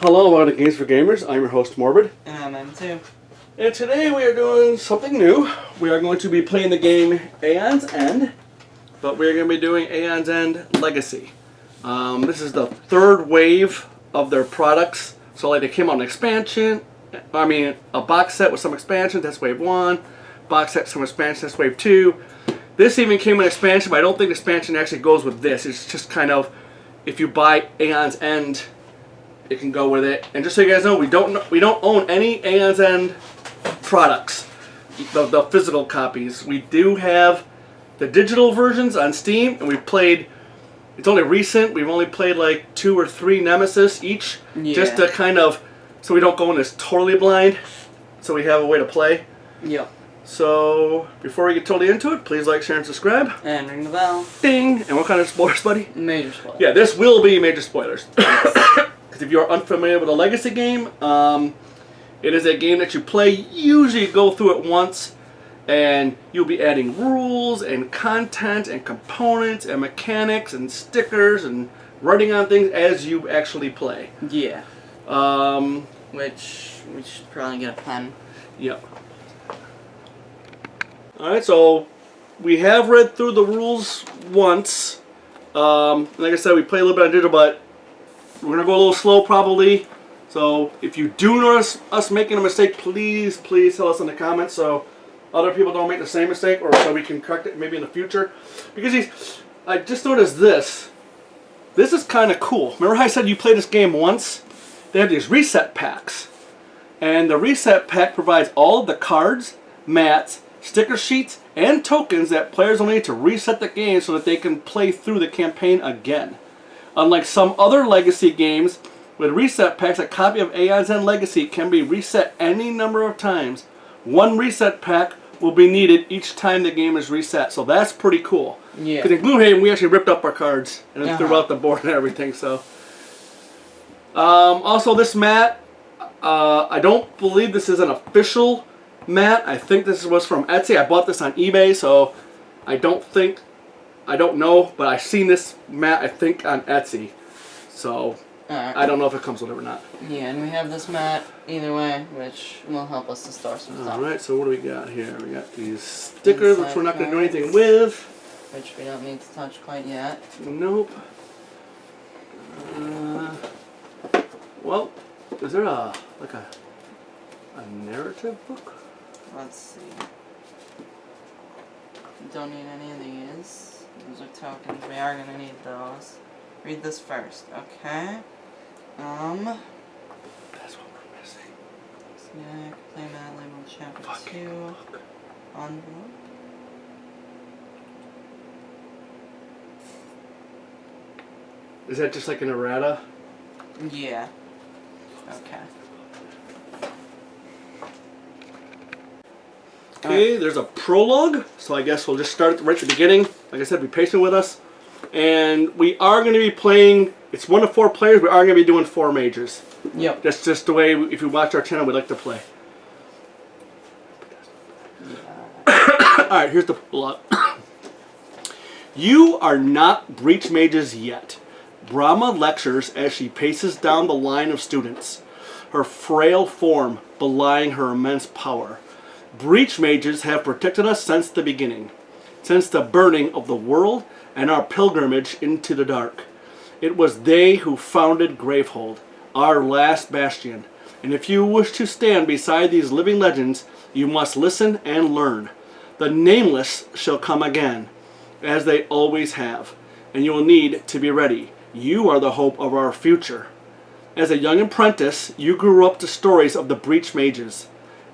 Hello, welcome to Games for Gamers. I'm your host, Morbid. And I'm M2. And today we are doing something new. We are going to be playing the game Aeons End, but we're going to be doing Aeons End-Legacy. This is the third wave of their products. So like they came out an expansion, a box set with some expansions, that's wave 1. Box set, some expansions, that's wave 2. This even came with an expansion, but I don't think the expansion actually goes with this. It's just kind of, if you buy Aeons End, it can go with it. And just so you guys know, we don't own any Aeons End products, the physical copies. We do have the digital versions on Steam, and we've played. It's only recent. We've only played like 2 or 3 Nemesis each, just to kind of, so we don't go in this totally blind. So we have a way to play. Yep. So before we get totally into it, please like, share, and subscribe. And ring the bell. Ding. And what kind of spoilers, buddy? Major spoilers. Yeah, this will be major spoilers. Because if you are unfamiliar with a Legacy game, it is a game that you play, usually go through it once, and you'll be adding rules and content and components and mechanics and stickers and writing on things as you actually play. Yeah. Which we should probably get a pen. Yep. Alright, so we have read through the rules once. Like I said, we play a little bit on digital, but we're going to go a little slow probably. So if you do notice us making a mistake, please tell us in the comments so other people don't make the same mistake, or so we can correct it maybe in the future. Because I just noticed this. This is kind of cool. Remember how I said you play this game once? They have these reset packs. And the reset pack provides all of the cards, mats, sticker sheets, and tokens that players will need to reset the game so that they can play through the campaign again. Unlike some other Legacy games, with reset packs, a copy of Aeons End-Legacy can be reset any number of times. One reset pack will be needed each time the game is reset, so that's pretty cool. Yeah. Because in Gloomhaven, we actually ripped up our cards and then threw out the board and everything. So, also this mat, I don't believe this is an official mat. I think this was from Etsy. I bought this on eBay, so I don't know, but I've seen this mat, I think, on Etsy. So, I don't know if it comes with it or not. Yeah, and we have this mat either way, which will help us to store some stuff. Alright, so what do we got here? We got these stickers, which we're not going to do anything with. Which we don't need to touch quite yet. Nope. Well, is there a narrative book? Let's see. Don't need any of these. Those are tokens. We are gonna need those. Read this first, okay? That's what we're missing. Snack, playmat, labeled chapter 2. Envelope. Is that just like an errata? Yeah. Okay. Okay, there's a prologue, so I guess we'll just start right at the beginning. Like I said, be patient with us. And we are going to be playing, it's 1 to 4 players, we are going to be doing 4 majors. Yep. That's just the way, if you watch our channel, we like to play. Alright, here's the prologue. You are not breach mages yet. Brahma lectures as she paces down the line of students, her frail form belying her immense power. Breach mages have protected us since the beginning, since the burning of the world and our pilgrimage into the dark. It was they who founded Gravehold, our last bastion. And if you wish to stand beside these living legends, you must listen and learn. The nameless shall come again, as they always have, and you will need to be ready. You are the hope of our future. As a young apprentice, you grew up to stories of the breach mages.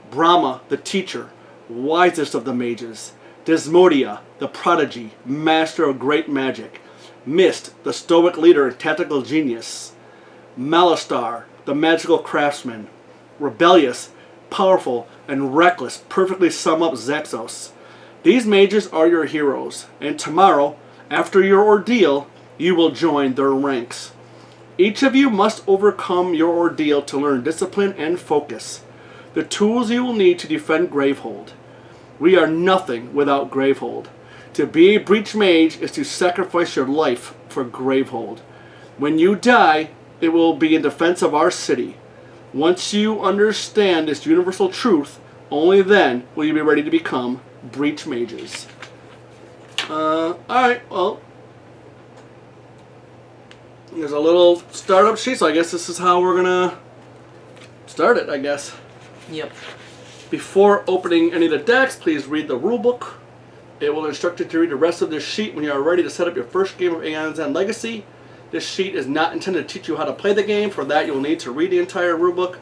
Brahma, the teacher, wisest of the mages. Desmodia, the prodigy, master of great magic. Mist, the stoic leader and tactical genius. Malastar, the magical craftsman. Rebellious, powerful, and reckless perfectly sum up Zexos. These mages are your heroes, and tomorrow, after your ordeal, you will join their ranks. Each of you must overcome your ordeal to learn discipline and focus, the tools you will need to defend Gravehold. We are nothing without Gravehold. To be a breach mage is to sacrifice your life for Gravehold. When you die, It will be in defense of our city. Once you understand this universal truth, only then will you be ready to become breach mages. Alright, well, there's a little startup sheet, so I guess this is how we're gonna start it, I guess. Yep. Before opening any of the decks, please read the rulebook. It will instruct you to read the rest of this sheet when you are ready to set up your first game of Aeons End-Legacy. This sheet is not intended to teach you how to play the game. For that, you will need to read the entire rulebook.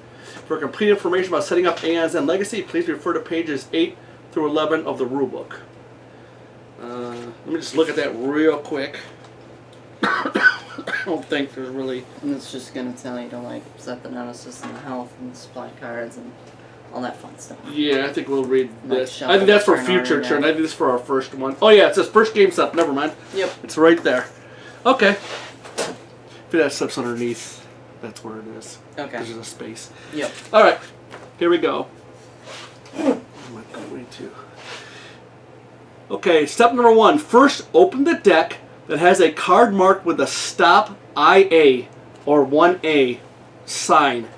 For complete information about setting up Aeons End-Legacy, please refer to pages 8 through 11 of the rulebook. Let me just look at that real quick. I don't think there's really... And it's just going to tell you to, like, set the nemesis and the health and the supply cards and all that fun stuff. Yeah, I think we'll read this. Like I think that's for turn future order turn. now. I think this is for our first one. Oh yeah, it says first game set. Never mind. Yep. It's right there. Okay. If that steps underneath, that's where it is. Okay. There's a space. Yep. Alright. Here we go. Oh my God, way too. Okay, step number 1. First, open the deck that has a card marked with a stop IA or 1A sign.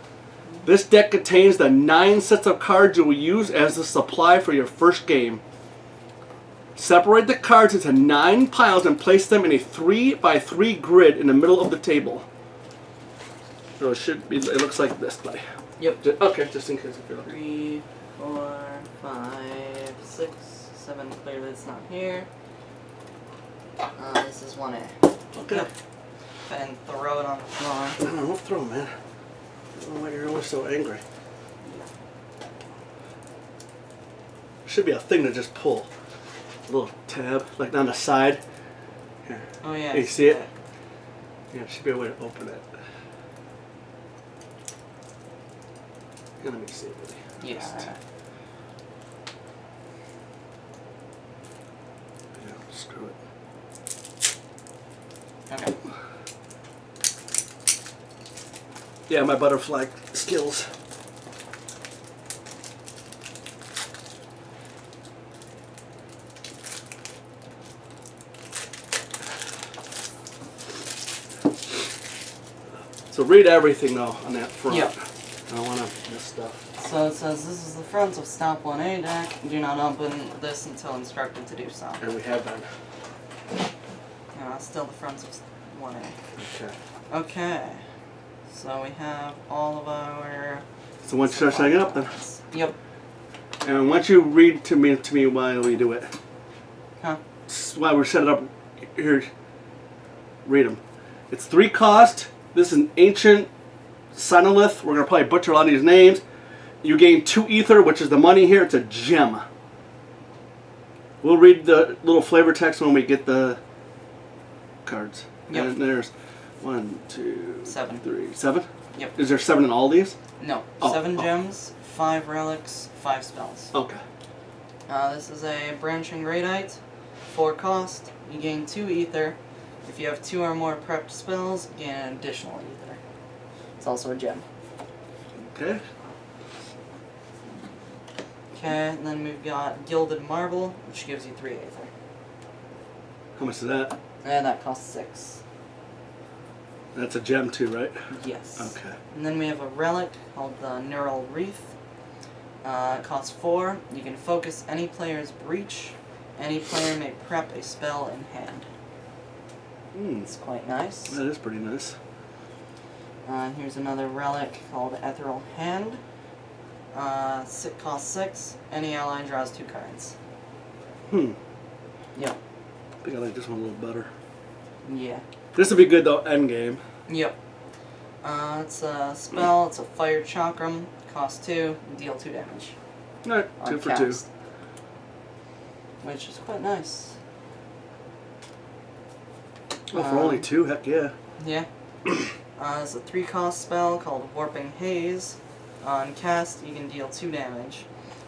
This deck contains the 9 sets of cards you will use as the supply for your first game. Separate the cards into 9 piles and place them in a 3x3 grid in the middle of the table. So it should be, it looks like this, buddy. Yep. Okay, just in case if you're looking. 3, 4, 5, 6, 7. Clearly it's not here. This is 1A. Okay. And throw it on the floor. No, don't throw, man. I don't know why you're always so angry. There should be a thing to just pull. A little tab, like on the side. Here. Oh yeah. You see it? Yeah, there should be a way to open it. Here, let me see. Yeah. Yeah, screw it. Okay. Yeah, my butterfly skills. So read everything though on that front. Yep. I don't want to miss stuff. So it says this is the front of Stop 1A deck. Do not open this until instructed to do so. And we have been. Still the front of 1A. Okay. Okay. So we have all of our... So once you start setting it up then. Yep. And once you read to me while we do it. Huh? While we're setting up here, read them. It's 3 cost. This is an ancient Sinolith. We're going to probably butcher a lot of these names. You gain 2 ether, which is the money here. It's a gem. We'll read the little flavor text when we get the cards. Yep. And there's 1, 2, 7. 3, 7? Yep. Is there 7 in all these? No. Oh, 7 gems, 5 relics, 5 spells. Okay. This is a branching greatite. 4 cost. You gain 2 ether. If you have 2 or more prepped spells, you gain an additional ether. It's also a gem. Okay. Okay, and then we've got Gilded Marble, which gives you 3 ether. How much is that? And that costs 6. That's a gem too, right? Yes. Okay. And then we have a relic called the Neural Wreath. It costs 4. You can focus any player's breach. Any player may prep a spell in hand. It's quite nice. That is pretty nice. Here's another relic called Ethereal Hand. Costs 6. Any ally draws 2 cards. Yep. I think I like this one a little better. Yeah. This would be good though, end game. Yep. It's a spell, it's a Fire Chakram, costs 2, deal 2 damage. Alright, 2 for 2. Which is quite nice. Oh, for only 2? Heck yeah. Yeah. It's a 3 cost spell called Warping Haze. On cast, you can deal 2 damage.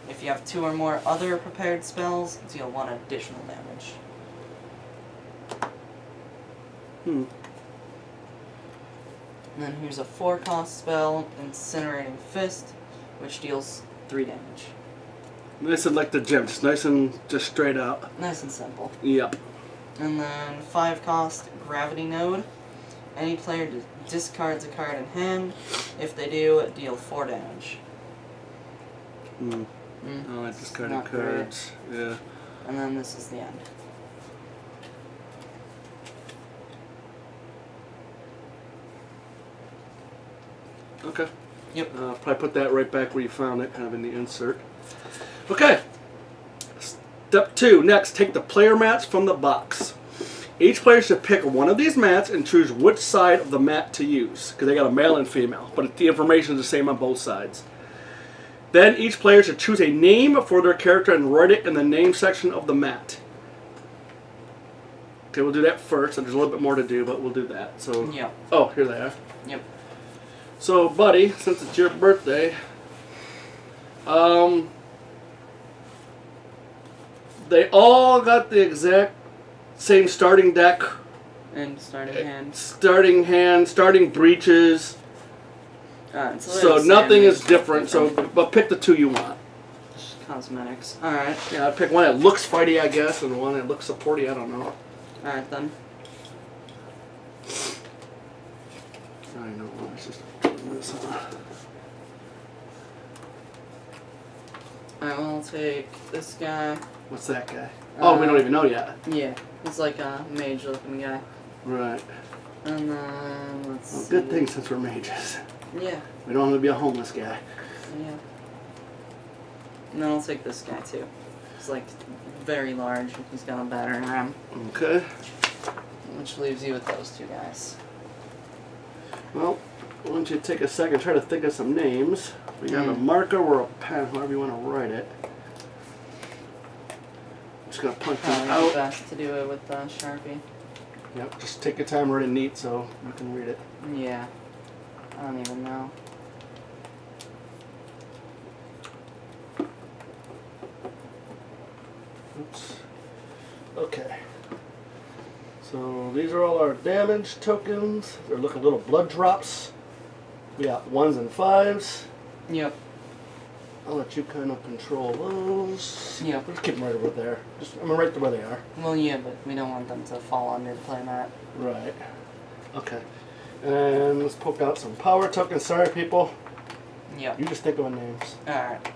If you have 2 or more other prepared spells, deal 1 additional damage. And then here's a 4 cost spell, Incinerating Fist, which deals 3 damage. Nice and like the gem, just nice and just straight out. Nice and simple. Yep. And then 5 cost Gravity Node. Any player discards a card in hand. If they do, deal 4 damage. Oh, I discarded Not cards. Yeah. And then this is the end. Okay. Yep. Probably put that right back where you found it, kind of in the insert. Okay. Step 2. Next, take the player mats from the box. Each player should pick one of these mats and choose which side of the mat to use, because they got a male and female, but the information is the same on both sides. Then each player should choose a name for their character and write it in the name section of the mat. Okay, we'll do that first, and there's a little bit more to do, but we'll do that. So, Yep. oh, here they are. Yep. So, buddy, since it's your birthday, they all got the exact same starting deck, And starting hand. starting hand, starting breaches. So nothing is different. So, but pick the 2 you want. Just cosmetics. Alright. Yeah, I pick one that looks fighty, I guess, and one that looks supporty. I don't know. Alright then. I know. Let's just turn this on. Alright, well, I'll take this guy. What's that guy? Oh, we don't even know yet. Yeah. He's like a mage looking guy. Right. And then, let's Well, see. good thing since we're mages. Yeah. We don't have to be a homeless guy. Yeah. And then I'll take this guy too. He's like very large. He's got a battering ram. Okay. Which leaves you with those 2 guys. Well, why don't you take a second, try to think of some names. We got a marker or a pen, however you want to write it. Just gonna punch them Probably out. best to do it with Sharpie. Yep, just take your time, write it neat so you can read it. Yeah. I don't even know. Oops. Okay. So these are all our damage tokens. They're looking little blood drops. We got 1s and 5s. Yep. I'll let you kind of control those. Yep. Let's keep them right over there. I'm gonna write them where they are. Well, yeah, but we don't want them to fall under the playmat. Right. Okay. And let's poke out some power tokens. Sorry, people. Yep. You just think of names. Alright.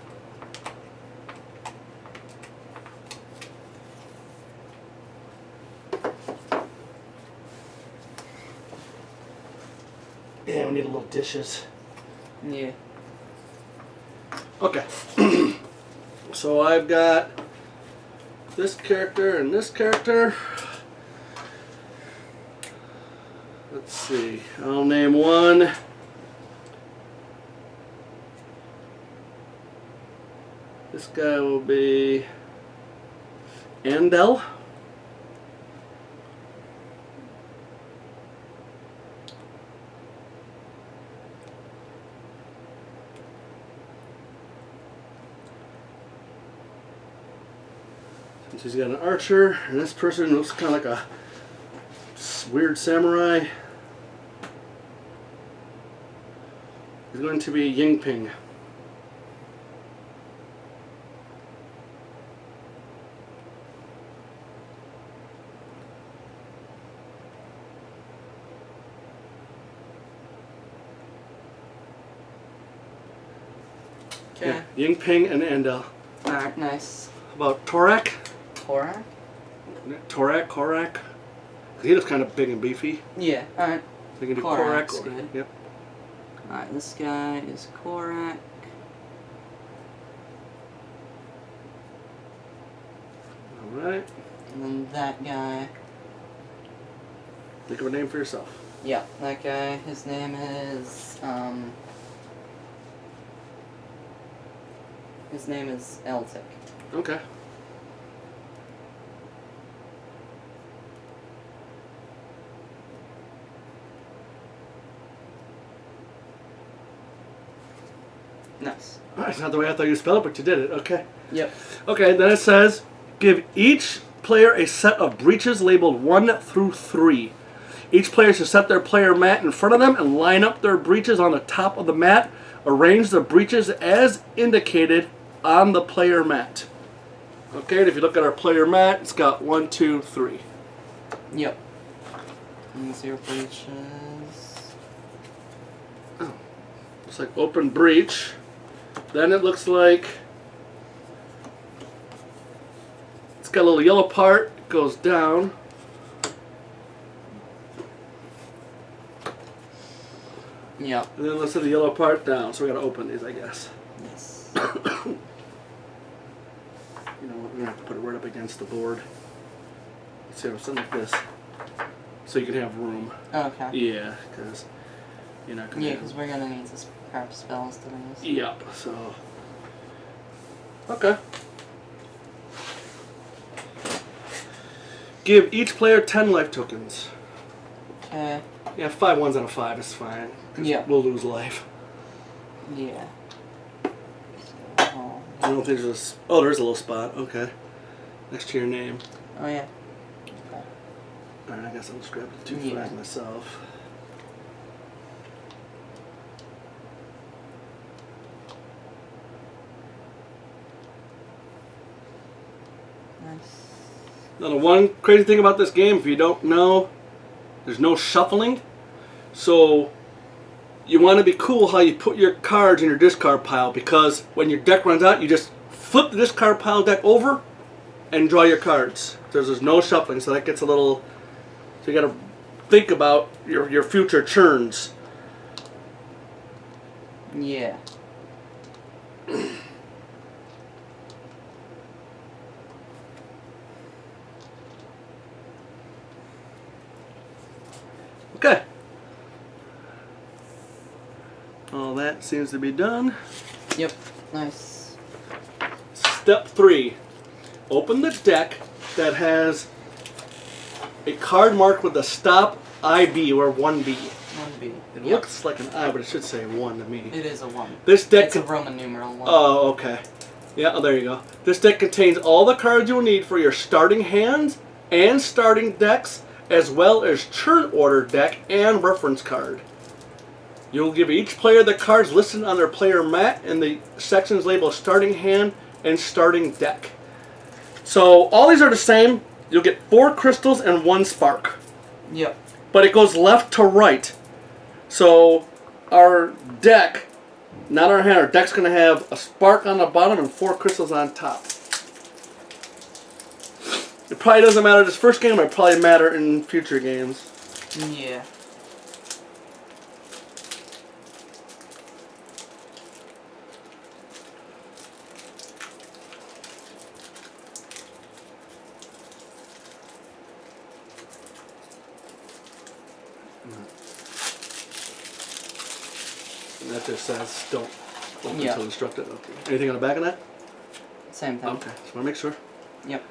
Yeah, we need a little dishes. Yeah. Okay. So I've got this character and this character. Let's see. I'll name one. This guy will be Andel. Since he's got an archer, and this person looks kind of like a weird samurai. He's going to be Yingping. Okay. Yeah, Yingping and Andel. Alright, nice. How about Torak? Torak? Korak? He looks kind of big and beefy. Yeah, alright. We can do Korak's Korak. good. Yep. Alright, this guy is Korak. Alright. And then that guy. Think of a name for yourself. Yeah, that guy, his name is, his name is Eltic. Okay. Nice. Alright, it's not the way I thought you spelled it, but you did it. Okay. Yep. Okay, then it says, give each player a set of breaches labeled 1 through 3. Each player should set their player mat in front of them and line up their breaches on the top of the mat. Arrange the breaches as indicated on the player mat. Okay, and if you look at our player mat, it's got 1, 2, 3. Yep. These are your breaches. Oh. Looks like open breach. Then it looks like it's got a little yellow part, goes down. Yep. And then let's set the yellow part down. So we gotta open these, I guess. Yes. You know what? We're gonna have to put it right up against the board. Let's see, something like this, so you can have room. Okay. Yeah, because you're not gonna. Yeah, because we're gonna need to prep spells to this. Yep. So. Okay. Give each player 10 life tokens. Okay. Yeah, 5 ones out of 5 is fine. 'Cause Yeah. we'll lose life. Yeah. I don't think there's oh, there's a little spot. Okay. Next to your name. Oh yeah. Okay. Alright, I guess I'll just grab the 2 Yeah. flags myself. Nice. Now the one crazy thing about this game, if you don't know, there's no shuffling. So you want to be cool how you put your cards in your discard pile, because when your deck runs out, you just flip the discard pile deck over and draw your cards. There's no shuffling, so that gets a little. So you got to think about your future churns. Yeah. Okay. All that seems to be done. Yep. Nice. Step 3. Open the deck that has a card marked with a stop IB or 1B. 1B. It looks like an I, but it should say 1 to me. It is a 1. This deck It's a Roman numeral 1. Oh, okay. Yeah, oh, there you go. This deck contains all the cards you will need for your starting hands and starting decks, as well as churn order deck and reference card. You'll give each player the cards listed on their player mat in the sections labeled starting hand and starting deck. So all these are the same. You'll get 4 crystals and 1 spark. Yep. But it goes left to right. So our deck, not our hand, our deck's going to have a spark on the bottom and 4 crystals on top. It probably doesn't matter this first game, but it'll probably matter in future games. Yeah. And that just says don't open Yeah. until instructed. Okay. Anything on the back of that? Same thing. Okay, just want to make sure. Yep.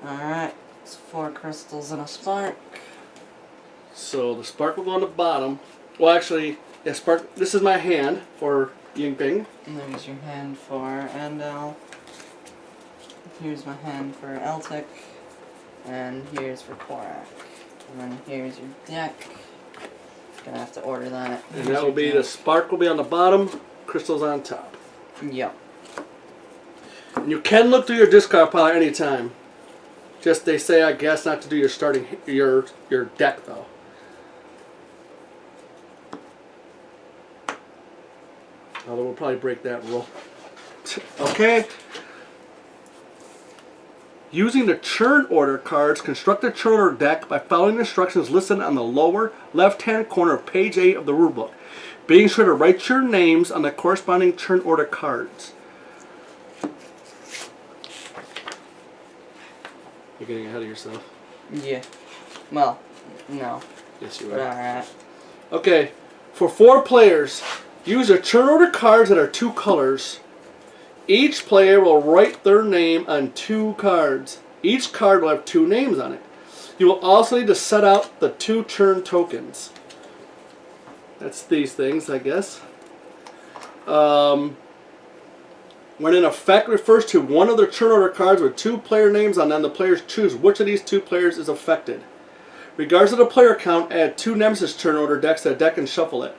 Alright. It's 4 crystals and a spark. So the spark will go on the bottom. Well, actually, yeah, spark. This is my hand for Ying Ping. And there's your hand for Andal. Here's my hand for Eltic. And here's for Korak. And then here's your deck. Gonna have to order that. And Here's that will your be deck. the spark will be on the bottom, crystals on top. Yep. And you can look through your discard pile at any time. Just they say, I guess, not to do your starting your deck though. Although we'll probably break that rule. Okay. Using the churn order cards, construct a churn order deck by following the instructions listed on the lower left-hand corner of page 8 of the rulebook. Being sure to write your names on the corresponding churn order cards. You're getting ahead of yourself. Yeah. Well, no. Yes, you But are. alright. Okay, for 4 players, use the churn order cards that are 2 colors. Each player will write their name on 2 cards. Each card will have 2 names on it. You will also need to set out the 2 churn tokens. That's these things, I guess. When in effect refers to one of the churn order cards with 2 player names on them, the players choose which of these 2 players is affected. Regardless of the player count, add 2 Nemesis churn order decks to the deck and shuffle it.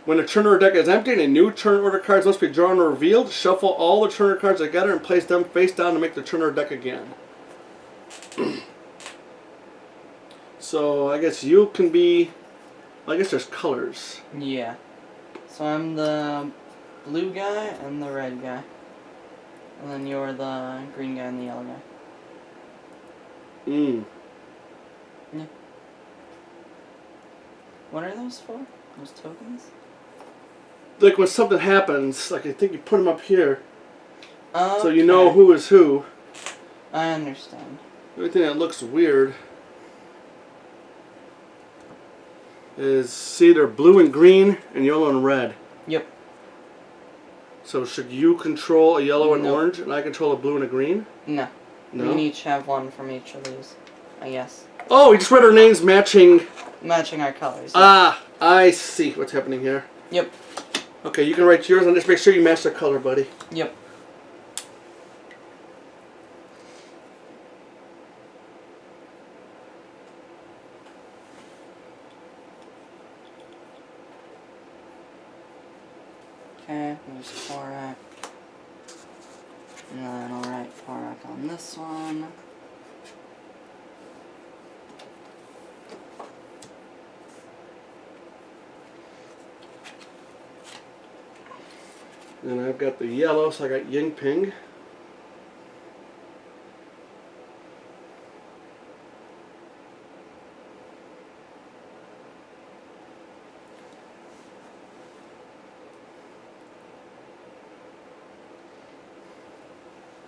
When the churn order deck is empty and a new churn order cards must be drawn or revealed, shuffle all the churn order cards together and place them face down to make the churn order deck again. So I guess you can be. I guess there's colors. Yeah. So I'm the blue guy and the red guy. And then you're the green guy and the yellow guy. Mm. Yeah. What are those for? Those tokens? Like when something happens, like I think you put them up here, Okay. so you know who is who. I understand. The only thing that looks weird is, see, they're blue and green and yellow and red. Yep. So should you control a yellow and No. orange, and I control a blue and a green? No. No? We can each have one from each of these, I guess. Oh, we just read our names matching. Matching our colors. Ah, I see what's happening here. Yep. Okay, you can write yours and just make sure you match the color, buddy. Yep. Okay, there's Korak. And then I'll write Korak on this one. And I've got the yellow, so I got Yingping.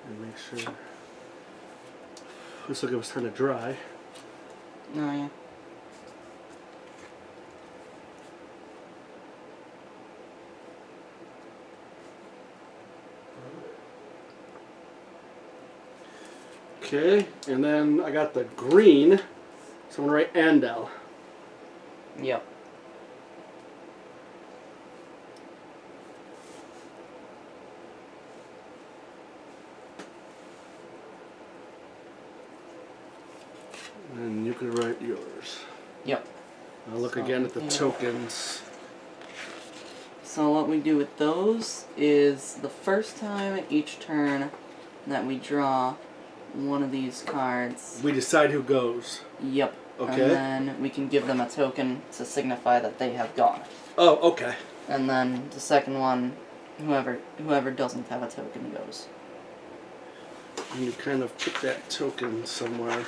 And make sure. Looks like it was starting to dry. Oh, yeah. Okay, and then I got the green, so I'm going to write Andel. Yep. And you can write yours. Yep. I'll look So, again at the yeah. tokens. So what we do with those is the first time each turn that we draw one of these cards. We decide who goes. Yep. Okay. And then we can give them a token to signify that they have gone. Oh, okay. And then the second one, whoever doesn't have a token goes. And you kind of put that token somewhere.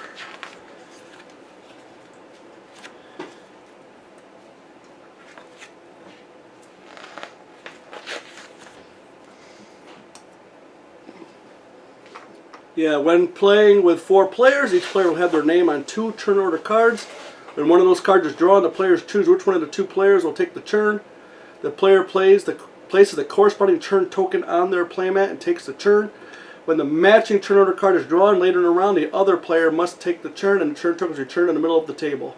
Yeah, when playing with 4 players, each player will have their name on 2 turn order cards. When one of those cards is drawn, the players choose which one of the 2 players will take the turn. The player places the corresponding turn token on their playmat and takes the turn. When the matching turn order card is drawn later in the round, the other player must take the turn, and the turn token is returned in the middle of the table.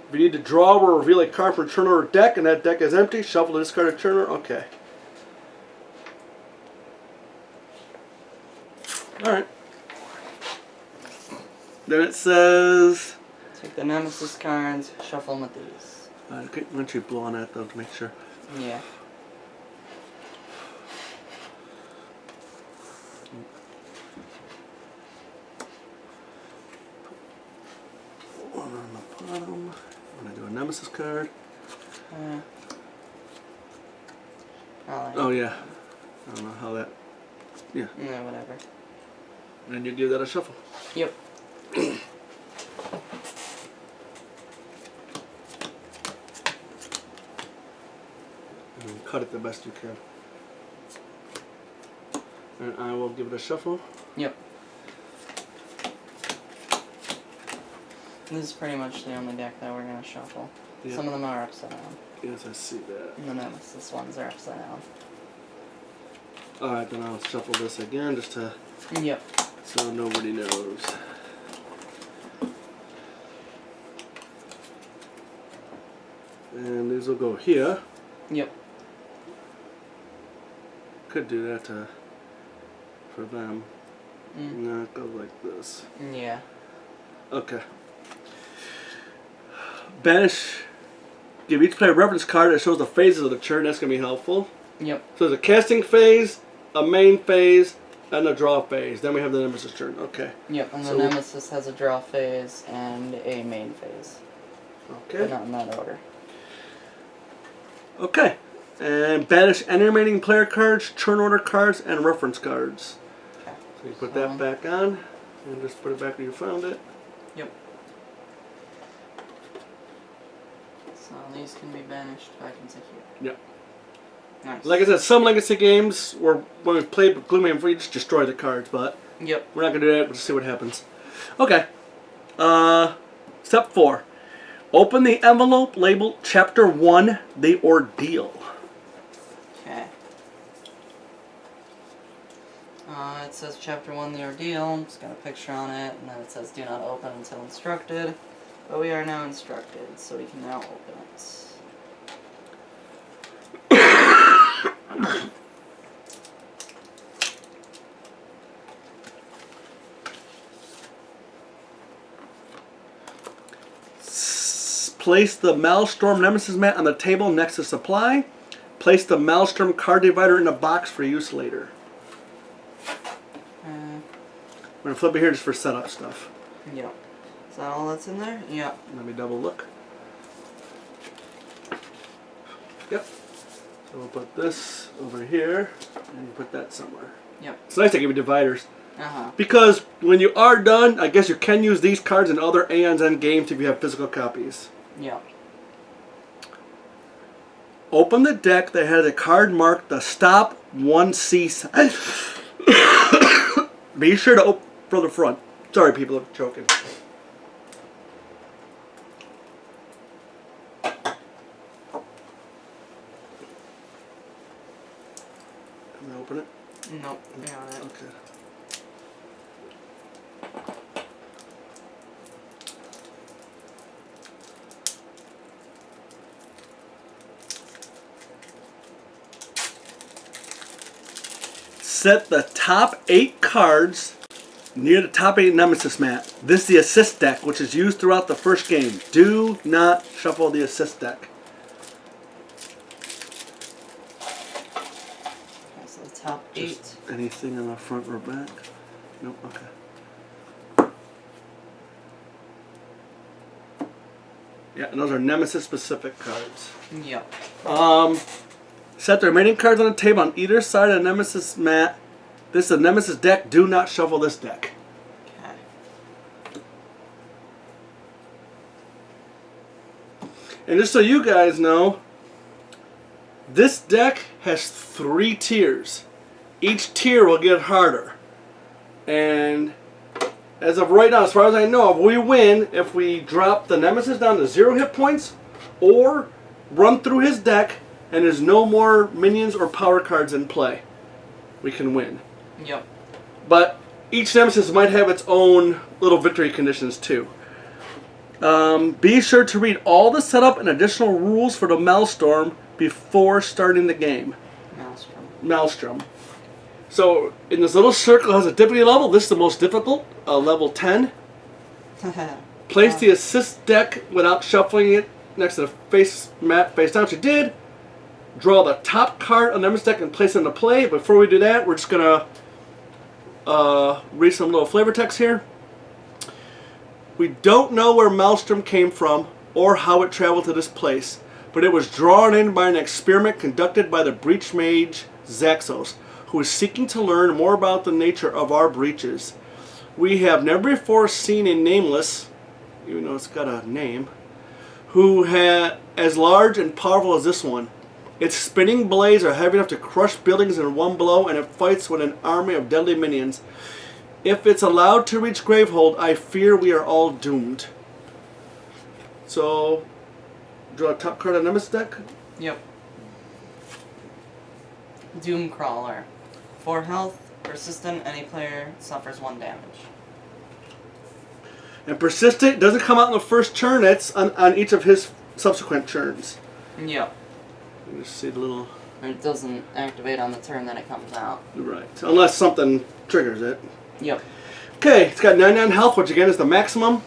If you need to draw or reveal a card from a turn order deck and that deck is empty, shuffle the discarded turn order. Okay. Alright. Then it says... Take the Nemesis cards, shuffle them with these. Okay, why don't you blow on that though to make sure. Yeah. One on the bottom. I'm going to do a Nemesis card. Oh Yeah. I don't know how that... Yeah. No, whatever. And then you give that a shuffle. Yep. And cut it the best you can. And I will give it a shuffle. Yep. This is pretty much the only deck that we're going to shuffle. Yep. Some of them are upside down. Yes, I see that. And the Nemesis ones are upside down. Alright, then I'll shuffle this again just to... Yep. So nobody knows. And these will go here. Yep. Could do that for them. Mm. No, it goes like this. Yeah. Okay. Banish. Give each player a reference card that shows the phases of the turn. That's going to be helpful. Yep. So there's a casting phase, a main phase, And a draw phase. Then we have the Nemesis turn. Okay. Yep, and the So- Nemesis has a draw phase and a main phase. But Okay. not in that order. Okay. And banish any remaining player cards, turn order cards, and reference cards. Okay. So you put that back on, and just put it back where you found it. Yep. So these can be banished back into here. Yep. Nice. Like I said, some Legacy games, where when we played Gloomhaven, we just destroy the cards, but Yep. we're not going to do that. We'll just see what happens. Okay. Step 4. Open the envelope labeled Chapter 1, The Ordeal. Okay. It says Chapter 1, The Ordeal. It's got a picture on it, and then it says do not open until instructed. But we are now instructed, so we can now open it. Place the Maelstrom Nemesis mat on the table next to supply. Place the Maelstrom card divider in a box for use later. I'm going to flip it here just for setup stuff. Yep. Is that all that's in there? Yep. Let me double look. Yep. So we'll put this over here and you put that somewhere. Yep. It's nice to give you dividers. Uh-huh. Because when you are done, I guess you can use these cards in other Aeons End games if you have physical copies. Yep. Open the deck that has a card marked the Stop 1C sign. Be sure to open from the front. Sorry, people, I'm choking. Can I open it? Nope. Got it. Okay. Set the top 8 cards near the top 8 Nemesis mat. This is the assist deck, which is used throughout the first game. Do not shuffle the assist deck. Okay, so the top 8. Just anything on the front or back? Nope, okay. Yeah, and those are Nemesis specific cards. Yep. Set the remaining cards on the table on either side of the Nemesis mat. This is a Nemesis deck. Do not shuffle this deck. Okay. And just so you guys know, this deck has 3 tiers. Each tier will get harder. And as of right now, as far as I know, we win if we drop the Nemesis down to 0 hit points or run through his deck and there's no more minions or power cards in play. We can win. Yep. But each Nemesis might have its own little victory conditions too. Be sure to read all the setup and additional rules for the Maelstrom before starting the game. Maelstrom. So in this little circle has a difficulty level. This is the most difficult, level 10. Place the assist deck without shuffling it next to the face mat face down. Which you did. Draw the top card on the Nemesis deck and place it into play. Before we do that, we're just gonna read some little flavor text here. We don't know where Maelstrom came from or how it traveled to this place, but it was drawn in by an experiment conducted by the breach mage Zaxos, who is seeking to learn more about the nature of our breaches. We have never before seen a nameless, even though it's got a name, who had as large and powerful as this one. Its spinning blades are heavy enough to crush buildings in one blow, and it fights with an army of deadly minions. If it's allowed to reach Gravehold, I fear we are all doomed. So, draw a top card on Nemesis deck. Yep. Doomcrawler. 4 health, persistent, any player suffers 1 damage. And persistent doesn't come out in the first turn, it's on each of his subsequent turns. Yep. You just see the little... It doesn't activate on the turn that it comes out. Right, unless something triggers it. Yep. Okay, it's got 99 health, which again is the maximum.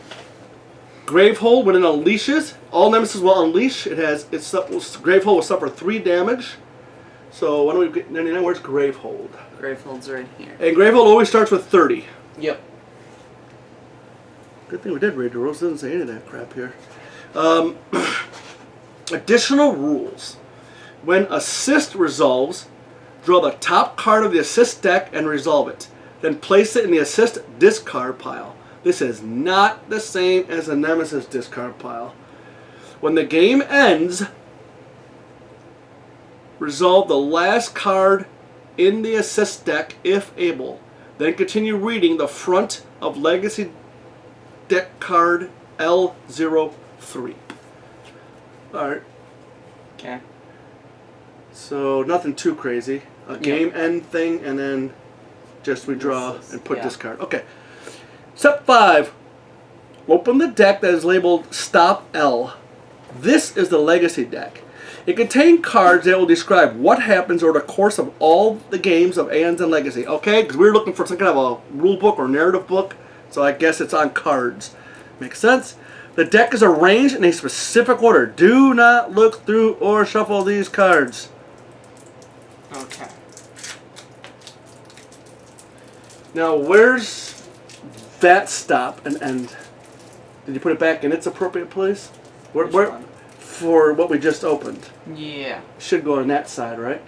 Gravehold, when it unleashes, all Nemesis will unleash. Gravehold will suffer 3 damage. So why don't we get 99? Where's Gravehold? Gravehold's right here. And Gravehold always starts with 30. Yep. Good thing we did read the rules. Doesn't say any of that crap here. Additional rules. When assist resolves, draw the top card of the assist deck and resolve it. Then place it in the assist discard pile. This is not the same as the Nemesis discard pile. When the game ends, resolve the last card in the assist deck if able. Then continue reading the front of Legacy deck card L03. Alright. Okay. So nothing too crazy. A game end thing, and then just we draw and put this card. Okay. Step 5. Open the deck that is labeled Stop L. This is the Legacy deck. It contains cards that will describe what happens over the course of all the games of Aeons and Legacy. Okay? Because we were looking for some kind of a rule book or narrative book, so I guess it's on cards. Makes sense? The deck is arranged in a specific order. Do not look through or shuffle these cards. Okay. Now, where's that stop and end? Did you put it back in its appropriate place? Which one? For what we just opened. Yeah. Should go on that side, right?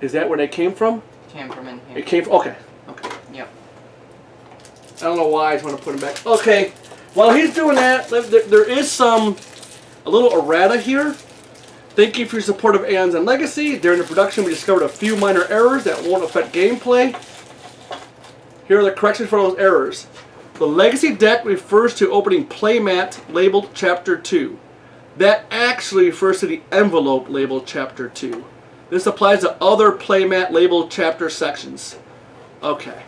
Is that where they came from? Came from in here. It came from... Okay. Okay. Yep. I don't know why I just want to put him back. Okay. While he's doing that, there is a little errata here. Thank you for your support of Aeons and Legacy. During the production, we discovered a few minor errors that won't affect gameplay. Here are the corrections for those errors. The Legacy deck refers to opening playmat labeled Chapter 2. That actually refers to the envelope labeled Chapter 2. This applies to other playmat labeled chapter sections. Okay.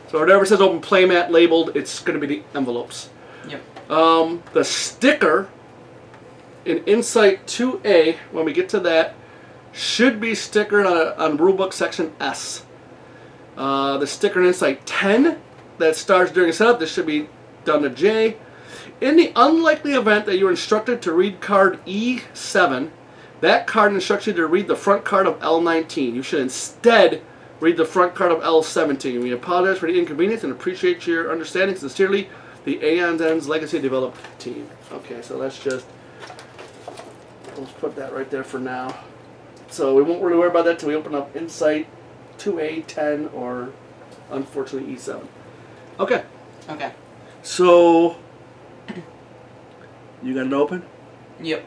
So whatever says open playmat labeled, it's going to be the envelopes. Yep. The sticker in Insight 2A, when we get to that, should be stickered on Rulebook Section S. The sticker in Insight 10 that starts during setup, this should be done to J. In the unlikely event that you're instructed to read card E7, that card instructs you to read the front card of L19. You should instead read the front card of L17. We apologize for the inconvenience and appreciate your understanding. Sincerely, the Aeons End-Legacy development team. Okay, so let's put that right there for now. So we won't really worry about that until we open up Insight 2A, 10, or unfortunately E7. Okay. Okay. So you got it open? Yep.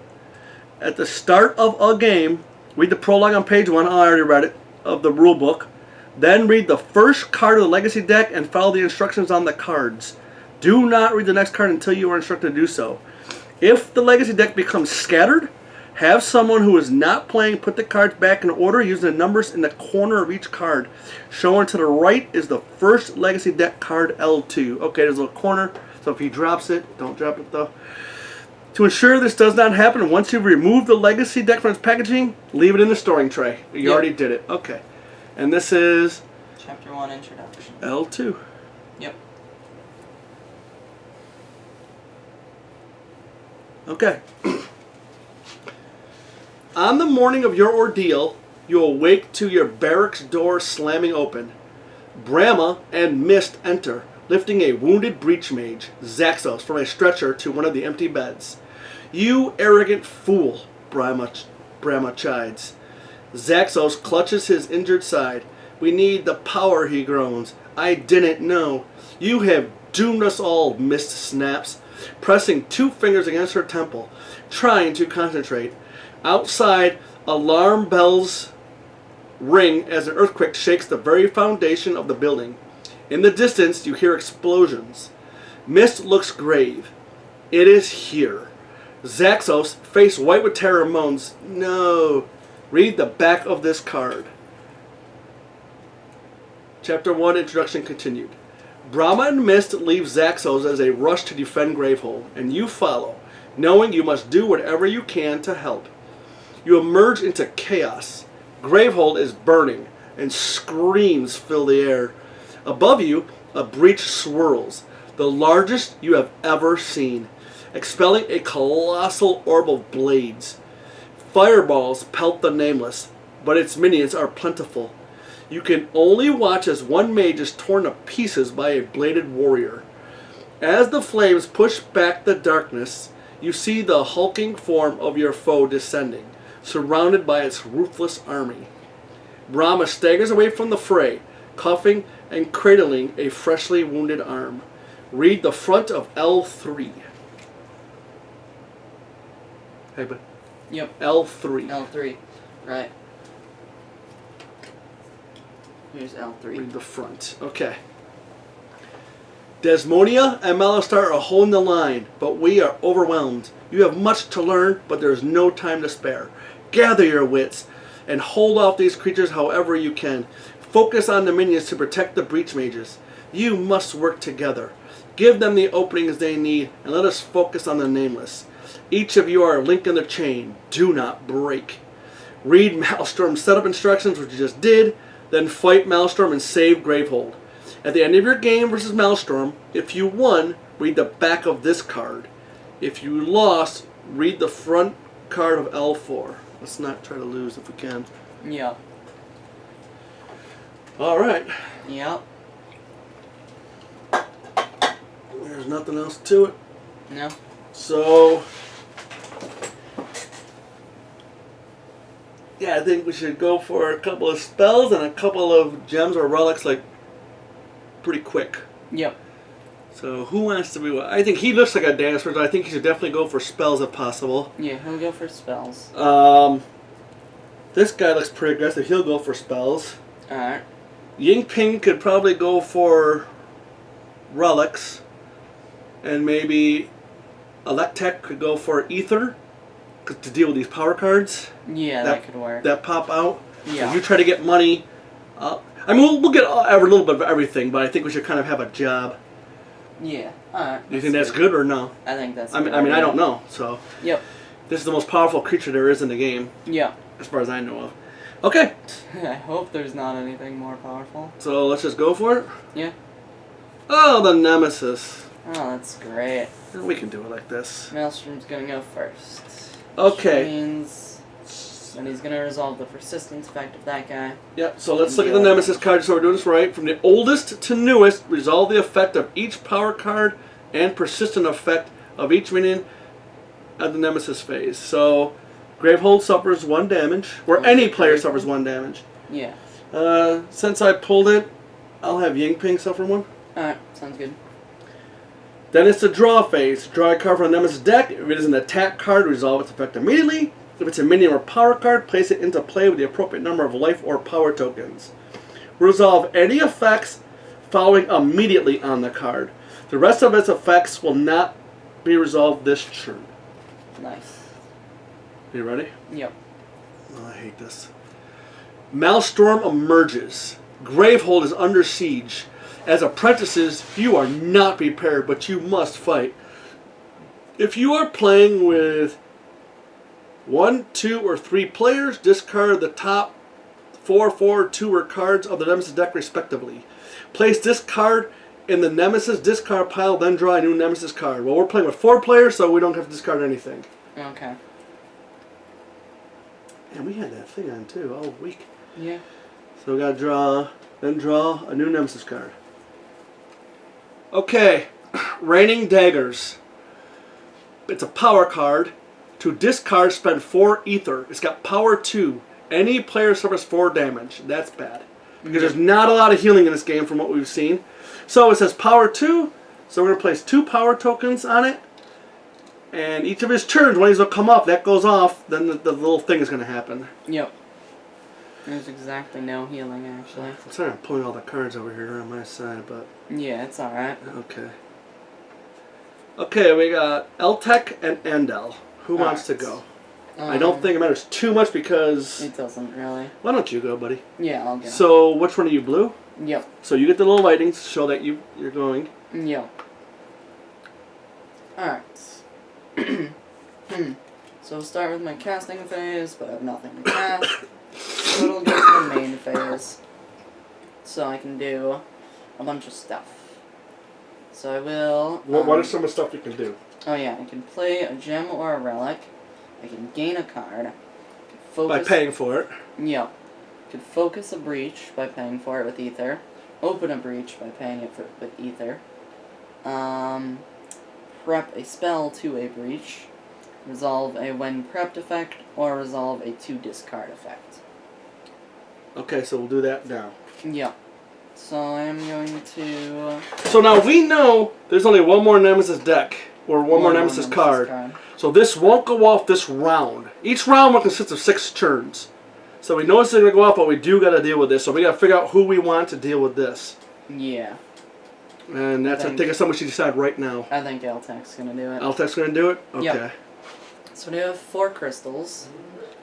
At the start of a game, read the prologue on page 1. I already read it, of the rule book. Then read the first card of the Legacy deck and follow the instructions on the cards. Do not read the next card until you are instructed to do so. If the Legacy deck becomes scattered, have someone who is not playing put the cards back in order using the numbers in the corner of each card. Shown to the right is the first Legacy deck card L2. Okay, there's a little corner, so if he drops it, don't drop it though. To ensure this does not happen, once you've removed the Legacy deck from its packaging, leave it in the storing tray. You already did it. Okay. And this is... Chapter 1 Introduction. L2. Yep. Okay. On the morning of your ordeal, you awake to your barracks door slamming open. Brahma and Mist enter, lifting a wounded breach mage, Zaxos, from a stretcher to one of the empty beds. You arrogant fool, Brahma chides. Zaxos clutches his injured side. We need the power, he groans. I didn't know. You have doomed us all, Mist snaps, pressing 2 fingers against her temple, trying to concentrate. Outside, alarm bells ring as an earthquake shakes the very foundation of the building. In the distance, you hear explosions. Mist looks grave. It is here. Zaxos, face white with terror, moans, "No." Read the back of this card. Chapter 1, Introduction continued. Brahma and Mist leave Zaxos as they rush to defend Gravehold, and you follow, knowing you must do whatever you can to help. You emerge into chaos. Gravehold is burning, and screams fill the air. Above you, a breach swirls, the largest you have ever seen, expelling a colossal orb of blades. Fireballs pelt the Nameless. but its minions are plentiful. You can only watch as one mage is torn to pieces by a bladed warrior. As the flames push back the darkness, you see the hulking form of your foe descending, surrounded by its ruthless army. Brahma staggers away from the fray, coughing and cradling a freshly wounded arm. Read the front of L3. Hey, but Yep. L3. L3. Right. Here's L3. Read the front. Okay. Desmonia and Melistar are holding the line, but we are overwhelmed. You have much to learn, but there is no time to spare. Gather your wits and hold off these creatures however you can. Focus on the minions to protect the breach mages. You must work together. Give them the openings they need, and let us focus on the nameless. Each of you are a link in the chain. Do not break. Read Maelstrom's setup instructions, which you just did, then fight Maelstrom and save Gravehold. At the end of your game versus Maelstrom, if you won, read the back of this card. If you lost, read the front card of L4. Let's not try to lose if we can. Yep. Alright. Yep. There's nothing else to it. No. So, yeah, I think we should go for a couple of spells and a couple of gems or relics, like, pretty quick. Yep. So, who wants to be what? I think he looks like a dancer, so I think he should definitely go for spells if possible. Yeah, he'll go for spells. This guy looks pretty aggressive. He'll go for spells. Alright. Ying Ping could probably go for relics. And maybe Electek could go for ether to deal with these power cards. Yeah, that could work. That pop out. Yeah. So you try to get money. I mean, we'll get a little bit of everything, but I think we should kind of have a job. Yeah. Alright. Do you think that's good or no? I think that's I mean, I don't know. So. Yep. This is the most powerful creature there is in the game. Yeah. As far as I know of. Okay. I hope there's not anything more powerful. So let's just go for it. Yeah. Oh, the Nemesis. Oh, that's great. We can do it like this. Maelstrom's gonna go first. Okay. Which means that he's gonna resolve the persistence effect of that guy. Yep, so let's look at the Nemesis card so we're doing this right. From the oldest to newest, resolve the effect of each power card and persistent effect of each minion at the Nemesis phase. So, Gravehold suffers 1 damage, or any player suffers 1 damage. Yeah. Since I pulled it, I'll have Ying Ping suffer 1. Alright, sounds good. Then it's the draw phase. Draw a card from the Nemesis deck. If it is an attack card, resolve its effect immediately. If it's a minion or power card, place it into play with the appropriate number of life or power tokens. Resolve any effects following immediately on the card. The rest of its effects will not be resolved this turn. Nice. You ready? Yep. Oh, I hate this. Maelstrom emerges. Gravehold is under siege. As apprentices, you are not prepared, but you must fight. If you are playing with 1, 2, or 3 players, discard the top 4, 2 cards of the Nemesis deck respectively. Place this card in the Nemesis discard pile, then draw a new Nemesis card. Well, we're playing with 4 players, so we don't have to discard anything. Okay. And we had that thing on too all week. Yeah. So we gotta draw, then draw a new Nemesis card. Okay, Raining Daggers. It's a power card. To discard, spend 4 ether. It's got power 2. Any player suffers 4 damage. That's bad. Because there's not a lot of healing in this game from what we've seen. So it says power 2. So we're going to place 2 power tokens on it. And each of his turns, when he's will come up, that goes off, then the little thing is going to happen. Yep. There's exactly no healing, actually. I'm sorry I'm pulling all the cards over here on my side, but... Yeah, it's alright. Okay. Okay, we got Eltek and Endel. Who wants to go? I don't think it matters too much because... It doesn't really. Why don't you go, buddy? Yeah, I'll go. So, which one are you, blue? Yep. So you get the little lighting to show that you're going. Yep. Alright. So we'll start with my casting phase, but I have nothing to cast. So it'll go to the main phase. So I can do a bunch of stuff. So I will... What are some of the stuff you can do? Oh yeah, I can play a gem or a relic. I can gain a card. I can focus, By paying for it. Yep. Could focus a breach by paying for it with ether. Open a breach by paying it with ether. Prep a spell to a breach. Resolve a when prepped effect, or resolve a to discard effect. Okay, so we'll do that now. Yep. So I am going to... So now we know there's only one more Nemesis deck, or one more Nemesis card. So this won't go off this round. Each round will consist of 6 turns. So we know it's going to go off, but we do got to deal with this. So we got to figure out who we want to deal with this. Yeah. And that's, I think, something we should decide right now. I think Altec's going to do it. Altec's going to do it? Okay. Yep. So we have 4 crystals.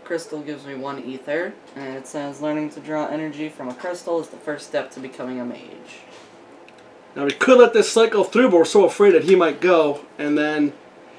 Crystal gives me 1 ether, and it says learning to draw energy from a crystal is the first step to becoming a mage. Now we could let this cycle through, but we're so afraid that he might go, and then...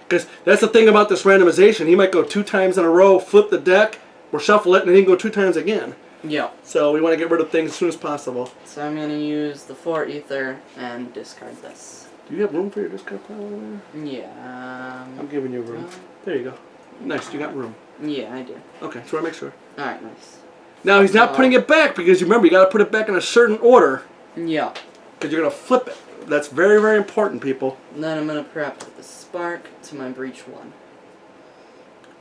Because that's the thing about this randomization. He might go 2 times in a row, flip the deck, or shuffle it, and then he can go 2 times again. Yeah. So we want to get rid of things as soon as possible. So I'm going to use the 4 ether and discard this. Do you have room for your discard pile over there? Yeah. I'm giving you room. There you go. Nice, you got room. Yeah, I do. Okay, so I make sure. Alright, nice. Now he's not putting it back because you remember you got to put it back in a certain order. Yeah. Because you're going to flip it. That's very, very important, people. And then I'm going to prep the spark to my breach 1.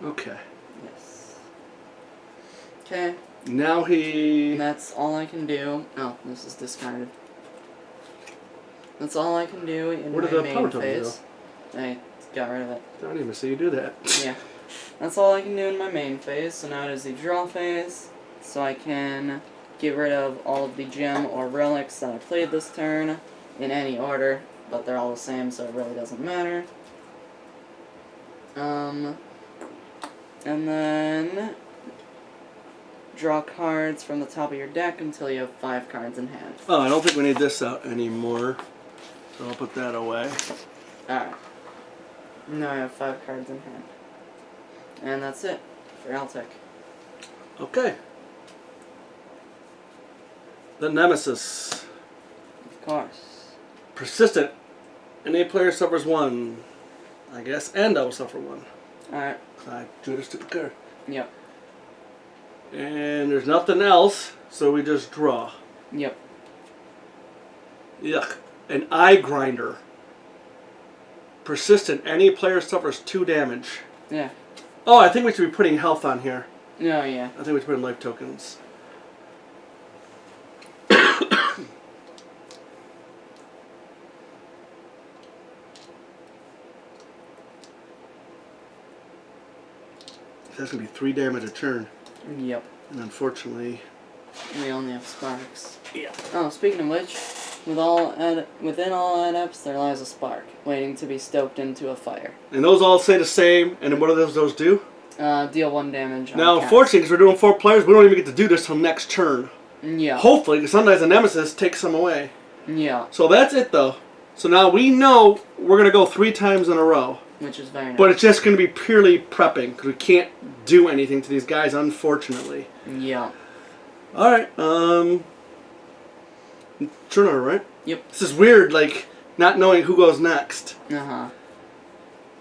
Okay. Yes. Okay. Now he... And that's all I can do. Oh, this is discarded. That's all I can do in my main phase. I got rid of it. I don't even see you do that. Yeah. That's all I can do in my main phase, so now it is the draw phase, so I can get rid of all of the gem or relics that I played this turn in any order, but they're all the same, so it really doesn't matter. And then draw cards from the top of your deck until you have 5 cards in hand. Oh, I don't think we need this out anymore, so I'll put that away. Alright. Now I have 5 cards in hand. And that's it for Altec. Okay. The Nemesis. Of course. Persistent. Any player suffers 1, I guess, and I will suffer 1. Alright. I drew this stupid card. Yep. And there's nothing else, so we just draw. Yep. Yuck. An Eye Grinder. Persistent. Any player suffers 2 damage. Yeah. Oh, I think we should be putting health on here. No, yeah. I think we should put in life tokens. That's going to be 3 damage a turn. Yep. And unfortunately... We only have sparks. Yeah. Oh, speaking of which, within all adepts there lies a spark, waiting to be stoked into a fire. And those all say the same, and then what do those do? Deal 1 damage on Now, cast. unfortunately, because we're doing 4 players, we don't even get to do this till next turn. Yeah. Hopefully, because sometimes the Nemesis takes some away. Yeah. So that's it, though. So now we know we're going to go 3 times in a row. Which is very nice. But it's just going to be purely prepping, because we can't do anything to these guys, unfortunately. Yeah. Alright, turn order, right? Yep. This is weird, like, not knowing who goes next. Uh-huh.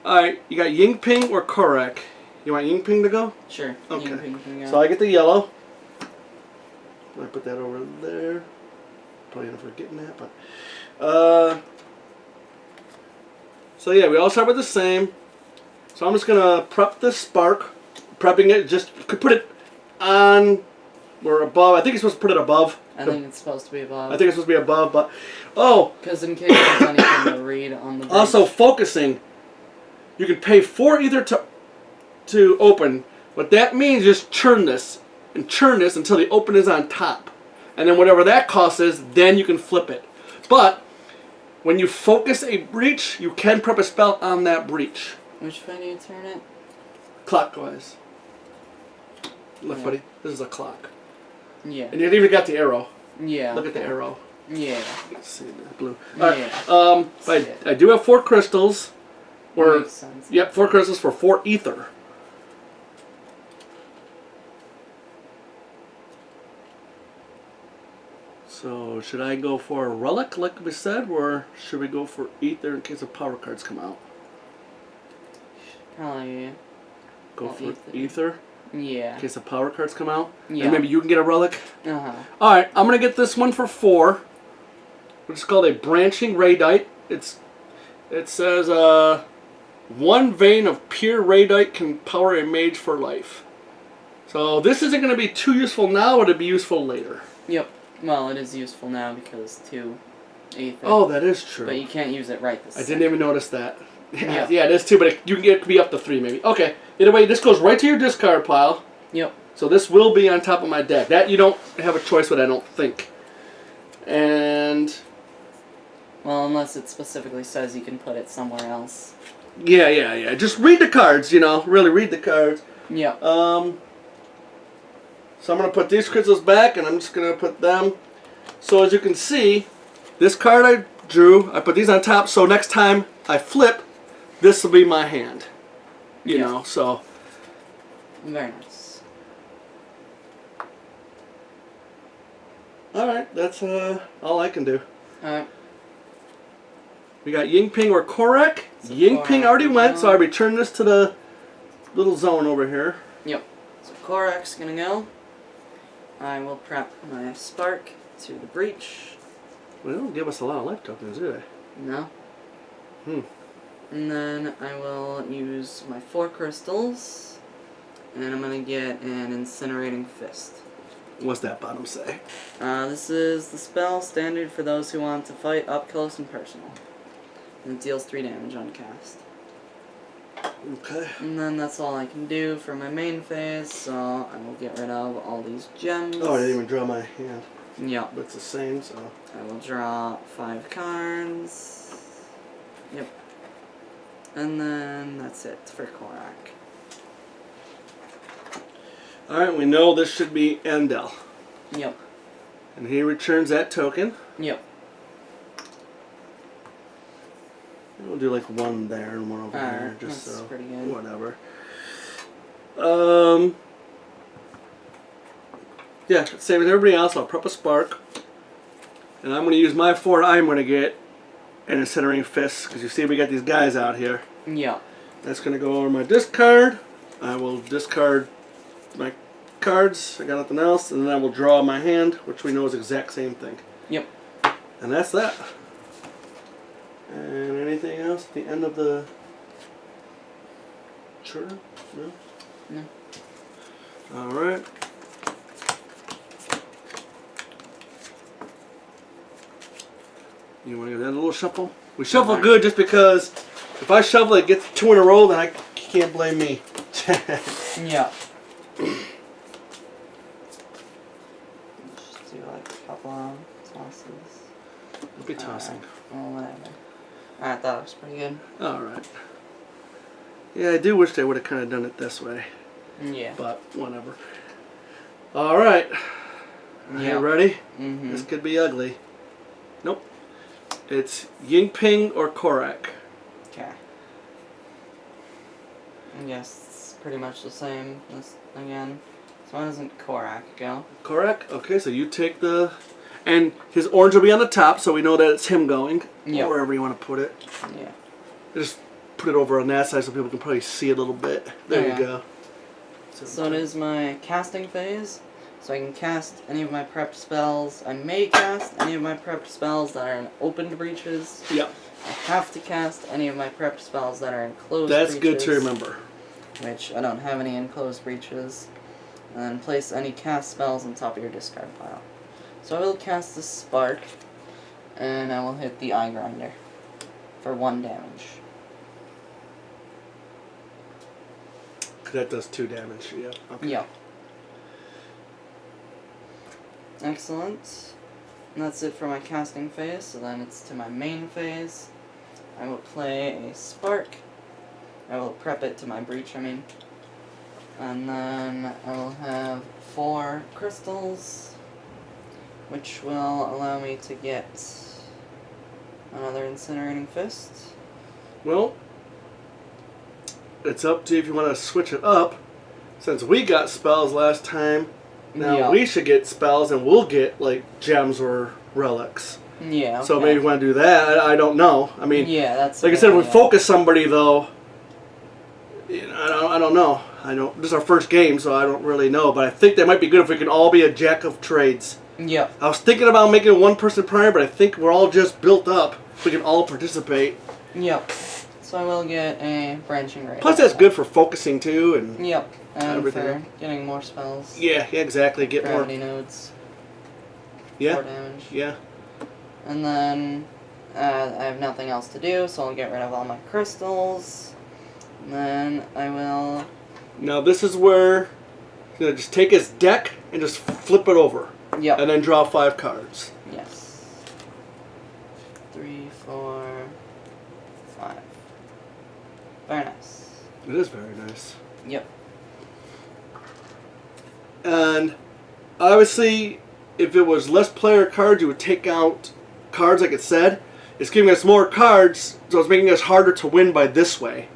Alright, you got Yingping or Korek? You want Yingping to go? Sure. Okay. Yingping, So I get the yellow. I put that over there. Probably end up forgetting that, but... So yeah, we all start with the same. So I'm just going to prep this spark. Prepping it, just could put it on or above. I think you're supposed to put it above. I think it's supposed to be above. I think it's supposed to be above, but... Oh! Because in case there's anything to read on the bridge. Also, focusing. You can pay 4 either to open. What that means is churn this. And churn this until the open is on top. And then whatever that cost is, then you can flip it. But, when you focus a breach, you can prep a spell on that breach. Which way do you turn it? Clockwise. Look, Yeah. buddy. This is a clock. Yeah. And you even got the arrow. Yeah. Look at the arrow. Yeah. Let's see the blue. Yeah. Alright, but I do have 4 crystals. That makes sense. Yep, 4 crystals for 4 ether. So, should I go for a relic, like we said, or should we go for ether in case the power cards come out? Probably Go for ether? Yeah. In case the power cards come out. Yeah. And maybe you can get a relic. Uh-huh. Alright, I'm going to get this one for 4. Which is called a branching radite. It says, 1 vein of pure radite can power a mage for life. So this isn't going to be too useful now, it'll be useful later. Yep. Well, it is useful now because 2 ether. Oh, that is true. But you can't use it right this I didn't even notice that. Yep. Yeah, it is too, but you can get it could be up to 3 maybe. Okay. Either way, this goes right to your discard pile. Yep. So this will be on top of my deck. That you don't have a choice with, I don't think. And Well, unless it specifically says you can put it somewhere else. yeah. Just read the cards, really read the cards. Yep. So I'm going to put these crystals back, and I'm just going to put them. So as you can see, this card I drew, I put these on top, so next time I flip, this will be my hand. You know, so. Very nice. Alright, that's all I can do. Alright. We got Ying Ping or Korak. Ying Ping Korak already went, so I gone. return this to the little zone over here. Yep. So Korak's gonna go. I will prep my Spark to the Breach. Well, they don't give us a lot of life tokens, do they? No. Hmm. And then I will use my 4 crystals. And I'm gonna get an Incinerating Fist. What's that bottom say? This is the spell standard for those who want to fight up close and personal. And it deals 3 damage on cast. Okay. And then that's all I can do for my main phase, so I will get rid of all these gems. Oh, I didn't even draw my hand. Yep. But it's the same, so. I will draw 5 cards. Yep. And then that's it for Korak. Alright, we know this should be Endel. Yep. And he returns that token. Yep. We'll do like 1 there and 1 over here, just that's so. pretty good. Whatever. Yeah, same as everybody else. I'll prep a Spark. And I'm going to use my 4 I'm going to get an Incinerating Fist, because you see we got these guys out here. Yep. That's going to go over my discard. I will discard my cards. I got nothing else. And then I will draw my hand, which we know is the exact same thing. Yep. And that's that. And anything else at the end of the turn? No? No. Alright. You want to give that a little shuffle? We shuffle good just because if I shuffle it gets 2 in a row, then I can't blame me. Yeah. Just do like a couple of tosses. Look at tossing. Well, whatever. Alright, that looks pretty good. Alright. Yeah, I do wish they would have kind of done it this way. Yeah. But, whatever. Alright. Yeah. You ready? Mm-hmm. This could be ugly. Nope. It's Ying Ping or Korak. Okay. Yes, it's pretty much the same as again. So why doesn't Korak go? Korak? Okay, so you take the... And his orange will be on the top, so we know that it's him going. Yep. Or wherever you want to put it. Yeah. Just put it over on that side so people can probably see it a little bit. There Okay. you go. So it is my casting phase. So I can cast any of my prepped spells. I may cast any of my prepped spells that are in opened breaches. Yep. I have to cast any of my prepped spells that are in closed That's breaches. good to remember. Which I don't have any enclosed breaches. And then place any cast spells on top of your discard pile. So I will cast the Spark, and I will hit the Eye Grinder for 1 damage. That does 2 damage, yeah. Okay. Yep. Excellent. And that's it for my casting phase, so then it's to my main phase. I will play a Spark. I will prep it to my Breach, And then I will have 4 crystals, which will allow me to get another Incinerating Fist. Well, it's up to you if you want to switch it up. Since we got spells last time, now Yeah. we should get spells and we'll get, like, gems or relics. Yeah, okay. So maybe you want to do that. I don't know. I mean, yeah, that's like I said, if we focus somebody, though, I don't know. I don't. This is our first game, so I don't really know. But I think that might be good if we can all be a jack of trades. Yep. I was thinking about making a one-person primary, but I think we're all just built up. We can all participate. Yep. So I will get a branching ray. Plus, that's good for focusing too, and Yep. And everything. for getting more spells. Yeah, exactly. Get Gravity more. nodes. Yeah. 4 damage. Yeah. And then I have nothing else to do, so I'll get rid of all my crystals. And then I will. Now this is where he's gonna just take his deck and just flip it over, Yep. and then draw 5 cards. Yes. 3, 4, 5. Very nice. It is very nice. Yep. And obviously, if it was less player cards, you would take out cards like it said. It's giving us more cards, so it's making us harder to win by this way.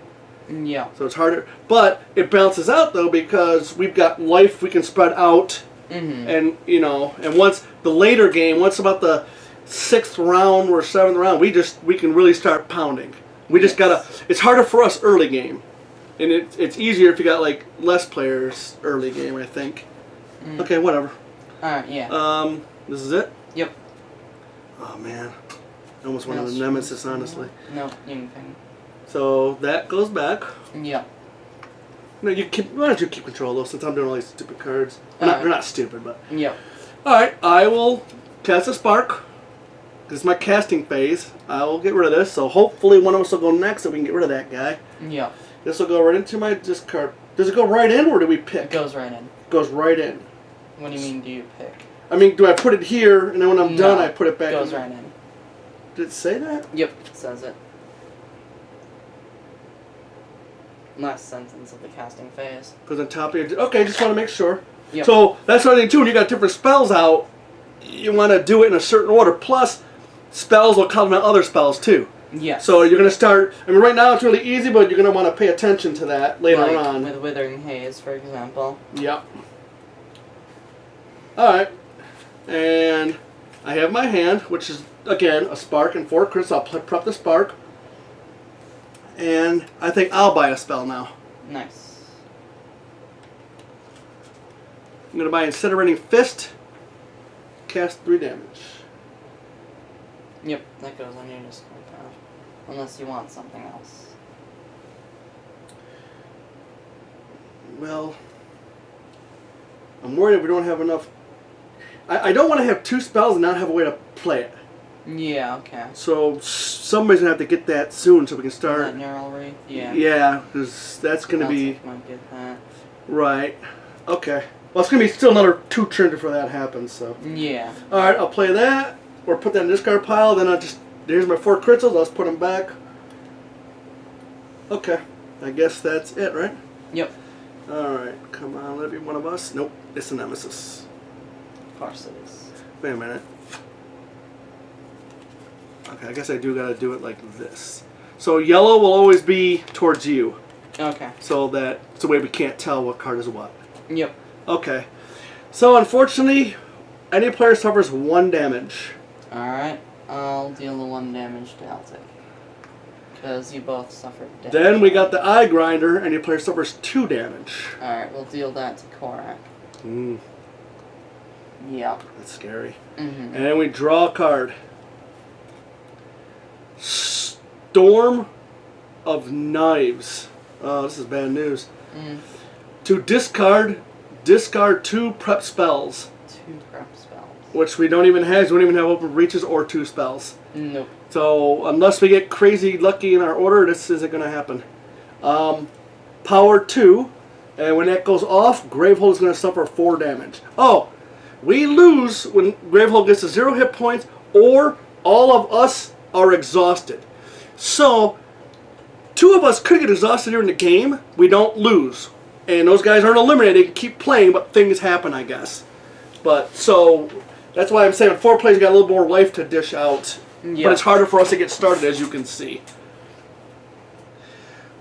Yeah. So it's harder. But it balances out, though, because we've got life we can spread out. Mm-hmm. And, you know, and once the later game, once about the 6th round or 7th round, we can really start pounding. We just gotta, it's harder for us early game. And it's easier if you got, like, less players early game, I think. Mm. Okay, whatever. Alright, yeah. This is it? Yep. Oh, man. I almost wanted a nemesis, honestly. No, anything. So that goes back. Yep. No, why don't you keep control of those since I'm doing all these stupid cards? They're not stupid, but. Yep. Alright, I will cast a spark. This is my casting phase. I will get rid of this, so hopefully one of us will go next so we can get rid of that guy. Yep. This will go right into my discard. Does it go right in or do we pick? It goes right in. It goes right in. What do you mean, do you pick? I mean, do I put it here and then when I'm done I put it back It goes in? right in. Did it say that? Yep, it says it. Last sentence of the casting phase. Because on top of your... Okay, just want to make sure. Yep. So that's what I think too. When you got different spells out, you want to do it in a certain order. Plus, spells will complement other spells too. Yes. So you're going to start... I mean, right now it's really easy, but you're going to want to pay attention to that later like on. with Withering Haze, for example. Yep. Alright. And I have my hand, which is, again, a spark and 4 crits. I'll prep the spark. And I think I'll buy a spell now. Nice. I'm going to buy Incinerating Fist. Cast 3 damage. Yep, that goes on your discard pile. Unless you want something else. Well, I'm worried if we don't have enough. I don't want to have 2 spells and not have a way to play it. Yeah, okay. So somebody's going to have to get that soon so we can start. That Neural Wraith? Yeah. Yeah, because that's going to be... Might get that. Right. Okay. Well, it's going to be still another 2 turns before that happens, so... Yeah. Alright, I'll play that, or put that in the discard pile, then I'll just... There's my 4 crystals, I'll just put them back. Okay. I guess that's it, right? Yep. Alright, come on, let it be one of us. Nope, it's a nemesis. Of course it is. Wait a minute. Okay, I guess I do gotta do it like this. So yellow will always be towards you. Okay. So that it's the way we can't tell what card is what. Yep. Okay. So unfortunately, any player suffers 1 damage. Alright, I'll deal the 1 damage to Celtic. Because you both suffered damage. Then we got the eye grinder, and your player suffers 2 damage. Alright, we'll deal that to Korak. Yep. That's scary. Mm-hmm. And we draw a card. Storm of Knives. Oh, this is bad news. To discard 2 prep spells. 2 prep spells. Which we don't even have. We don't even have open reaches or 2 spells. Nope. So unless we get crazy lucky in our order, this isn't going to happen. Power 2. And when that goes off, Gravehold is going to suffer 4 damage. Oh, we lose when Gravehold gets to 0 hit points or all of us are exhausted. So, 2 of us could get exhausted during the game. We don't lose. And those guys aren't eliminated. They can keep playing, but things happen, I guess. But, so, that's why I'm saying 4 players got a little more life to dish out. Yep. But it's harder for us to get started, as you can see.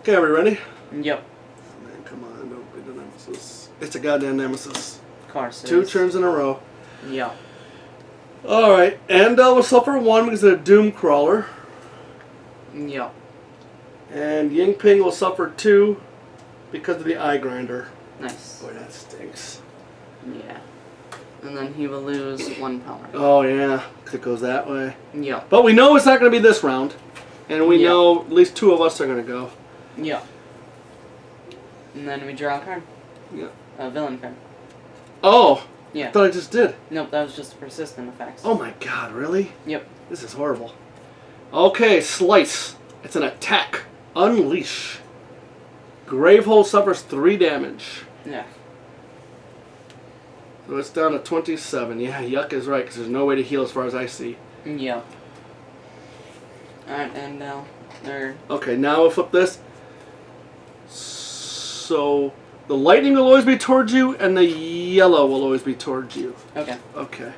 Okay, are we ready? Yep. Man, come on, don't be the nemesis. It's a goddamn nemesis. Of course it 2 is. turns in a row. Yep. Alright, Andel will suffer 1 because of the Doom Crawler. Yep. And Yingping will suffer 2 because of the eye grinder. Nice. Boy, that stinks. Yeah. And then he will lose 1 power. Oh, yeah, because it goes that way. Yeah. But we know it's not going to be this round. And we Yeah. know at least 2 of us are going to go. Yeah. And then we draw a card. Yeah. A villain card. Oh! Yeah. I thought I just did. Nope, that was just persistent effects. Oh my god, really? Yep. This is horrible. Okay, Slice. It's an attack. Unleash. Gravehold suffers 3 damage. Yeah. So it's down to 27. Yeah, Yuck is right, because there's no way to heal as far as I see. Yep. Alright, and now they're... Okay, now we'll flip this. So, the lightning will always be towards you, and the yellow will always be towards you. Okay. Okay.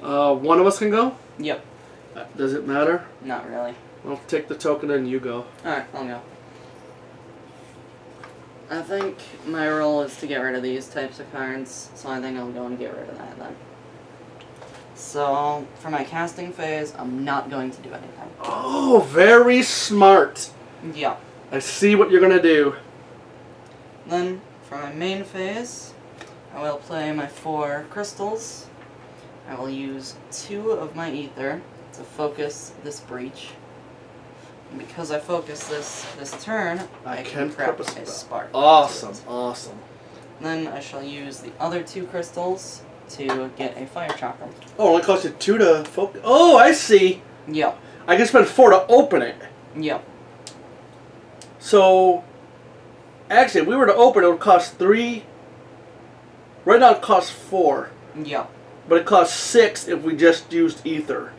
One of us can go? Yep. Does it matter? Not really. I'll take the token and you go. Alright, I'll go. I think my role is to get rid of these types of cards, so I think I'll go and get rid of that then. So, for my casting phase, I'm not going to do anything. Oh, very smart. Yeah. I see what you're going to do. Then, for my main phase, I will play my 4 crystals. I will use 2 of my ether to focus this breach. And because I focus this turn, I can prep a spark. Awesome, awesome. Then I shall use the other 2 crystals to get a fire chakra. Oh, it only costs you 2 to focus. Oh, I see. Yep. I can spend 4 to open it. Yep. So, actually, if we were to open it, it would cost 3. Right now it costs 4. Yep. But it costs 6 if we just used ether.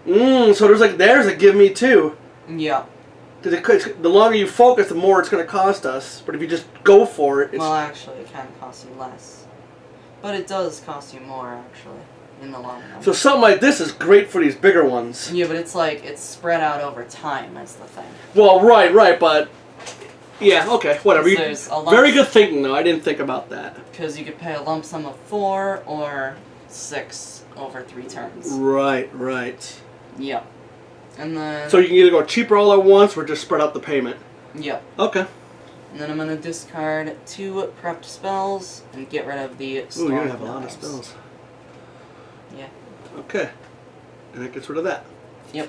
So there's a give me 2. Yeah. Because the longer you focus, the more it's going to cost us. But if you just go for it, it's... Well, actually, it can cost you less. But it does cost you more, actually, in the long run. So something like this is great for these bigger ones. Yeah, but it's like, it's spread out over time, that's the thing. Well, right, but... Yeah, okay, whatever. There's a lump Very good thinking, though. I didn't think about that. Because you could pay a lump sum of 4 or 6 over 3 turns. Right. Yep. And then... So you can either go cheaper all at once or just spread out the payment. Yep. Okay. And then I'm going to discard 2 prepped spells and get rid of the Storm. Ooh, you have a lot of Knives. spells. Yeah. Okay. And that gets rid of that. Yep.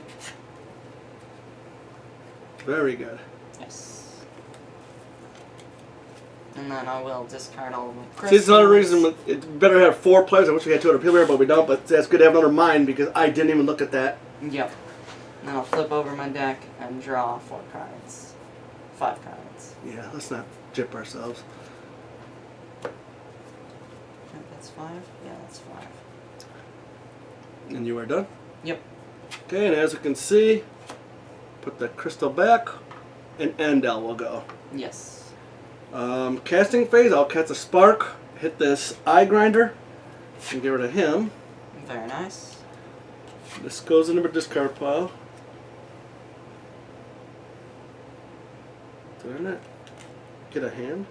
Very good. Yes. And then I will discard all of the crystals. See, it's another reason it's better to have 4 players. I wish we had 2 other people here, but we don't. But that's good to have another mind because I didn't even look at that. Yep. And then I'll flip over my deck and draw 4 cards. 5 cards. Yeah, let's not jip ourselves. I think that's 5? Yeah, that's 5. And you are done? Yep. Okay, and as you can see, put the crystal back, and Endel will go. Yes. Casting phase, I'll cast a spark, hit this eye grinder, and get rid of him. Very nice. This goes into my discard pile. Did I not get a hand?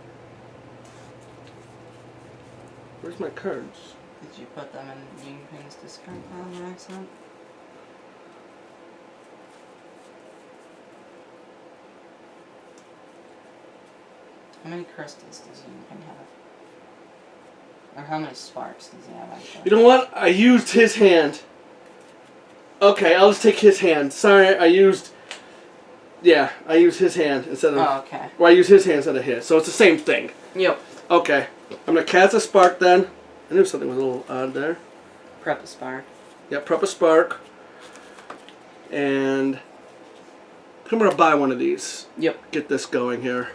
Where's my cards? Did you put them in Yingping's discard pile by accident? How many crystals does Yingping have? Or how many sparks does he have actually? You know what? I used his hand. Okay, I'll just take his hand. Sorry, I used his hand instead of... Oh, okay. Well, I used his hand instead of his, so it's the same thing. Yep. Okay, I'm going to cast a spark then. I knew something was a little odd there. Prep a spark. Yeah, prep a spark. And I'm going to buy one of these. Yep. Get this going here.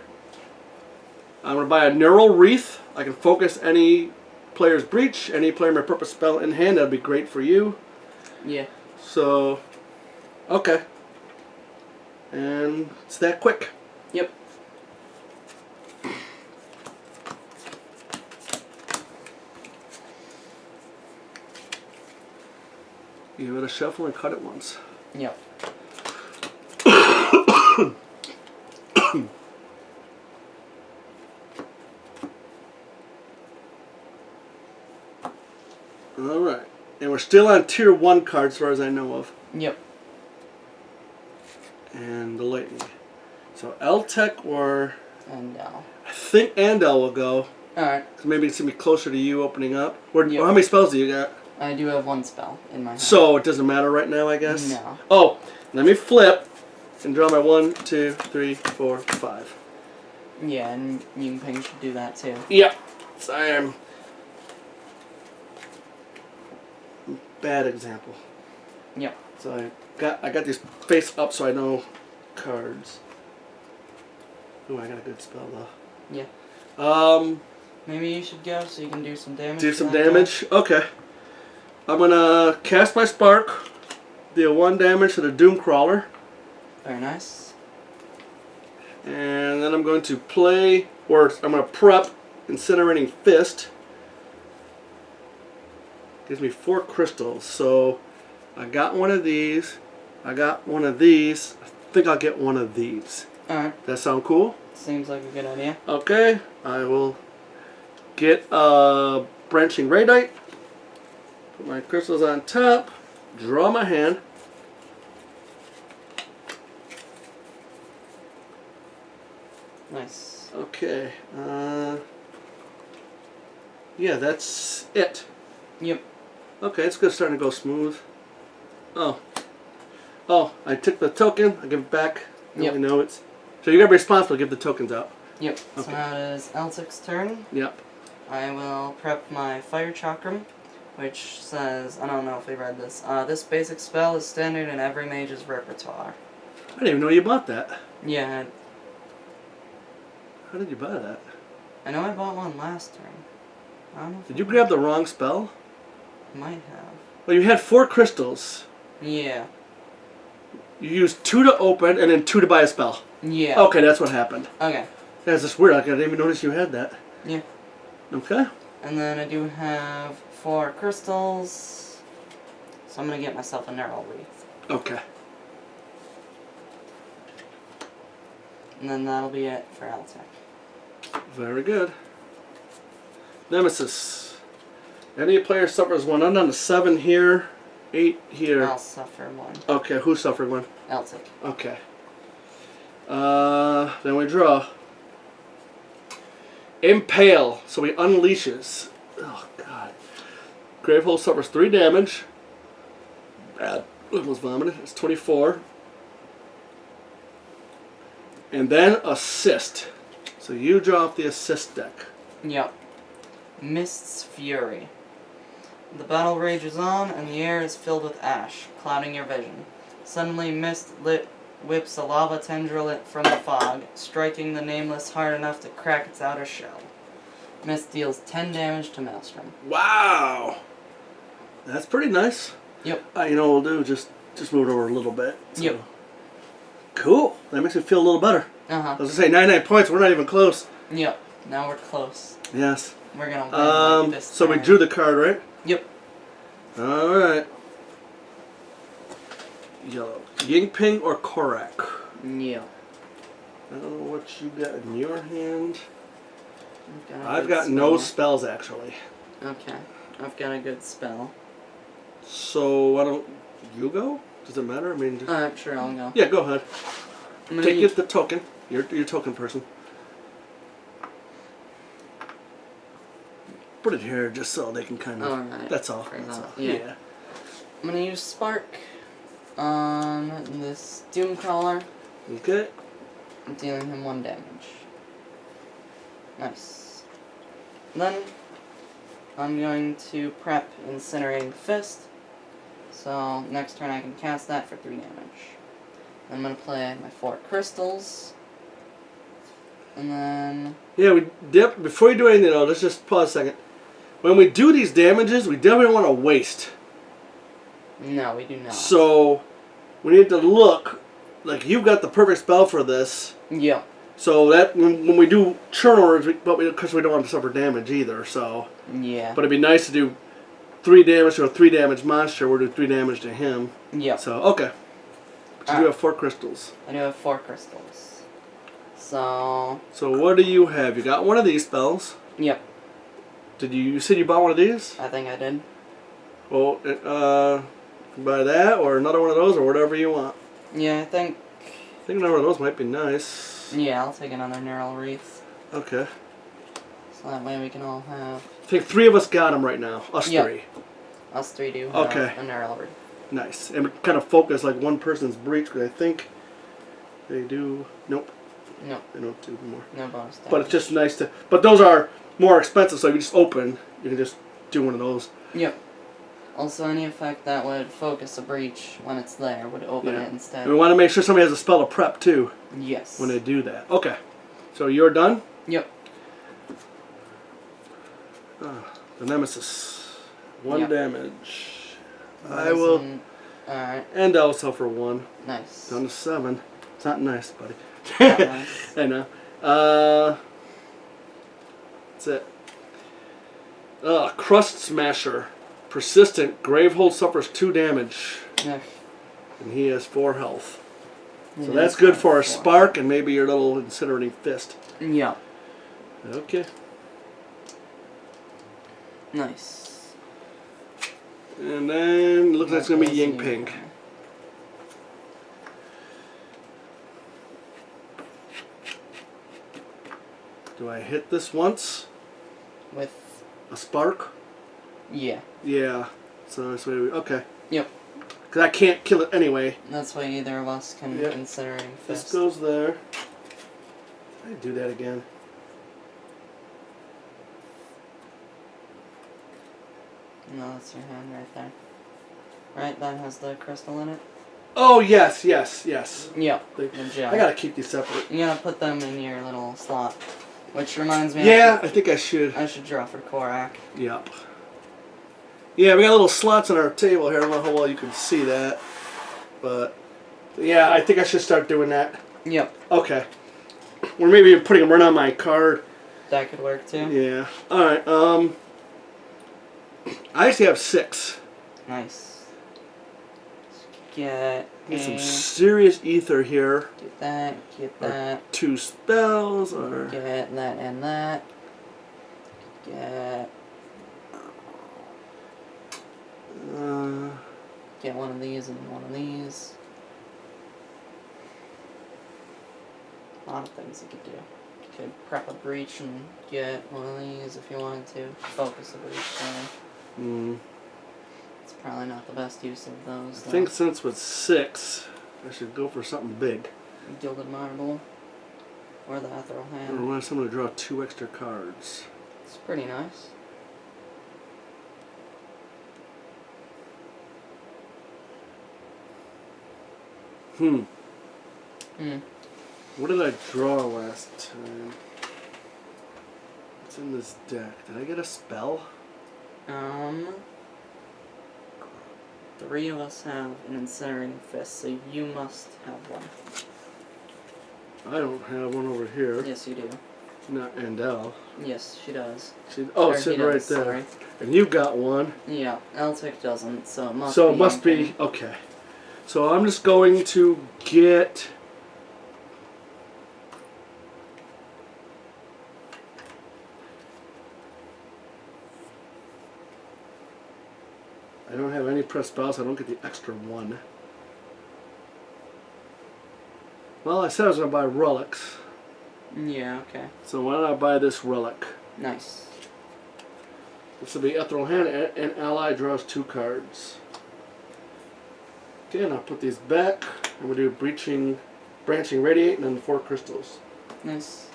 I'm going to buy a Neural Wreath. I can focus any player's breach. Any player may prep a spell in hand. That would be great for you. Yeah. So, okay. And it's that quick. Yep. Give it a shuffle and cut it once. Yep. Alright. And we're still on tier 1 cards as far as I know of. Yep. and the lightning. So L-Tech or And L. I think Andel will go. Alright. So maybe it's gonna be closer to you opening up. Or Yep. how many spells do you got? I do have one spell in my hand. So it doesn't matter right now, I guess. No. Oh, let me flip and draw my 1, 2, 3, 4, 5. Yeah, and Ying Ping should do that too. Yep. So I am. Bad example. Yep. So I got these face up so I know cards. Ooh, I got a good spell though. Yeah. Maybe you should go so you can do some damage. Do some damage. Okay. I'm gonna cast my spark. Deal 1 damage to the Doom Crawler. Very nice. And then I'm going to play, or I'm going to prep Incinerating Fist. Gives me 4 crystals. So I got one of these. I got one of these. I think I'll get one of these. Alright. That sound cool? Seems like a good idea. Okay. I will get a Branching Radite. Put my crystals on top. Draw my hand. Nice. Okay. Yeah, that's it. Yep. Okay, it's good, starting to go smooth. Oh. Oh, I took the token, I give it back. Yep. I know it's. So you gotta be responsible to give the tokens out. Yep. So Okay. now it is L6's turn. Yep. I will prep my Fire Chakram, which says, I don't know if we read this, this basic spell is standard in every mage's repertoire. I didn't even know you bought that. Yeah, How did you buy that? I know I bought one last turn. I don't know if Did you grab the wrong spell? I might have. Well, you had 4 crystals. Yeah. You used 2 to open and then 2 to buy a spell. Yeah. Okay, that's what happened. Okay. That's just weird. I didn't even notice you had that. Yeah. Okay. And then I do have 4 crystals, so I'm gonna get myself a Neural Wreath. Okay. And then that'll be it for L-Tech. Very good. Nemesis. Any player suffers 1. I'm down to 7 here, 8 here. I'll suffer 1. Okay, who suffered 1? L-Tech. Okay. Then we draw. Impale. So he unleashes. Oh, God. Gravehold suffers 3 damage. Bad. Almost vomited. It's 24. And then assist. So you draw off the assist deck. Yep. Mist's Fury. The battle rages on, and the air is filled with ash, clouding your vision. Suddenly, Mist whips a lava tendril from the fog, striking the Nameless hard enough to crack its outer shell. Mist deals 10 damage to Maelstrom. Wow. That's pretty nice. Yep. You know what we'll do? Just move it over a little bit. So. Yep. Cool. That makes me feel a little better. Uh-huh. I was going to say 99 points. We're not even close. Yep. Now we're close. Yes. We're gonna win like this So we turn. drew the card, right? Yep. Alright. Yellow. Yingping or Korak? Yeah. I don't know what you got in your hand. a I've good got no spell. spells, actually. Okay. I've got a good spell. So why don't you go? Does it matter? I mean, Sure, I'll go. yeah, go ahead. I'm gonna Get the token. You're token person. Put it here just so they can kind of. Alright. That's all. For That's now, all. yeah. Yeah. I'm gonna use Spark on this Doom Crawler. Okay. I'm dealing him 1 damage. Nice. Then I'm going to prep Incinerating Fist. So next turn I can cast that for 3 damage. I'm gonna play my 4 crystals. And then Yeah, before you do anything though, let's just pause a second. When we do these damages, we definitely want to waste. no, we do not. So we need to look like you've got the perfect spell for this. Yeah. So that when we do churn orders, because we don't want to suffer damage either. So, Yeah. but it'd be nice to do 3 damage to a 3 damage monster. We'll do 3 damage to him. Yep. So okay. But you do have 4 crystals. I do have 4 crystals. So So what do you have? You got one of these spells. yep. You said you bought one of these? I think I did. Well, buy that or another one of those or whatever you want. Yeah, I think think another one of those might be nice. Yeah, I'll take another Neural Wreath. Okay. So that way we can all have... I think 3 of us got them right now. Us Yep. 3. Us 3 do have Okay. a Neural Wreath. Nice. And we kind of focus like one person's breach because I think they do. Nope. No. They don't do more. No bonus damage. But it's just nice to. But those are more expensive, so if you just open, you can just do one of those. Yep. Also, any effect that would focus a breach when it's there would open it instead. And we want to make sure somebody has a spell to prep too. Yes. When they do that. Okay. So you're done? Yep. The Nemesis. 1 Yep. damage. I will. Alright. And I'll suffer 1. Nice. Down to 7. It's not nice, buddy. Not nice. I know. That's it. Crust Smasher. Persistent. Gravehold suffers 2 damage. Yeah. And he has 4 health. So Yeah, that's good for a 4. spark and maybe your little incinerating fist. Yeah. Okay. Nice. And then looks like it's going to be Ying Ping. Do I hit this once? With... A spark? Yeah. Yeah. So that's what we... Okay. Yep. Because I can't kill it anyway. That's why either of us can Incinerating This Fist. goes there. I do that again. No, that's your hand right there. Right, that has the crystal in it? Oh, yes. Yep. Good job. I gotta keep these separate. You gotta put them in your little slot. Which reminds me... Yeah, I think I should. I should draw for Korak. Yep. Yeah, we got little slots on our table here. I don't know how well you can see that. But, yeah, I think I should start doing that. Yep. Okay. Or maybe even putting them right on my card. That could work too. Yeah. Alright, I actually have 6. Nice. Get Some serious ether here. Get that, get that. 2 spells, or... Get that and that. Get... Get one of these and one of these. A lot of things you could do. You could prep a breach and get one of these if you wanted to. Focus a breach, sorry. It's probably not the best use of those. I think since with 6, I should go for something big. Gilded Marble. Or the Ethereal Or Hand. want someone to draw 2 extra cards. It's pretty nice. What did I draw last time? What's in this deck? Did I get a spell? 3 of us have an Incinerating Fist, so you must have one. I don't have one over here. Yes, you do. Not Andel. Yes, she does. Oh, Or it's he sitting right does, there. sorry. And you got one. Yeah, Eltic doesn't, so it must So be. it must be... Okay. So I'm just going to get... I don't have any press spells, so I don't get the extra 1. Well, I said I was going to buy relics. Yeah, okay. So why don't I buy this relic? Nice. This will be Ethereal Hand, and ally draws 2 cards. Okay, and I'll put these back, and we'll do Branching Radiate, and then 4 crystals. Nice.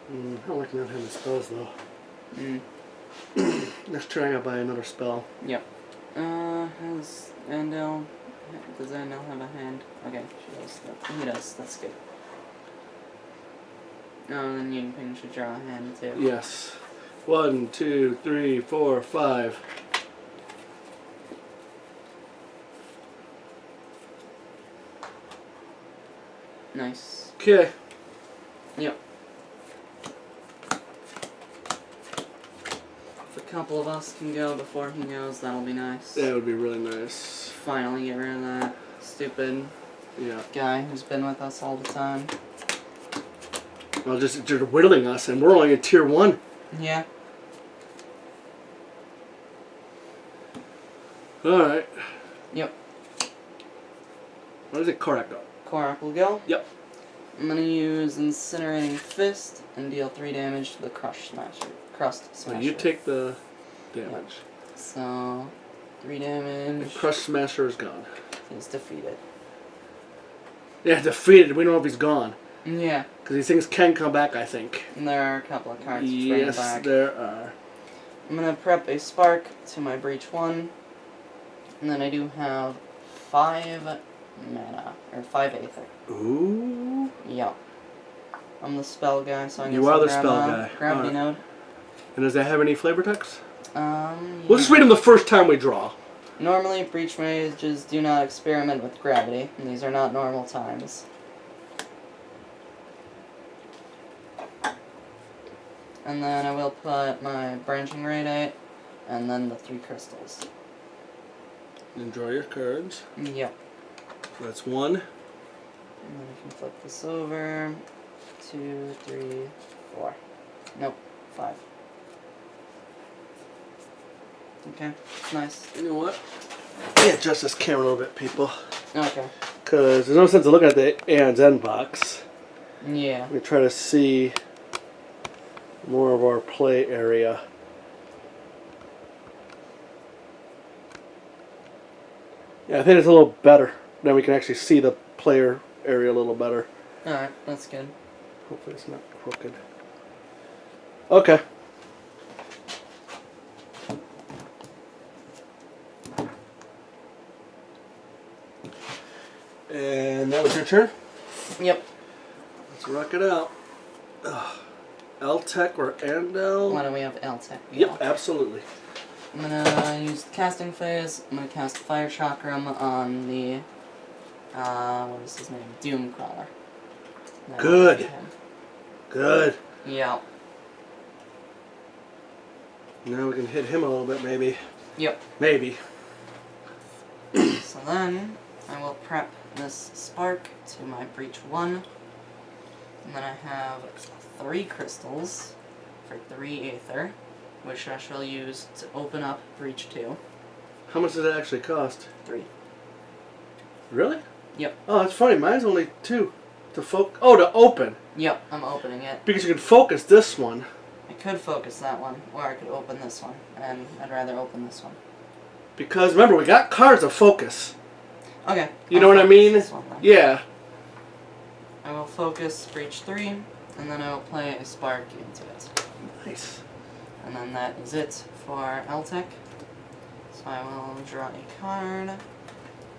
I don't like not having spells, though. Next turn I gotta buy another spell. Yep. Has Andel... Does Andel have a hand? Okay, she does. He does. That's good. Oh, and then Ying Ping should draw a hand, too. Yes. 1, 2, 3, 4, 5. Nice. Okay. Yep. If a couple of us can go before he goes, that'll be nice. That would be really nice. Finally get rid of that stupid guy who's been with us all the time. Well, just whittling us, and we're only at tier 1. Yeah. Alright. Yep. Where does it Korak go? Korak will go. Yep. I'm gonna use Incinerating Fist and deal 3 damage to the Crust Smasher. So you take the damage. So, 3 damage. And Crust Smasher is gone. He's defeated. Yeah, defeated. We don't know if he's gone. Yeah. Because these things can come back, I think. And there are a couple of cards to bring Yes, back. there are. I'm gonna prep a Spark to my Breach 1. And then I do have 5 mana, or 5 Aether. Ooh. Yep. I'm the spell guy, so I guess You are I'll the grab spell a guy. Gravity Alright. Node. And does that have any flavor text? Yeah. We'll just read them the first time we draw. Normally, Breach Mages do not experiment with gravity, and these are not normal times. And then I will put my Branching Radiate, and then the 3 crystals. And draw your cards. Yep. So that's 1. And then I can flip this over. 2, 3, 4. Nope, 5. Okay, nice. You know what? Let me adjust this camera a little bit, people. Okay. Because there's no sense of looking at the Aeons End box. Yeah. We try to see more of our play area. Yeah, I think it's a little better. Then we can actually see the player area a little better. Alright, that's good. Hopefully it's not crooked. Okay. And that was your turn? Yep. Let's rock it out. L-Tech or Andel? Why don't we have L-Tech? Yep, absolutely. I'm gonna use Casting Phase. I'm gonna cast Fire Chakram on the, what is his name? Doomcrawler. Good. Good. Yep. Now we can hit him a little bit, maybe. Yep. Maybe. So then, I will prep this Spark to my Breach 1. And then I have 3 crystals for 3 Aether, which I shall use to open up Breach 2. How much does it actually cost? 3. Really? Yep. Oh, that's funny. Mine's only 2. To to open. Yep, I'm opening it. Because you can focus this one. I could focus that one, or I could open this one, and I'd rather open this one. Because remember, we got cards of focus. Okay. You know what I mean? This one, then. Yeah. I will focus Breach 3, and then I will play a Spark into it. Nice. And then that is it for L-Tech. So I will draw a card, and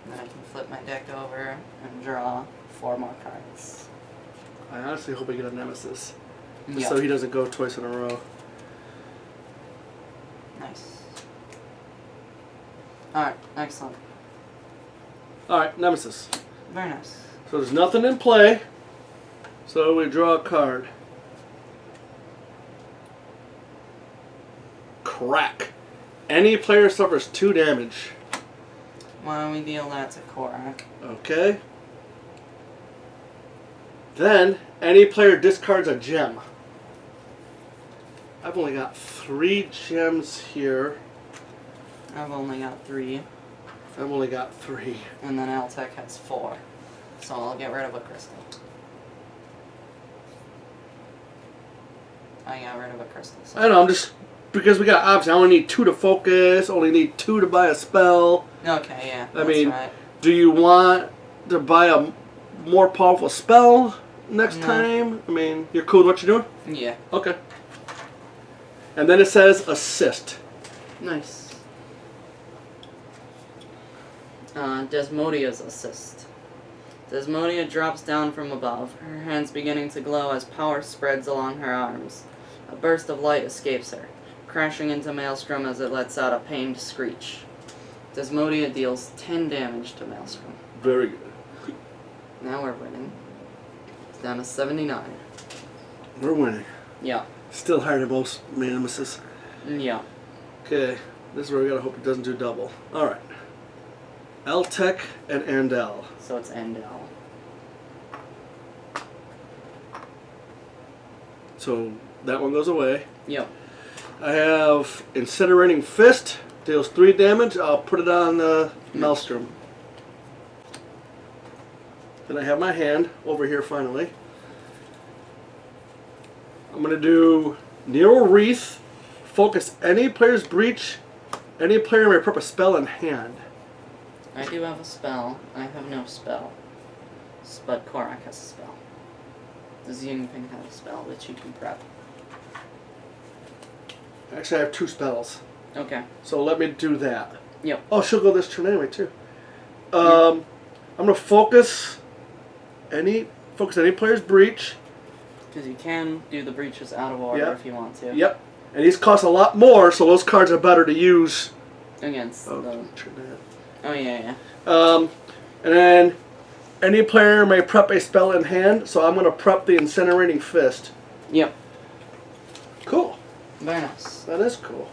then I can flip my deck over and draw 4 more cards. I honestly hope I get a Nemesis. Yep. So he doesn't go twice in a row. Nice. Alright, excellent. Alright, Nemesis. Very nice. So there's nothing in play. So we draw a card. Crack. Any player suffers 2 damage. Why don't we deal that to Korak? Okay. Then, any player discards a gem. I've only got 3 gems here. I've only got 3, I've only got 3. and then L-Tech has 4. So I'll get rid of a crystal. I got rid of a crystal. So. I know, I'm just... Because we got options. I only need 2 to focus, only need 2 to buy a spell. Okay, yeah, I that's mean, right. do you want to buy a more powerful spell next No. time? I mean, you're cool with what you're doing? Yeah. Okay. And then it says assist. Nice. Desmodia's assist. Desmodia drops down from above, her hands beginning to glow as power spreads along her arms. A burst of light escapes her, crashing into Maelstrom as it lets out a pained screech. Desmodia deals 10 damage to Maelstrom. Very good. Now we're winning. It's down to 79. We're winning. Yeah. Still higher than most Nemesis. Yeah. Okay, this is where we gotta hope it doesn't do double. Alright. L-Tech and Andel. So it's Endel. So that one goes away. Yep. I have Incinerating Fist. Deals 3 damage. I'll put it on Maelstrom. Then I have my hand over here finally. I'm going to do Neural Wreath. Focus any player's breach. Any player may prep a spell in hand. I do have a spell. I have no spell. But Korak has a spell. Does Yingping have a spell which you can prep? Actually, I have 2 spells. Okay. So let me do that. Yep. Oh, she'll go this turn anyway, too. I'm going to focus any player's breach. Because you can do the breaches out of order if you want to. Yep. And these cost a lot more, so those cards are better to use. Against the... Turn that. Oh, yeah. And then any player may prep a spell in hand, so I'm going to prep the Incinerating Fist. Yep. Cool. Very nice. That is cool.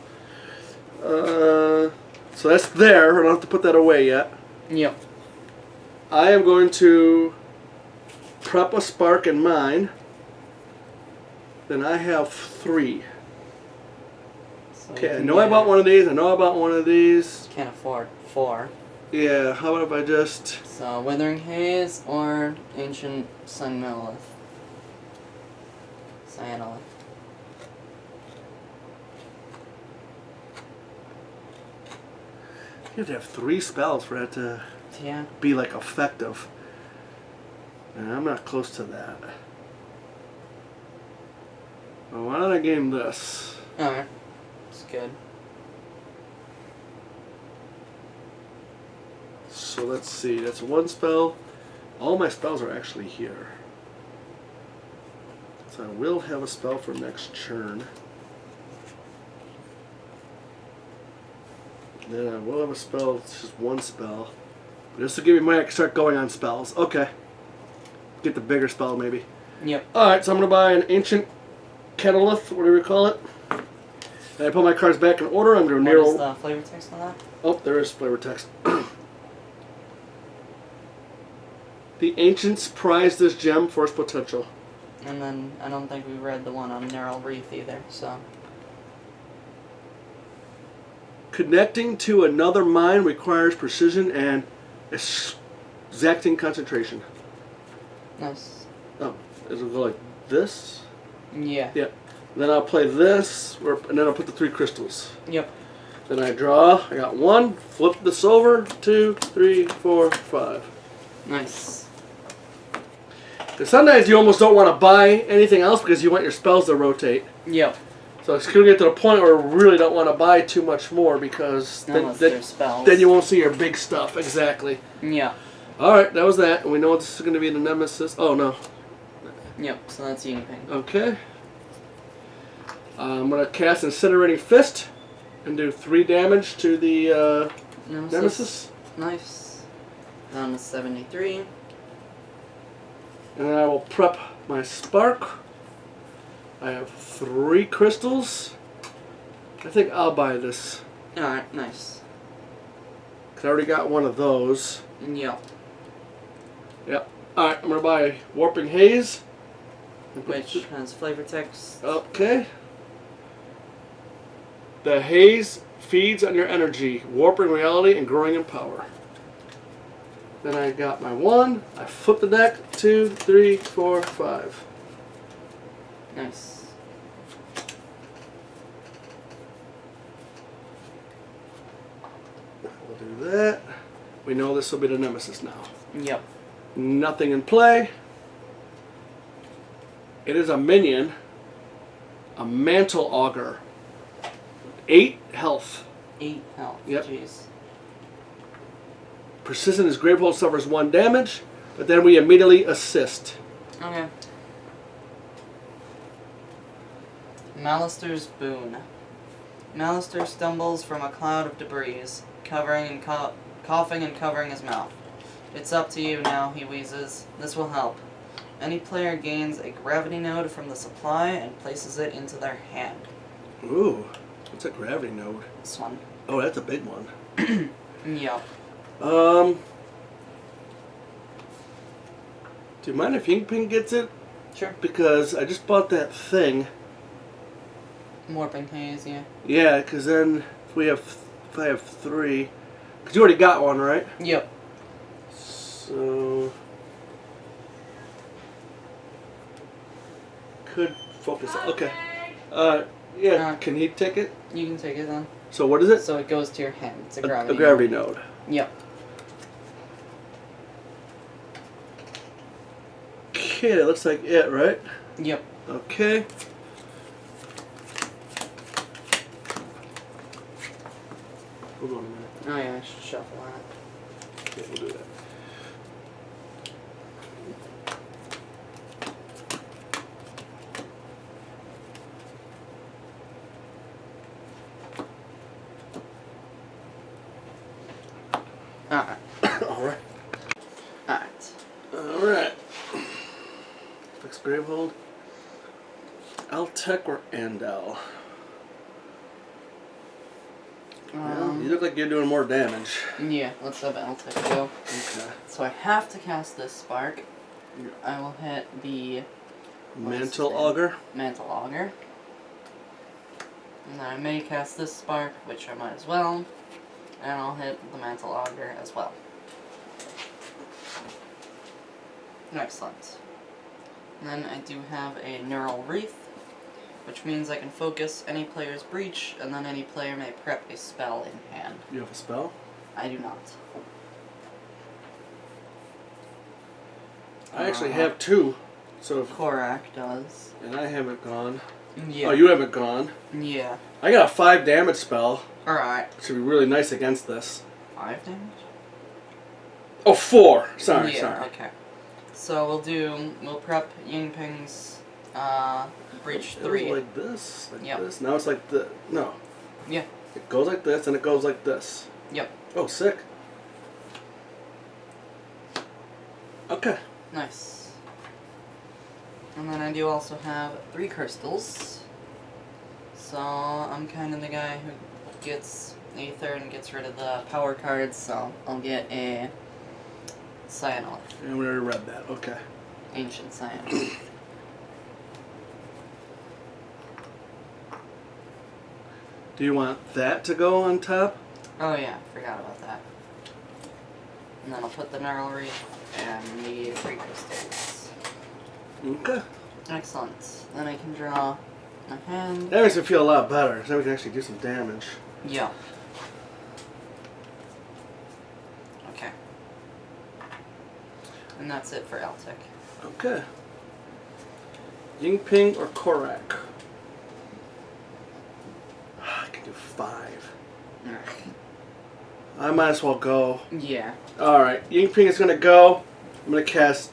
So that's there. I don't have to put that away yet. Yep. I am going to prep a spark in mine. Then I have 3. So Okay, I know I bought one of these. I know I bought one of these. Can't afford 4. Yeah, how about if I just... So, Withering Haze or Ancient Cyanolith? Cyanolith. You have to have 3 spells for that to be like effective. And I'm not close to that. Well, why don't I game this? Alright. It's good. So let's see, that's 1 spell. All my spells are actually here. So I will have a spell for next turn. Then I will have a spell, it's just 1 spell. But this will give me money, I can start going on spells. Okay. Get the bigger spell maybe. Yep. Alright, so I'm going to buy an Ancient Catalyst, whatever you call it. And I put my cards back in order. I'm going to What is the flavor text on that? Oh, there is flavor text. The Ancients prize this gem for its potential. And then I don't think we read the one on Neural Wreath either, so... Connecting to another mind requires precision and exacting concentration. Nice. Oh, it'll go like this? Yeah. Yeah. Then I'll play this, and then I'll put the 3 crystals. Yep. Then I draw. I got 1. Flip this over. 2, 3, 4, 5. Nice. Because sometimes you almost don't want to buy anything else because you want your spells to rotate. Yep. So it's going to get to the point where we really don't want to buy too much more because they're spells. Then you won't see your big stuff. Exactly. Yeah. Alright, that was that. And we know this is going to be the Nemesis. Oh, no. Yep, so that's Yingping. Okay. I'm going to cast Incinerating Fist and do 3 damage to the Nemesis. Nice. Down to 73. And then I will prep my Spark. I have 3 crystals. I think I'll buy this. Alright, nice. Because I already got one of those. Yep. Yep. Alright, I'm going to buy Warping Haze. Which has flavor text. Okay. The haze feeds on your energy, warping reality and growing in power. Then I got my 1. I flip the deck. 2, 3, 4, 5. Nice. We'll do that. We know this will be the Nemesis now. Yep. Nothing in play. It is a minion. A Mantle Augur. 8 health. 8 health. Yep. Jeez. Persistent as Gravehold suffers 1 damage, but then we immediately assist. Okay. Malister's Boon. Malister stumbles from a cloud of debris, covering and coughing and covering his mouth. It's up to you now, he wheezes. This will help. Any player gains a gravity node from the supply and places it into their hand. Ooh, what's a gravity node? This one. Oh, that's a big one. Yep. Do you mind if Yingping gets it? Sure. Because I just bought that thing. Warping Haze, yeah. Yeah, because then if I have 3, because you already got one, right? Yep. So could focus. Okay. Yeah. Can he take it? You can take it then. So what is it? So it goes to your hand. It's a gravity. A gravity node. Yep. Okay, that looks like it, right? Yep. Okay. Hold on a minute. Oh yeah, I should shuffle that. Okay, we'll do that. Alright. Alright. Alright. Alright. Fix Gravehold. Altec or Andal? Well, you look like you're doing more damage. Yeah, let's have Altec go. Okay. So I have to cast this spark. Yeah. I will hit the Mantle Auger. Mantle Auger. And then I may cast this spark, which I might as well. And I'll hit the Mantle Auger as well. Excellent. And then I do have a Neural Wreath, which means I can focus any player's breach, and then any player may prep a spell in hand. You have a spell? I do not. I actually have two. So if, Korak does. and I haven't gone. Yeah. Oh, you haven't gone. Yeah. I got a 5 damage spell. Alright. Should be really nice against this. 5 damage? Oh, 4. Sorry, Yeah, sorry. okay. So we'll prep Yingping's breach It 3. was like this, like Yep. this. Now it's like the no. Yeah. It goes like this and it goes like this. Yep. Oh, sick. Okay. Nice. And then I do also have 3 crystals. So I'm kind of the guy who gets Aether and gets rid of the power cards, so I'll get a Cyanolith. And we already read that. Okay. Ancient Cyanolith. Do you want that to go on top? Oh yeah, forgot about that. And then I'll put the Neural Wreath and the 3 crystals. Okay. Excellent. Then I can draw my hand. That makes me feel a lot better. So now we can actually do some damage. Yeah. Okay. And that's it for Altec. Okay. Yingping or Korak? I can do 5. I might as well go. Yeah. Alright, Yingping is going to go. I'm going to cast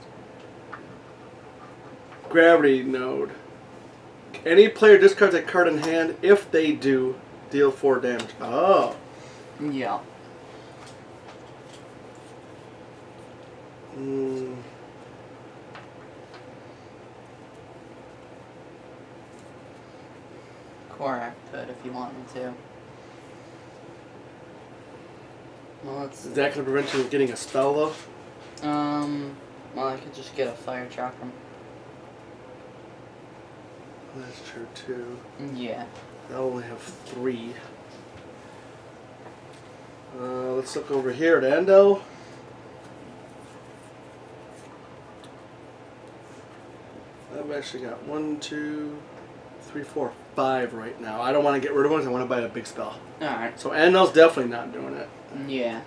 Gravity Node. Any player discards a card in hand. If they do, deal 4 damage. Oh. Yeah. Korak could if you want me to. Well, let's. Is that going to prevent you from getting a spell, though? Well, I could just get a Fire Chakram. That's true, too. Yeah. I only have 3. Let's look over here at Endo. I've actually got 1, 2, 3, 4, 5 right now. I don't want to get rid of one because I want to buy a big spell. Alright. So Endo's definitely not doing it. Yeah.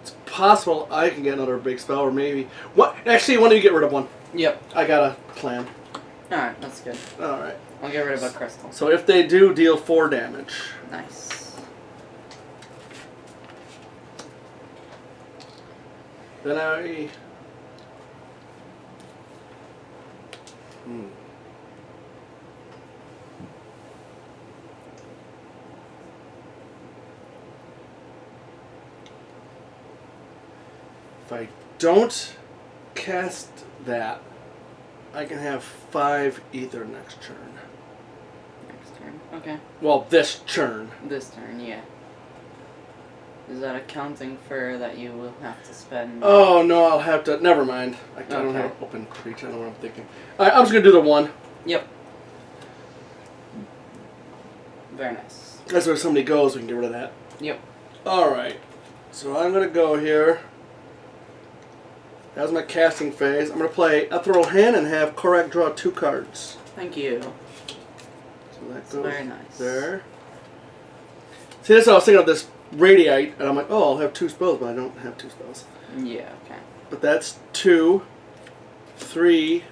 It's possible I can get another big spell, or maybe... What? Actually, why don't you get rid of one? Yep. I got a plan. Alright, that's good. Alright. I'll get rid of a crystal. So if they do, deal 4 damage. Nice. Then I... If I don't cast that, I can have 5 ether next turn. Next turn. Okay. Well, this turn. This turn, yeah. Is that accounting for that you will have to spend... Oh, no, I'll have to... Never mind. I don't have an open breach. I don't know what I'm thinking. Alright, I'm just going to do the 1. Yep. Very nice. That's where somebody goes. We can get rid of that. Yep. Alright. So I'm going to go here. That was my casting phase. I'm going to play Ethereal Hand and have Korak draw 2 cards. Thank you. So that That's goes very nice. there. See, that's what I was thinking of this Radiate, and I'm like, oh, I'll have 2 spells, but I don't have 2 spells. Yeah, okay. But that's 2, 3,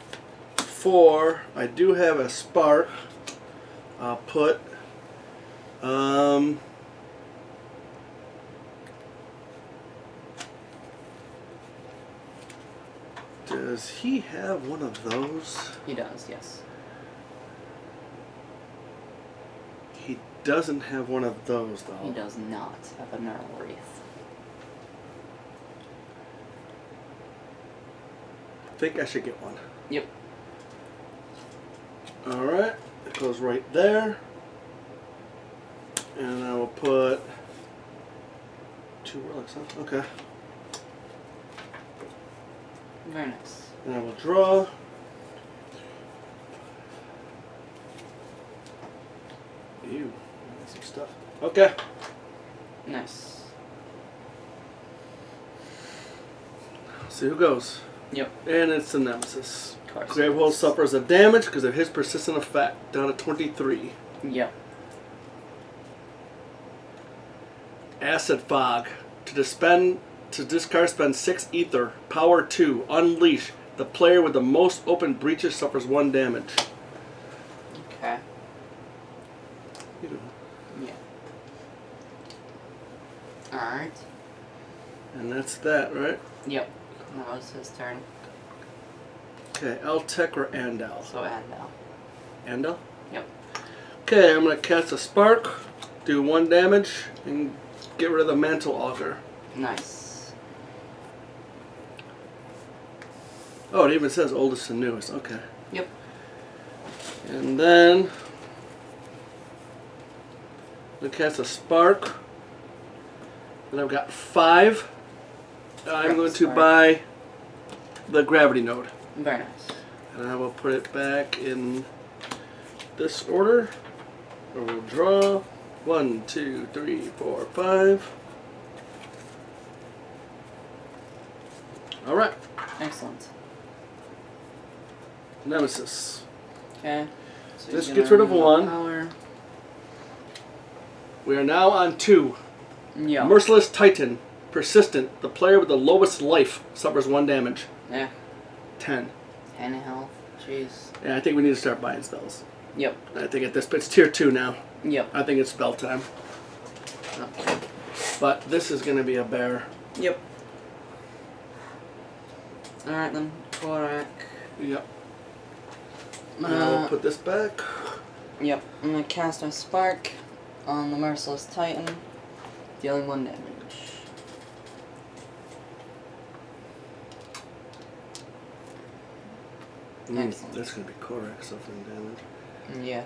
4. I do have a Spark. I'll put... Does he have one of those? He does, yes. He doesn't have one of those, though. He does not have a Neural Wreath. I think I should get one. Yep. Alright, it goes right there. And I will put 2 relics, huh? Okay. Very nice. And I will draw. Ew, some stuff. Okay. Nice. See who goes. Yep. And it's the Nemesis. Of course. Gravehold suffers a damage because of his persistent effect. Down to 23. Yep. Acid Fog. To discard, spend 6 ether. Power 2. Unleash. The player with the most open breaches suffers 1 damage. Okay. You know. Yeah. Alright. And that's that, right? Yep. That was his turn. Okay, Eltec or Andal? So Andal. Andal? Yep. Okay, I'm going to cast a Spark, do 1 damage, and get rid of the Mantle Augur. Nice. Oh, it even says oldest and newest. Okay. Yep. And then I'm going to cast a Spark. And I've got 5. I'm going to buy the Gravity Node. Very nice. And I will put it back in this order. I will draw 1, 2, 3, 4, 5. Alright. Excellent. Nemesis. Okay. So This he's gets gonna rid of remove 1. Power. We are now on 2. Yeah. Merciless Titan. Persistent. The player with the lowest life suffers 1 damage. Yeah. 10. 10 health. Jeez. And I think we need to start buying spells. Yep. I think at this it's tier 2 now. Yep. I think it's spell time. Okay. But this is going to be a bear. Yep. Alright then. Korak. Yep. I'm And I will gonna, put this back. yep. I'm gonna cast my Spark on the Merciless Titan, dealing 1 damage. Excellent. That's going to be Korak suffering damage. Yeah.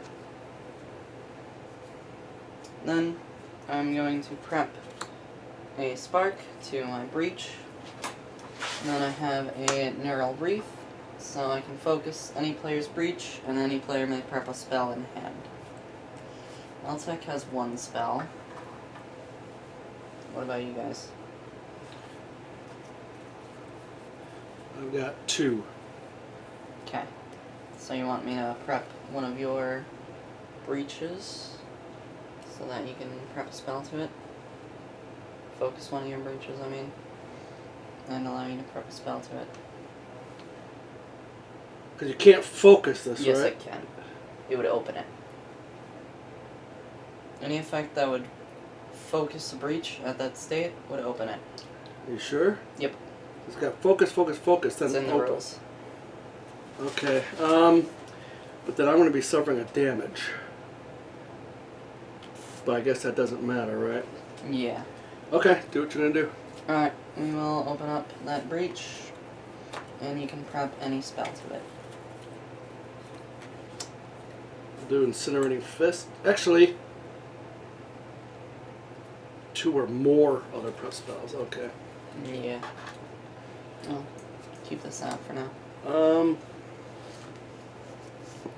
Then I'm going to prep a Spark to my Breach. And then I have a Neural Wreath, so I can focus any player's Breach, and any player may prep a spell in hand. Eltec has 1 spell. What about you guys? I've got 2. Okay. So you want me to prep one of your breaches so that you can prep a spell to it? Focus one of your breaches, I mean. And allow you to prep a spell to it. Because you can't focus this, Yes, right? it can. It would open it. Any effect that would focus the breach at that state would open it. You sure? Yep. It's got focus, focus, focus, then It's in the open. rules. Okay. But then I'm going to be suffering a damage. But I guess that doesn't matter, right? Yeah. Okay, do what you're going to do. Alright, we will open up that breach, and you can prep any spell to it. Do Incinerating Fist. Actually, 2 or more other prep spells. Okay. Yeah. I'll keep this out for now.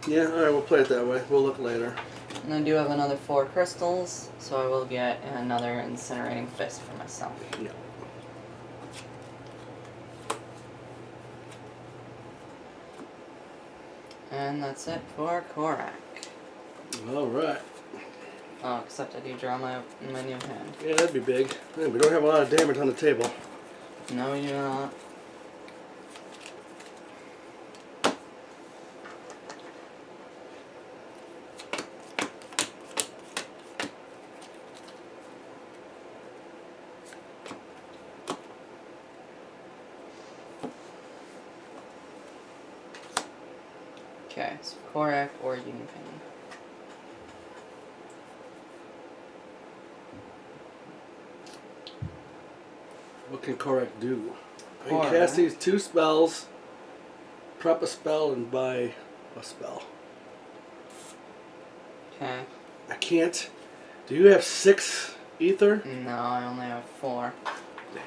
Yeah, alright, we'll play it that way. We'll look later. And I do have another 4 crystals, so I will get another Incinerating Fist for myself. Yeah. And that's it for Korak. Alright. Oh, except I do draw my new hand. Yeah, that'd be big. Man, we don't have a lot of damage on the table. No, you do not. Okay, so Korak or Yingping. What can Korak do? I can Korak. cast these 2 spells, prep a spell, and buy a spell. Okay. I can't. Do you have 6 ether? No, I only have 4. Damn.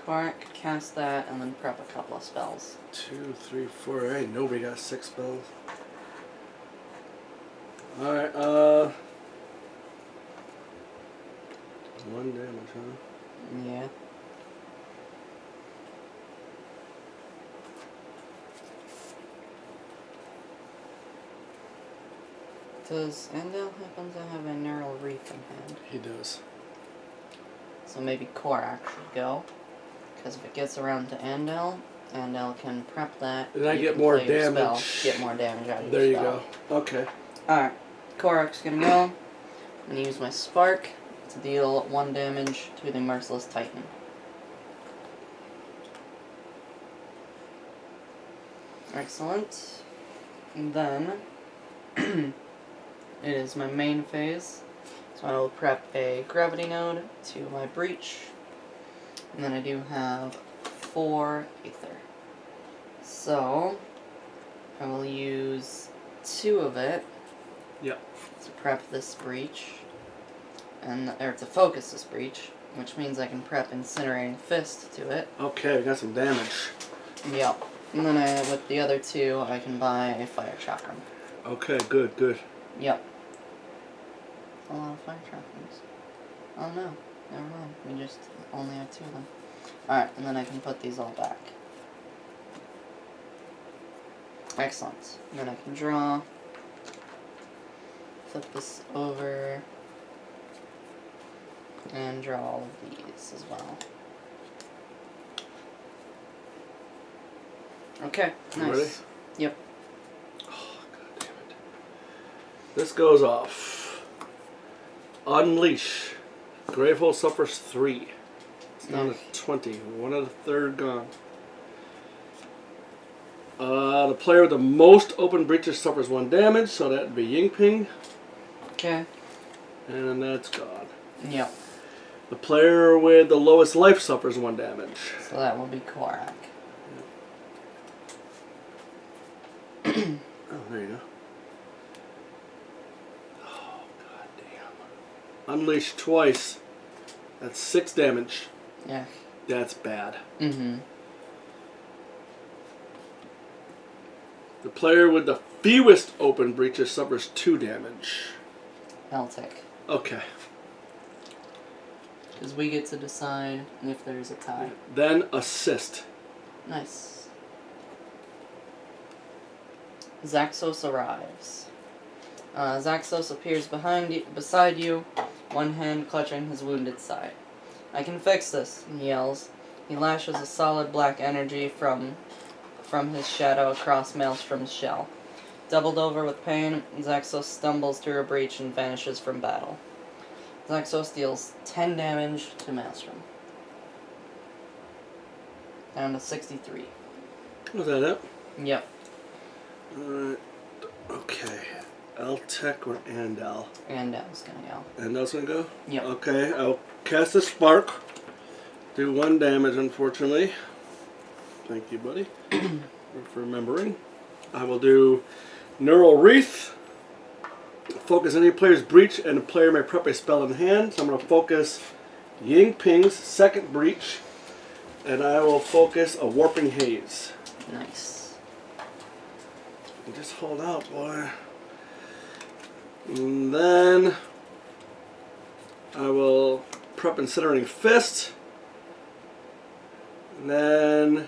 Korak, cast that, and then prep a couple of spells. 2, 3, 4. Alright, nobody got 6 spells. Alright, 1 damage, huh? Yeah. Does Endel happen to have a neural wreath in hand? He does. So maybe Korak should go. Because if it gets around to Endel, Endel can prep that. And I you get can more play your spell, damage. get more damage out of There your you spell. go. Okay. Alright. Korak's gonna go. I'm gonna use my Spark to deal 1 damage to the Merciless Titan. Excellent. And then it is my main phase. So I will prep a Gravity Node to my Breach. And then I do have 4 Aether. So I will use 2 of it. Yep. To prep this Breach. Or to focus this Breach. Which means I can prep Incinerating Fist to it. Okay, we got some damage. Yep. And then with the other 2, I can buy a Fire Chakram. Okay, good, good. Yep. A lot of Fire Chakrams. Oh no, never mind. We just only have 2 of them. Alright, and then I can put these all back. Excellent. And then I can draw. Flip this over. And draw all of these as well. Okay, You nice. ready? Yep. Oh, god damn it. This goes off. Unleash. Gravehole suffers 3. It's down to 20. 1 of the 3rd gone. The player with the most open breaches suffers 1 damage, so that would be Yingping. Okay. And that's gone. Yep. The player with the lowest life suffers 1 damage. So that will be Korak. Oh, there you go. Oh, god damn. Unleash twice. That's 6 damage. Yeah. That's bad. Mm-hmm. The player with the fewest open breaches suffers 2 damage. I'll take. Okay. Because we get to decide if there's a tie. Then assist. Nice. Zaxos arrives. Zaxos appears beside you, 1 hand clutching his wounded side. I can fix this, he yells. He lashes a solid black energy from his shadow across Maelstrom's shell. Doubled over with pain, Zaxos stumbles through a breach and vanishes from battle. Zaxos deals 10 damage to Maelstrom. Down to 63. Was that it? Yep. Alright. Okay. L-Tech or Andal? Andel's gonna go. Andel's gonna go? Yep. Okay, I'll cast a spark. Do 1 damage, unfortunately. Thank you, buddy, for remembering. I will do Neural Wreath. Focus any player's breach, and the player may prep a spell in hand. So I'm going to focus Yingping's 2nd breach, and I will focus a Warping Haze. Nice. Just hold out, boy. And then I will prep Incinerating Fist. And then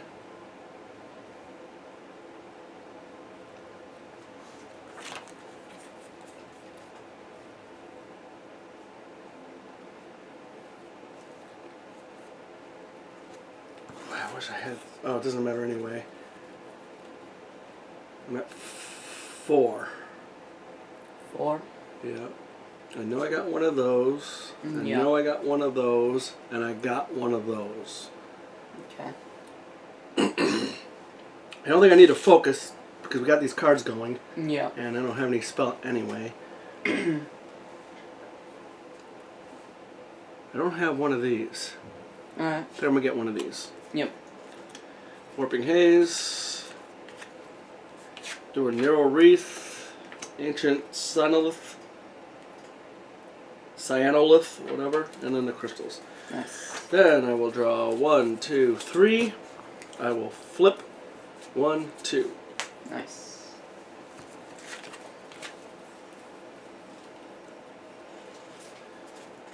wish I had. Oh, it doesn't matter anyway. I'm at 4. 4. Yeah. I know I got one of those. I know I got one of those. And I got one of those. Okay. I don't think I need to focus because we got these cards going. Yeah. And I don't have any spell anyway. I don't have one of these. Alright. I think I'm going to get one of these. Yep. Warping Haze. Do a Narrow Wreath. Ancient Cyanolith, whatever. And then the crystals. Nice. Then I will draw 1, 2, 3. I will flip 1, 2. Nice.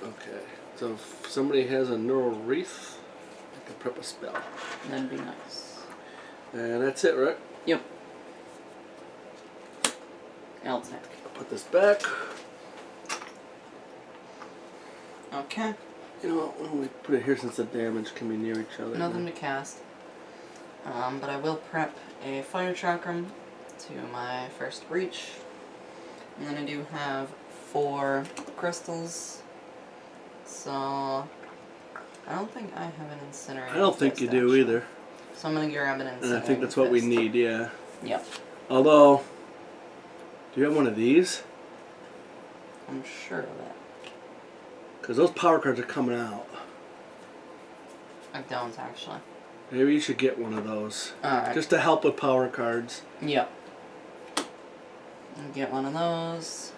Okay. So if somebody has a Neural Wreath, I can prep a spell. That'd be nice. And that's it, right? Yep. L-Tech. I'll put this back. Okay. You know what? Why don't we put it here since the damage can be near each other? Nothing to cast. But I will prep a Fire Chakram to my first breach. And then I do have 4 crystals. So I don't think I have an Incinerator. I don't think Fist, you do actually. either. So I'm going to grab an Incinerator. And I think that's what we Fist. need, yeah. Yep. Although, do you have one of these? I'm sure of that. Because those power cards are coming out. I don't actually. Maybe you should get one of those. Alright. Just to help with power cards. Yep. I'll get one of those.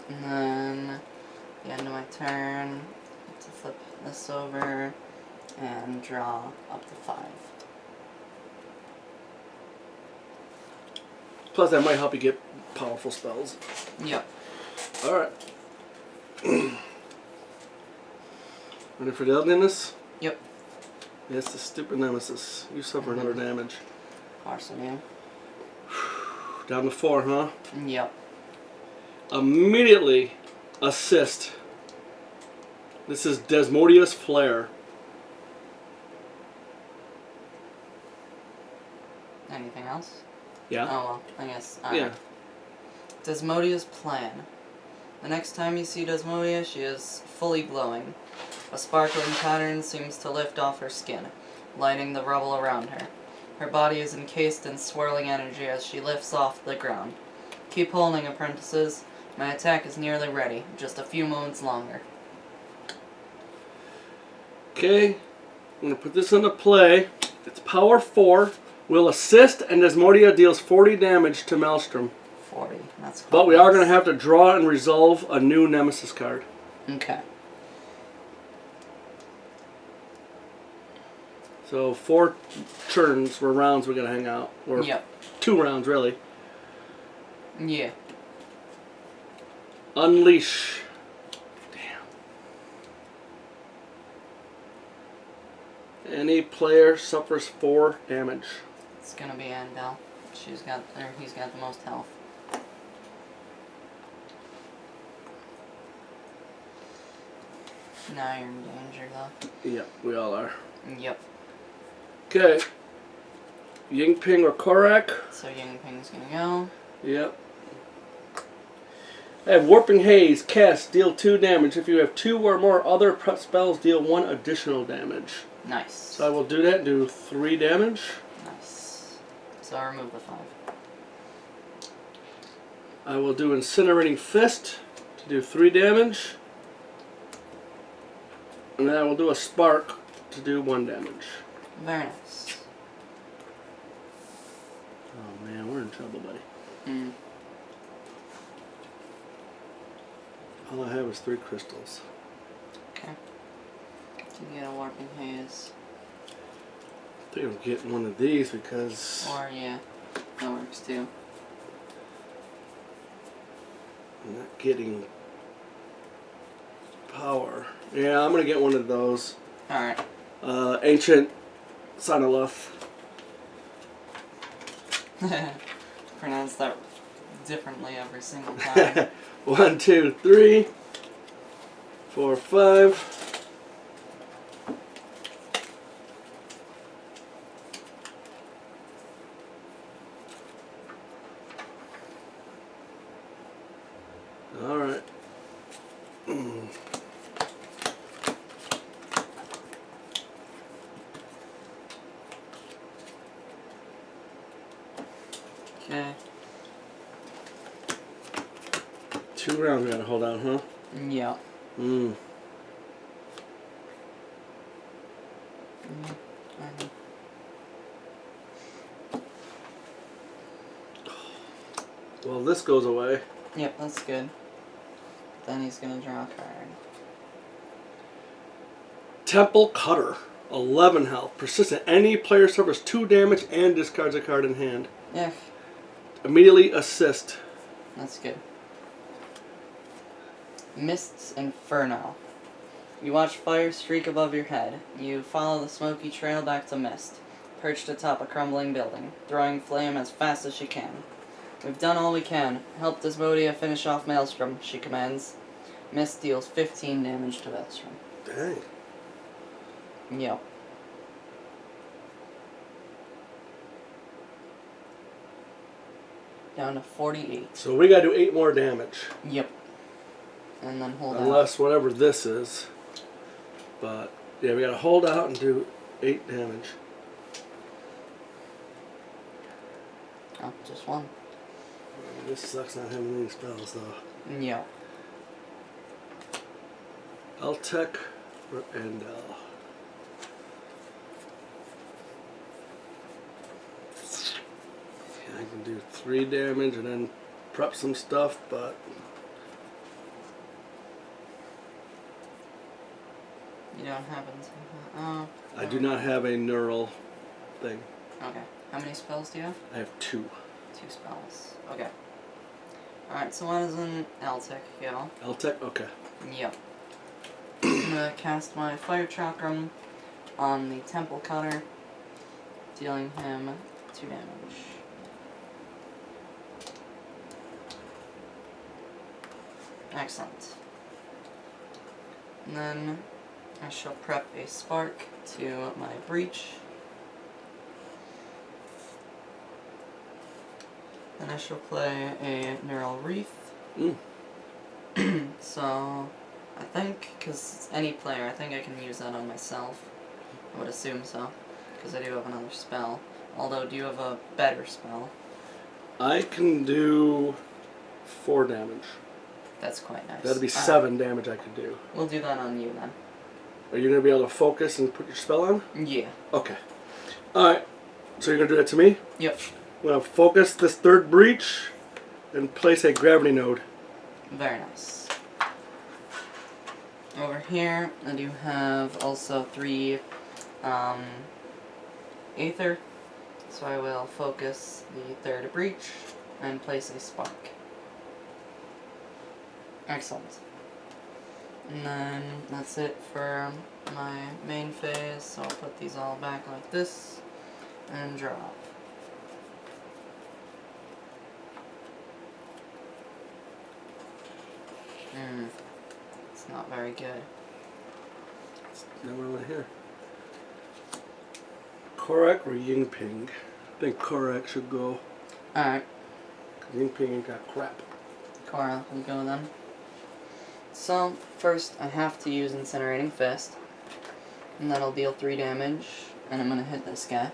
And then, at the end of my turn, I get to flip this over and draw up to 5. Plus, that might help you get powerful spells. Yep. Alright. Ready for the ugliness? Yep. Yes, the stupid nemesis. You suffer another damage. Awesome, yeah. Down to 4, huh? Yep. Immediately assist. This is Desmodius Flare. Anything else? Yeah? Oh, well, I guess. Yeah. Desmodia's plan. The next time you see Desmodia, she is fully glowing. A sparkling pattern seems to lift off her skin, lighting the rubble around her. Her body is encased in swirling energy as she lifts off the ground. Keep holding, apprentices. My attack is nearly ready. Just a few moments longer. Okay. I'm going to put this into play. It's power 4. Will assist, and Desmodia deals 40 damage to Maelstrom. 40. That's But we are going to have to draw and resolve a new Nemesis card. Okay. So 4 turns or rounds we're going to hang out. Or Yep. 2 rounds, really. Yeah. Unleash. Damn. Any player suffers 4 damage. It's gonna be Annabelle. He's got the most health. Now you're in danger, though. Yep, we all are. Yep. Okay. Yingping or Korak. So Yingping's gonna go. Yep. I have Warping Haze. Cast. Deal 2 damage. If you have 2 or more other spells, deal 1 additional damage. Nice. So I will do that. Do 3 damage. Nice. So I'll remove the 5. I will do Incinerating Fist to do 3 damage. And then I will do a Spark to do 1 damage. Very nice. Oh man, we're in trouble, buddy. Mm. All I have is 3 crystals. Okay. You get a Warping Haze. I think I'll get one of these because Or, yeah. That works too. I'm not getting power. Yeah, I'm going to get one of those. Alright. Ancient Cyanolith. Pronounce that differently every single time. 1, 2, 3, 4, 5. All right. Okay. 2 rounds we gotta hold out, huh? Yeah. Mm. Well, this goes away. Yep, that's good. Then he's gonna draw a card. Temple Cutter. 11 health. Persistent. Any player suffers 2 damage and discards a card in hand. Yeah, Immediately assist. that's good. Mist's Inferno. You watch fire streak above your head. You follow the smoky trail back to Mist, perched atop a crumbling building, throwing flame as fast as she can. We've done all we can. Help Desmodia finish off Maelstrom, she commands. Mist deals 15 damage to Maelstrom. Dang. Yep. Down to 48. So we gotta do 8 more damage. Yep. And then hold out. Unless whatever this is. But, yeah, we gotta hold out and do 8 damage. Oh, just one. This sucks not having any spells, though. Yep. Eltec and I can do 3 damage and then prep some stuff, but You don't happen to... Oh. I do not have a neural thing. Okay. How many spells do you have? I have 2. 2 spells. Okay. Alright, so one is an Eltec heal. Eltec? Okay. Yep. I'm gonna cast my Fire Chakram on the Temple Cutter, dealing him 2 damage. Excellent. And then I shall prep a spark to my breach. Then I shall play a Neural Wreath. So, I think, because it's any player, I think I can use that on myself. I would assume so, because I do have another spell. Although, do you have a better spell? I can do 4 damage. That's quite nice. That'd be 7 damage I could do. We'll do that on you then. Are you going to be able to focus and put your spell on? Yeah. Okay. Alright. So you're going to do that to me? Yep. I'm going to focus this 3rd breach and place a gravity node. Very nice. Over here, I do have also 3 Aether. So I will focus the 3rd breach and place a spark. Excellent. And then that's it for my main phase, so I'll put these all back like this and draw. It's not very good. Now what do I want to hear? Korak or Yingping? I think Korak should go. Alright, Yingping ain't got crap. Cora will go then. So, first I have to use Incinerating Fist, and that'll deal 3 damage, and I'm gonna hit this guy.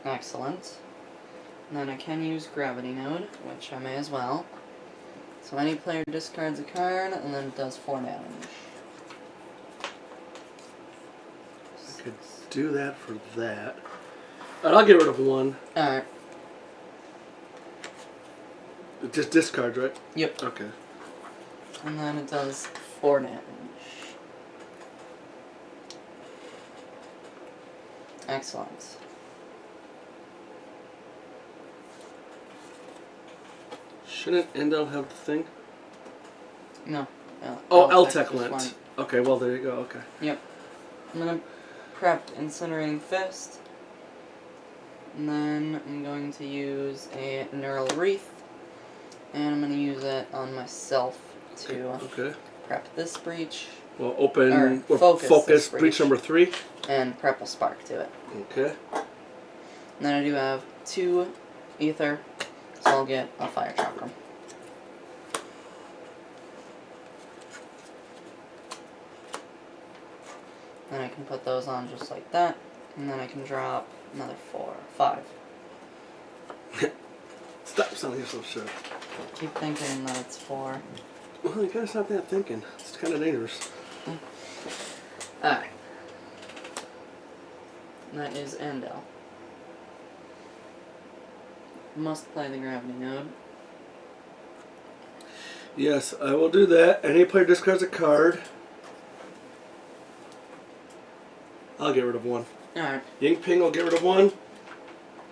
Excellent. And then I can use Gravity Node, which I may as well. So any player discards a card, and then it does 4 damage. I could do that for that. Alright, I'll get rid of 1. Alright, It just discards, right? yep. Okay. And then it does 4 damage. Excellent. Shouldn't Endel have the thing? No. Oh, Eltec Eltec just went. went. Okay, well there you go, okay. Yep. I'm gonna prep Incinerating Fist. And then I'm going to use a Neural Wreath. And I'm gonna use it on myself to Okay. prep this breach. Well, open Or focus this breach breach. number 3. And prep a spark to it. Okay. And then I do have 2 ether, so I'll get a fire chakram. And I can put those on just like that, and then I can drop another 5. Stop sounding so sure. Keep thinking that it's 4. Well, you gotta stop that thinking. It's kind of dangerous. Alright. That is Andel. Must play the gravity node. Yes, I will do that. Any player discards a card. I'll get rid of 1. Alright. Ying Ping will get rid of 1.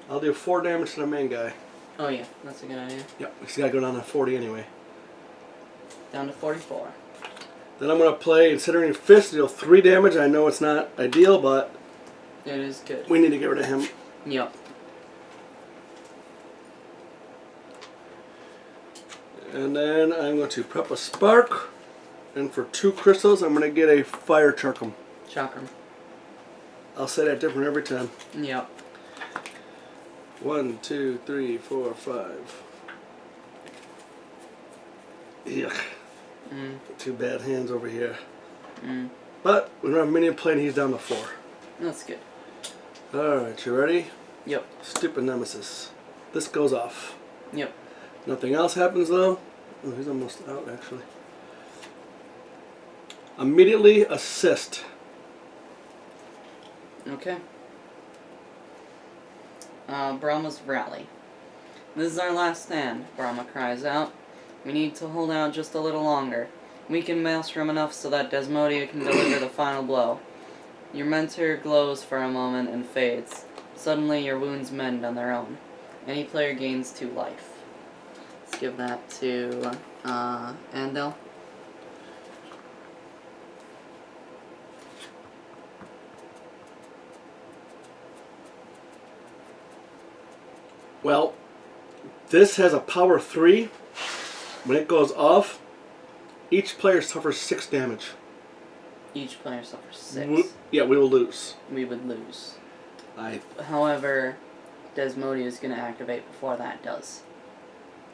I'll do 4 damage to the main guy. Oh yeah, that's a good idea. Yep, he's gotta go down to 40 anyway. Down to 44. Then I'm gonna play Incinerating Fist, deal 3 damage. I know it's not ideal, but It is good. we need to get rid of him. Yep. And then I'm going to prep a Spark. And for 2 crystals, I'm gonna get a Fire Chakram. Chakram. I'll say that different every time. Yep. 1, 2, 3, 4, 5. Yuck. 2 bad hands over here. But we don't have minion play and he's down to 4. That's good. Alright, you ready? Yep. Stupid Nemesis. This goes off. Yep. Nothing else happens though. Oh, he's almost out actually. Immediately assist. Okay. Brahma's rally. This is our last stand, Brahma cries out. We need to hold out just a little longer. Weaken Maelstrom enough so that Desmodia can deliver the final blow. Your mentor glows for a moment and fades. Suddenly your wounds mend on their own. Any player gains 2 life. Let's give that to Andel. Well, this has a power 3. When it goes off, each player suffers 6 damage. Each player suffers 6. We will lose. We would lose. I However, Desmodia is going to activate before that does.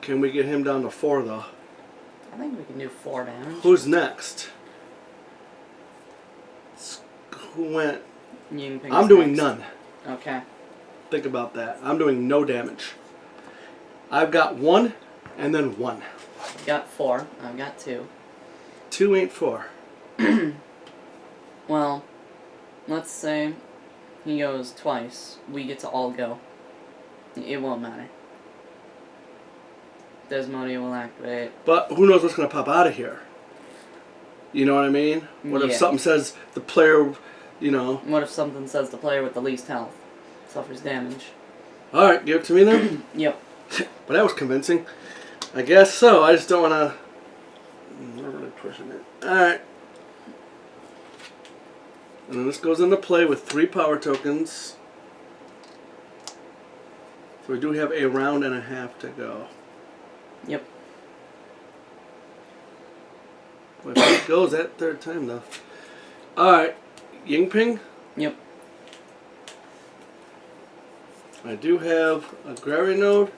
Can we get him down to 4 though? I think we can do 4 damage. Who's next? Who went? Yingping I'm is doing next. none. Okay. Think about that. I'm doing no damage. I've got 1 and then 1. You got 4. I've got 2. 2 ain't 4. Well, let's say he goes twice. We get to all go. It won't matter. Desmodia will activate. But who knows what's going to pop out of here? You know what I mean? What if Yeah. something says the player, you know... What if something says the player with the least health suffers damage? Alright, give it to me then. Yep. But that was convincing. I guess so. I just don't want to... I'm not really pushing it. Alright. And then this goes into play with 3 power tokens. So we do have a round and a half to go. Yep. But it goes that 3rd time though. Alright. Yingping. Yep. I do have a gravity node,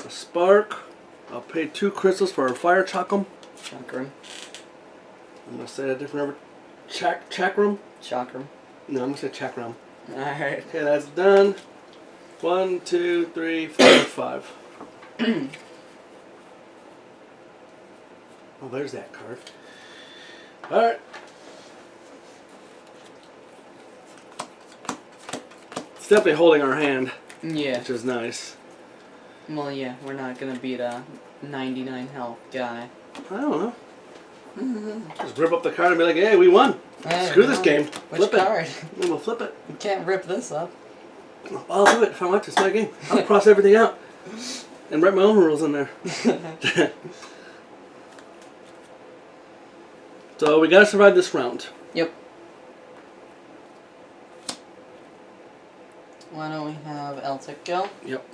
a spark. I'll pay 2 crystals for a fire chakram. Chakram. I'm gonna say that different. Chakram? Chakram. No, I'm gonna say chakram. Alright. Okay, that's done. 1, 2, 3, 4, 5. Oh, there's that card. Alright. It's definitely holding our hand, Yeah. which is nice. Well, yeah, we're not gonna beat a 99 health guy. I don't know. Just rip up the card and be like, hey, we won. Hey, Screw this game. Which Flip card? it. And we'll flip it. You can't rip this up. I'll do it if I want to. It's my game. I'll cross everything out and write my own rules in there. So we gotta survive this round. Yep. Why don't we have Eltic go? Yep.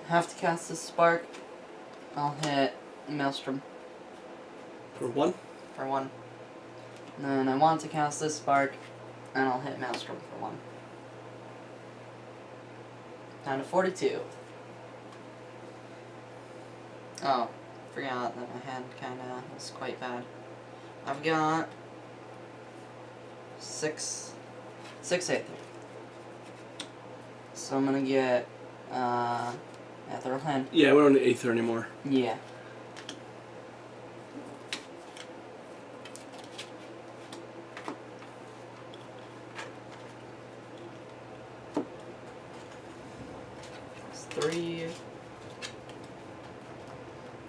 Have to cast this spark. I'll hit Maelstrom For 1. for 1. And then I want to cast this spark, and I'll hit Maelstrom for 1. Down to 42. Oh, forgot that my hand kinda was quite bad. I've got 6 Aether. So I'm gonna get Aether Hand. Yeah, we don't need Aether anymore. Yeah. It's 3.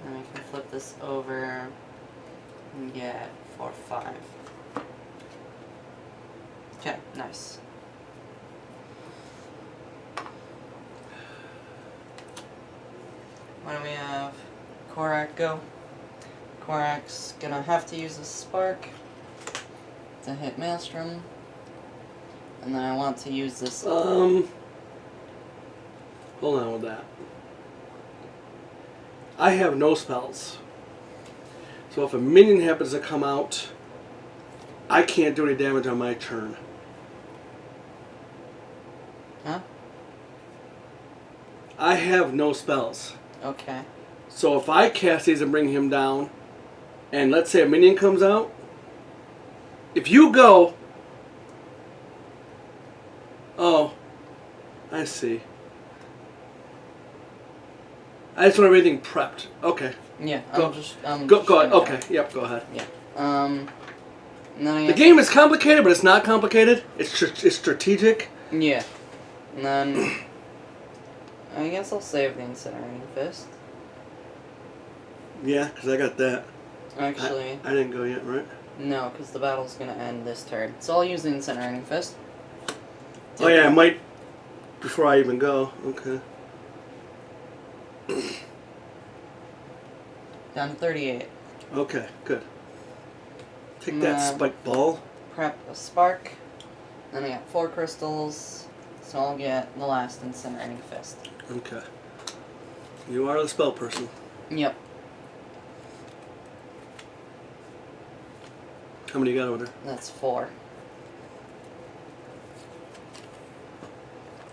Then we can flip this over and get 4, 5. Okay, nice. Why don't we have Korak go? Korak's gonna have to use a spark to hit Maelstrom. And then I want to use this. Hold on with that. I have no spells. So if a minion happens to come out, I can't do any damage on my turn. Huh? I have no spells. Okay. So if I cast these and bring him down, and let's say a minion comes out, if you go... Oh, I see. I just want everything prepped. Okay. Yeah, Go. I'm just Go ahead. gonna- Okay, yep, go ahead. Yeah. And then I The game is complicated, but it's not complicated. It's strategic. Yeah. And then I guess I'll save the Incinerating Fist. Yeah, because I got that. Actually, I didn't go yet, right? no, because the battle's gonna end this turn. So I'll use the Incinerating Fist. Oh yeah, I might before I even go. Okay. Down to 38. Okay, good. Take that Nah. spike ball. Prep a spark. Then I got 4 crystals. So I'll get the last Incinerating Fist. Okay. You are the spell person. Yep. How many you got over there? That's 4.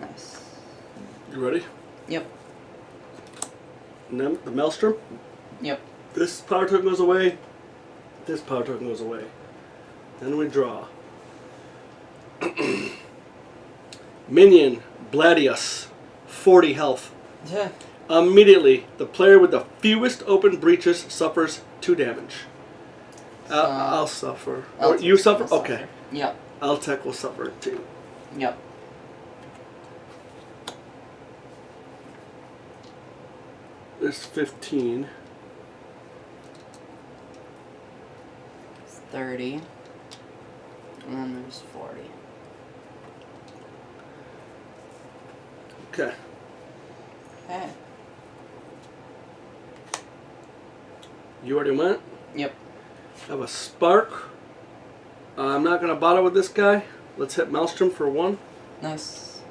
Nice. You ready? Yep. And then the Maelstrom. Yep. This power token goes away. This power token goes away. Then we draw. Minion, Bladius, 40 health. Yeah. Immediately, the player with the fewest open breaches suffers 2 damage. I'll suffer. Or you suffer? Okay. Yep. Altec will suffer too. Yep. There's 15. It's 30. And then there's 40. Okay. Okay. You already went? Yep. I have a spark. I'm not going to bother with this guy. Let's hit Maelstrom for 1. Nice.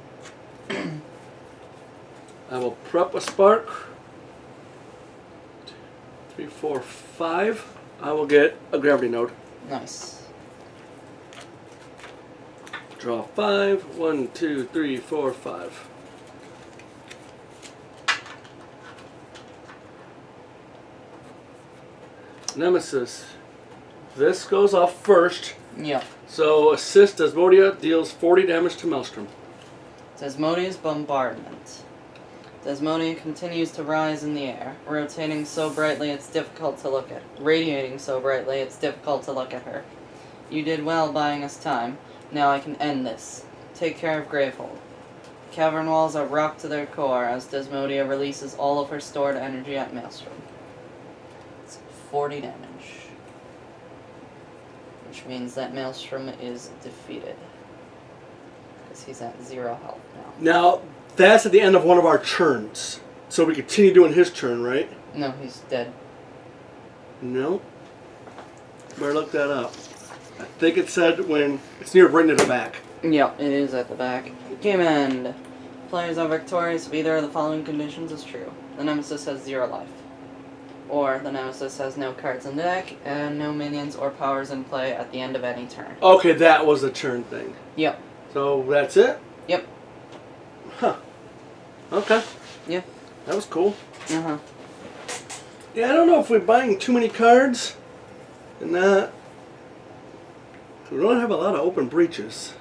I will prep a spark. 3, 4, 5. I will get a gravity node. Nice. Draw 5. 1, 2, 3, 4, 5. Nemesis. This goes off first. Yep. So assist Desmodia deals 40 damage to Maelstrom. Desmodia's bombardment. Desmodia continues to rise in the air, rotating so brightly it's difficult to look at. Radiating so brightly it's difficult to look at her. You did well buying us time. Now I can end this. Take care of Gravehold. Cavern walls are rocked to their core as Desmodia releases all of her stored energy at Maelstrom. It's 40 damage. Which means that Maelstrom is defeated. Because he's at 0 health now. Now, that's at the end of one of our turns. So we continue doing his turn, right? No, he's dead. No. Better look that up. I think it said when it's near bringing it back. Yeah, it is at the back. Game end. Players are victorious if either of the following conditions is true. The Nemesis has 0 life. Or the Nemesis has no cards in the deck and no minions or powers in play at the end of any turn. Okay, that was the turn thing. Yep. So that's it? Yep. Huh. Okay. Yeah. That was cool. Uh-huh. Yeah, I don't know if we're buying too many cards and not. We don't have a lot of open breaches.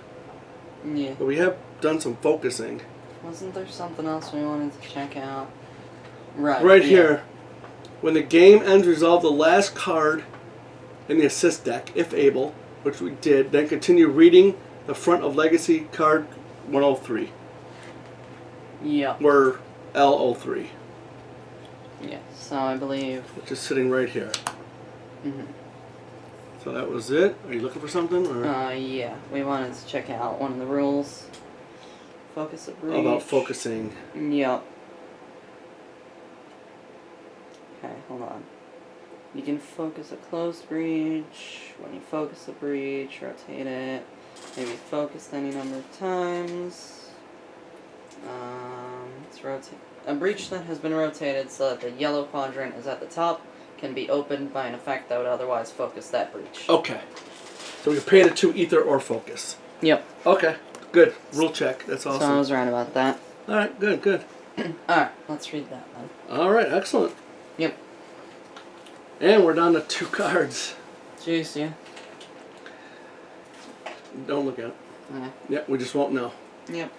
Yeah. But we have done some focusing. Wasn't there something else we wanted to check out? Right. Right yeah. here. When the game ends, resolve the last card in the assist deck, if able, which we did. Then continue reading the front of Legacy card 103. Yep. We're L03. Yeah. So I believe. Which is sitting right here. Mm-hmm. So that was it. Are you looking for something? Or? Yeah. We wanted to check out one of the rules. Focus a breach. About focusing. Yep. Okay, hold on. You can focus a closed breach. When you focus a breach, rotate it. Maybe focused any number of times. Let's rotate. A breach that has been rotated so that the yellow quadrant is at the top can be opened by an effect that would otherwise focus that breach. Okay. So we can pay it to ether or focus. Yep. Okay. Good. Rule check. That's awesome. So I was right about that. Alright, good, good. Alright, let's read that then. Alright, excellent. Yep. And we're down to 2 cards. Jeez, yeah. Don't look at it. Okay. Yep, we just won't know. Yep.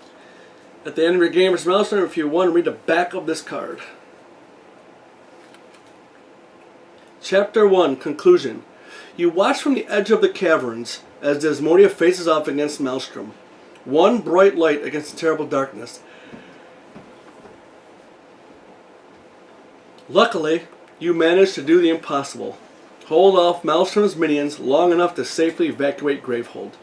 At the end of your gamer's milestone, if you want to read the back of this card. Chapter 1, Conclusion. You watch from the edge of the caverns as Desmodia faces off against Maelstrom. One bright light against the terrible darkness. Luckily, you manage to do the impossible. Hold off Maelstrom's minions long enough to safely evacuate Gravehold.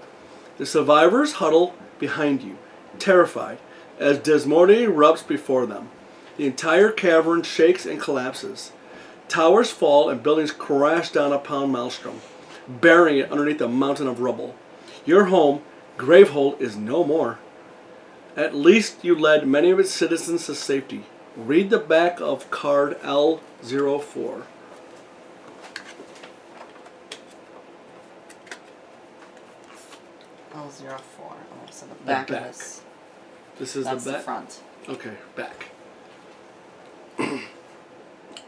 The survivors huddle behind you, terrified, as Desmodia erupts before them. The entire cavern shakes and collapses. Towers fall and buildings crash down upon Maelstrom, burying it underneath a mountain of rubble. Your home, Gravehold, is no more. At least you led many of its citizens to safety. Read the back of card L04. L04. Oh, so the back of this. This is That's the back? the front. Okay, back.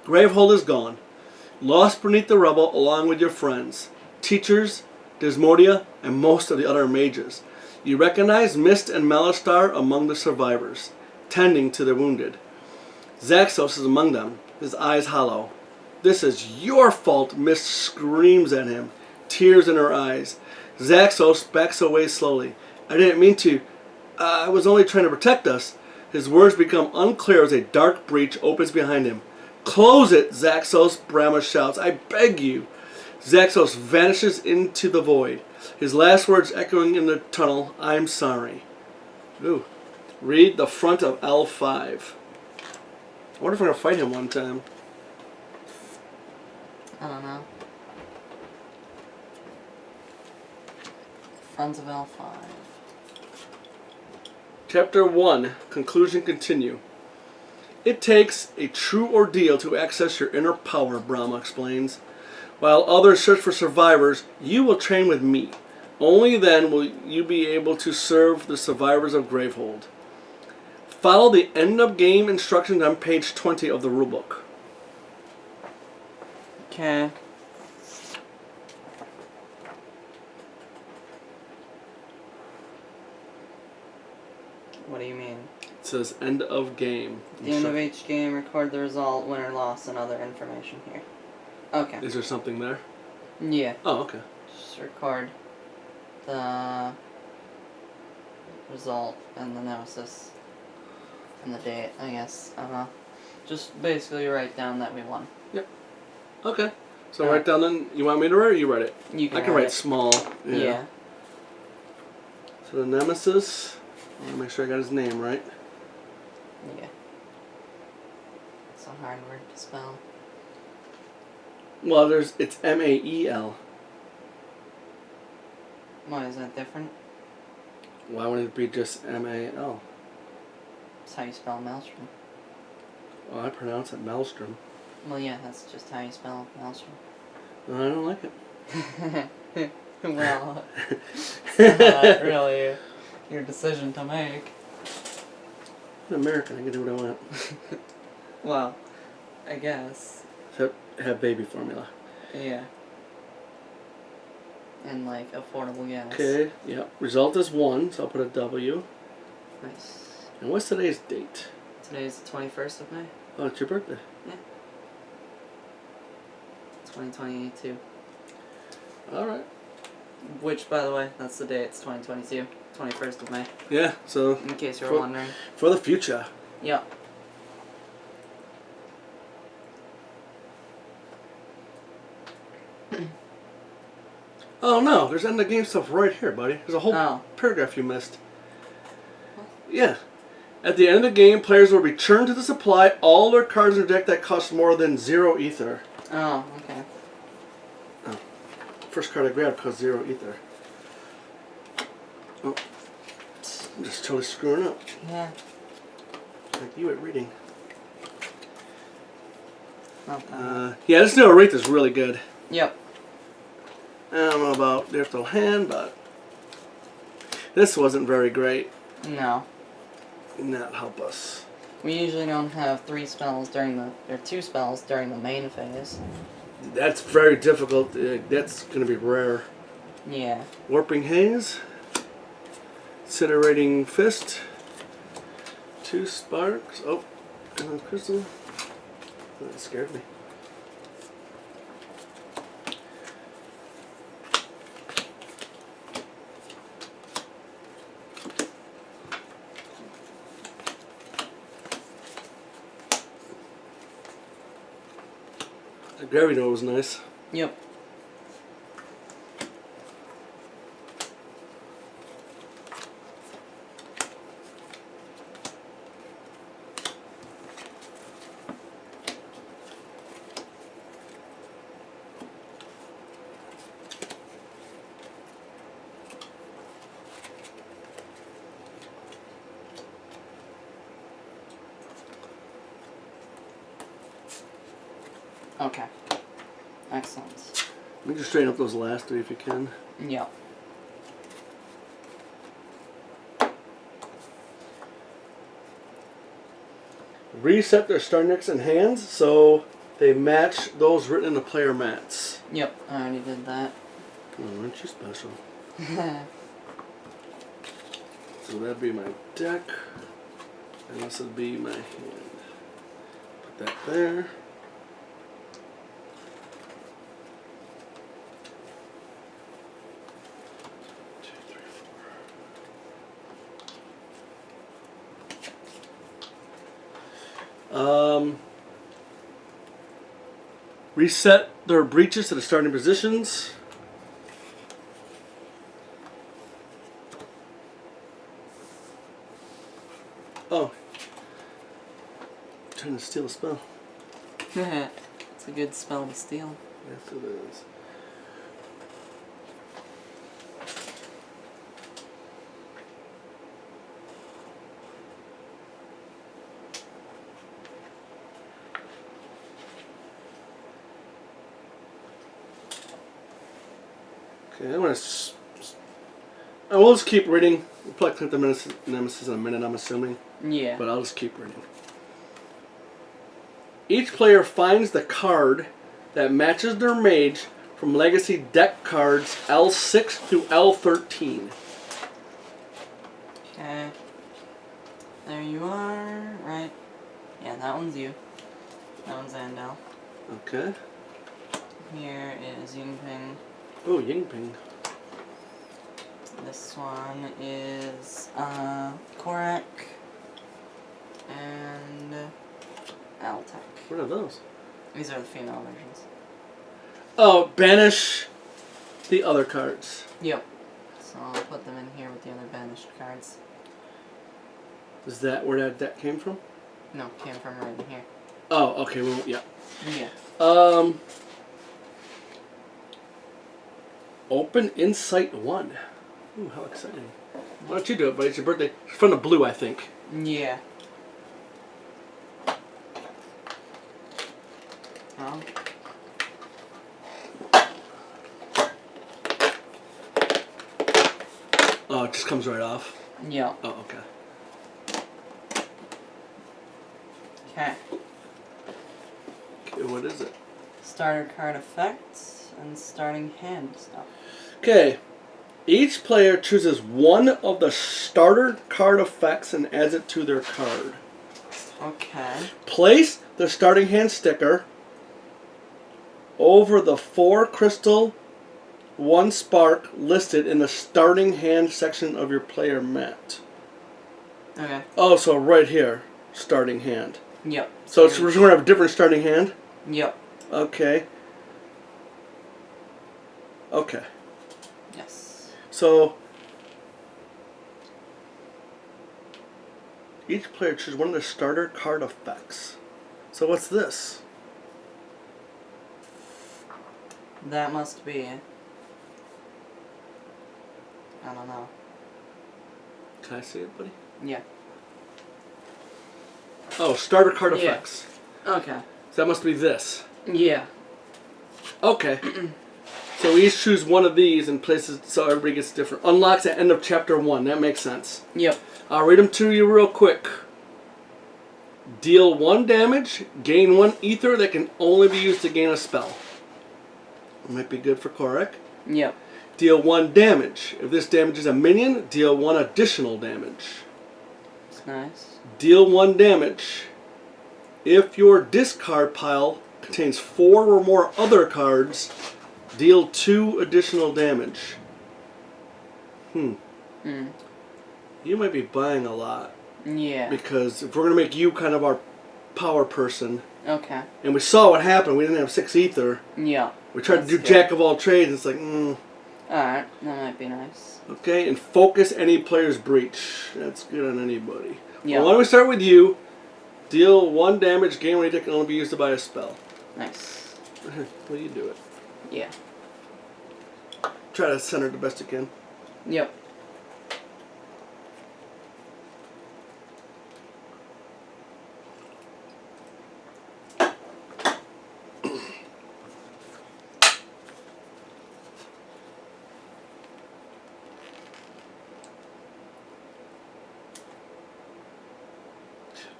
Gravehold is gone. Lost beneath the rubble along with your friends, teachers, Desmodia, and most of the other mages. You recognize Mist and Malastar among the survivors, tending to the wounded. Zaxos is among them, his eyes hollow. This is your fault, Mist screams at him, tears in her eyes. Zaxos backs away slowly. I didn't mean to. I was only trying to protect us. His words become unclear as a dark breach opens behind him. Close it, Zaxos, Brahma shouts. I beg you. Zaxos vanishes into the void, his last words echoing in the tunnel, I'm sorry. Ooh. Read the front of L5. I wonder if we're going to fight him one time. I don't know. Front of L5. Chapter 1, Conclusion Continue. It takes a true ordeal to access your inner power, Brahma explains. While others search for survivors, you will train with me. Only then will you be able to serve the survivors of Gravehold. Follow the end of game instructions on page 20 of the rulebook. Okay. What do you mean? It says end of game. At the end of each game, record the result, win or loss, and other information here. Okay. Is there something there? Yeah. Oh, okay. Just record the result and the nemesis and the date, I guess. I don't know. Just basically write down that we won. Yep. Okay. So write down then. You want me to write or you write it? You can I can write small. Yeah. So the nemesis. I want to make sure I got his name right. Yeah. It's a hard word to spell. Well, it's M-A-E-L. Why is that different? Why wouldn't it be just M-A-L? That's how you spell Maelstrom. Well, I pronounce it Maelstrom. Well, yeah, that's just how you spell Maelstrom. I don't like it. Well, it's not really your decision to make. I'm American. I can do what I want. Well, I guess. that have baby formula. Yeah. And like affordable gas. Okay, yep. Result is 1, so I'll put a W. Nice. And what's today's date? Today's the 21st of May. Oh, it's your birthday. Yeah. 2022. Alright. Which, by the way, that's the day. It's 2022. 21st of May. Yeah, so In case you were wondering. for the future. Yeah. Oh no, there's end of game stuff right here, buddy. There's a whole paragraph you missed. Yeah. At the end of the game, players will return to the supply all their cards in their deck that cost more than 0 ether. Oh, okay. Oh. First card I grabbed cost 0 ether. Oh. I'm just totally screwing up. Yeah. Like you at reading. Okay. Yeah, this Neural Wraith is really good. Yep. I don't know about Direful Hand, but this wasn't very great. No. Not help us. We usually don't have 3 spells during the, or 2 spells during the main phase. That's very difficult. That's going to be rare. Yeah. Warping Haze. Incinerating Fist. 2 Sparks. Oh, Crystal. That scared me. The Gravity Node was nice. Yep. Okay. Excellent. Let me just straighten up those last 3 if you can. Yep. Reset their star necks and hands so they match those written in the player mats. Yep, I already did that. Oh, aren't you special? So that'd be my deck, and this would be my hand. Put that there. Reset their breaches to the starting positions. Oh. I'm trying to steal a spell. It's a good spell to steal. Yes, it is. Okay, I'm gonna. I will just keep reading. We'll probably click the Nemesis in a minute, I'm assuming. Yeah. But I'll just keep reading. Each player finds the card that matches their mage from Legacy deck cards L6 through L13. Okay. There you are. Right. Yeah, that one's you. That one's Andel. Okay. Here is Yingping. Oh, Yingping. This one is Korak and Altek. What are those? These are the female versions. Oh, banish the other cards. Yep. So I'll put them in here with the other banished cards. Is that where that deck came from? No, came from right in here. Oh, okay. Well, yeah. Yeah. Open Insight 1. Ooh, how exciting. Why don't you do it, buddy? It's your birthday. It's from the blue, I think. Yeah. Oh. Oh, it just comes right off. Yeah. Oh, okay. Okay. Okay, what is it? Starter card effects and starting hand stuff. Okay. Each player chooses one of the starter card effects and adds it to their card. Okay. Place the starting hand sticker over the 4 crystal, 1 spark listed in the starting hand section of your player mat. Okay. Oh, so right here, starting hand. Yep. So we're going to have a different starting hand? Yep. Okay. Okay. Yes. So each player chooses one of the starter card effects. So what's this? That must be... I don't know. Can I see it, buddy? Yeah. Oh, starter card Yeah. effects. Okay. So that must be this. Yeah. Okay. So we each choose one of these and place it so everybody gets different. Unlocks at end of chapter 1. That makes sense. Yep. I'll read them to you real quick. Deal 1 damage. Gain 1 ether that can only be used to gain a spell. Might be good for Korek. Yep. Deal 1 damage. If this damages a minion, deal 1 additional damage. It's nice. Deal 1 damage. If your discard pile contains 4 or more other cards, deal 2 additional damage. You might be buying a lot. Yeah. Because if we're going to make you kind of our power person, Okay. and we saw what happened, we didn't have 6 ether. Yeah. We tried That's to do good. jack of all trades, it's like, Alright, that might be nice. Okay, and focus any player's breach. That's good on anybody. Yeah. Well, why don't we start with you? Deal 1 damage, gain 1 ether can only be used to buy a spell. Nice. Well, you do it. Yeah. Try to center the best you can. Yep.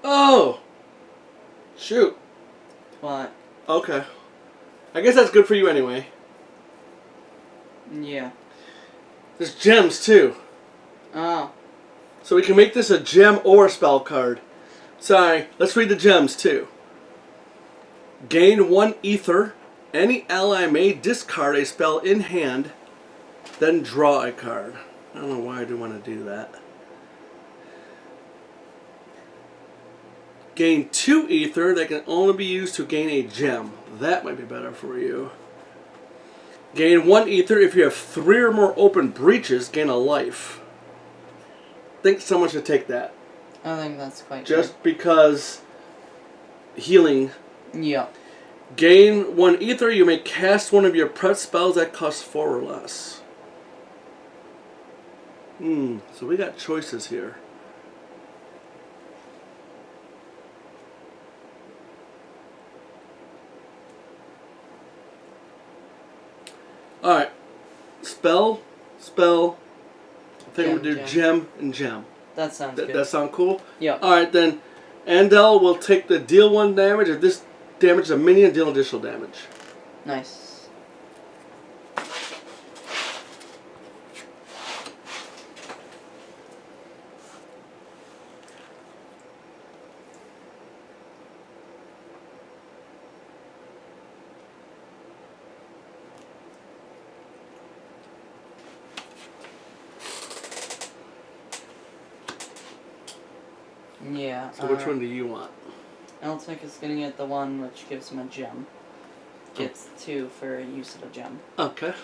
Oh! Shoot. What? Okay. I guess that's good for you anyway. Yeah. There's gems too. Oh. So we can make this a gem or a spell card. Sorry, let's read the gems too. Gain 1 ether. Any ally may discard a spell in hand, then draw a card. I don't know why I do want to do that. Gain 2 ether that can only be used to gain a gem. That might be better for you. Gain 1 ether if you have 3 or more open breaches, gain a life. I think someone should take that. I think that's quite Just because healing. good. Yeah. Gain 1 ether, you may cast one of your prep spells that costs 4 or less. So we got choices here. Alright. Spell. I think we'll do gem and gem. That sounds good. That sound cool? Yeah. Alright then. Andel will take the deal 1 damage. If this damages a minion, deal additional damage. Nice. Yeah. So which one do you want? Eltic is gonna get the one which gives him a gem. Gets 2 for use of a gem. Okay. If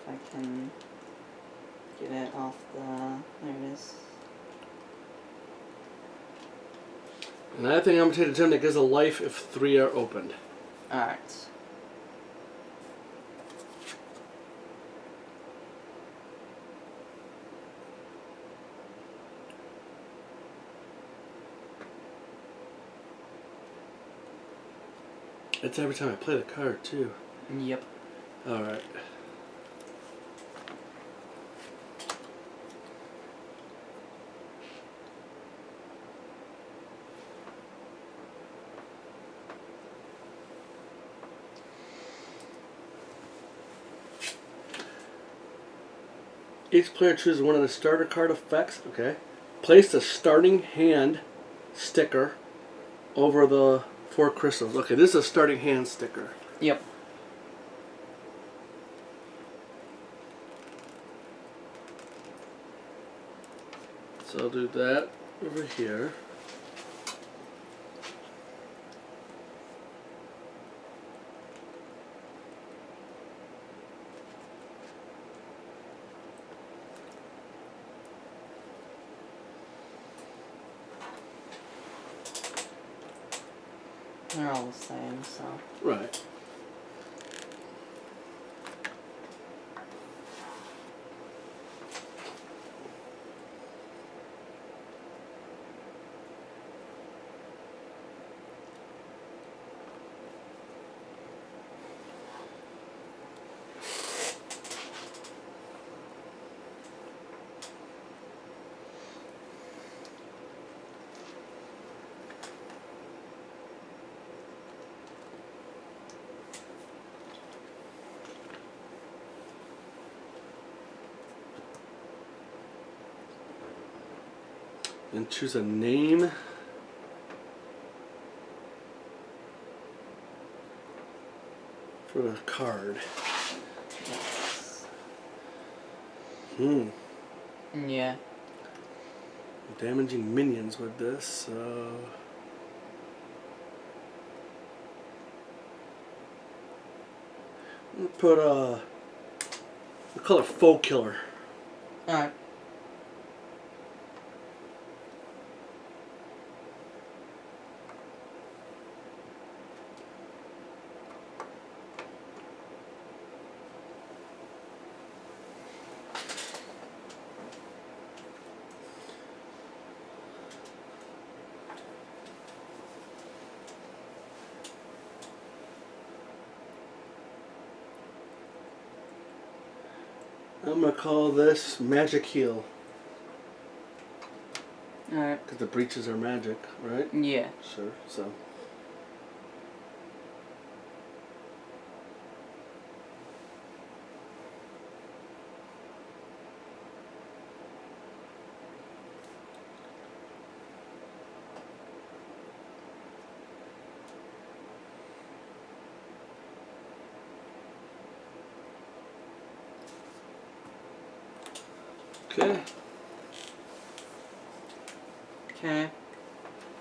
I can get it off the... There it is. And I think I'm going to take the gem that gives a life if 3 are opened. Alright. It's every time I play the card, too. Yep. Alright. Each player chooses one of the starter card effects. Okay. Place the starting hand sticker over the 4 crystals. Okay, this is a starting hand sticker. Yep. So I'll do that over here. They're all the same, so. Right. And choose a name. For the card. Yes. Yeah. Damaging minions with this, so... I'm gonna put we'll call it Foe Killer. Alright. I'm gonna call this Magic Heal. Alright. Because the breaches are magic, right? Yeah. Sure, so... Okay. Okay.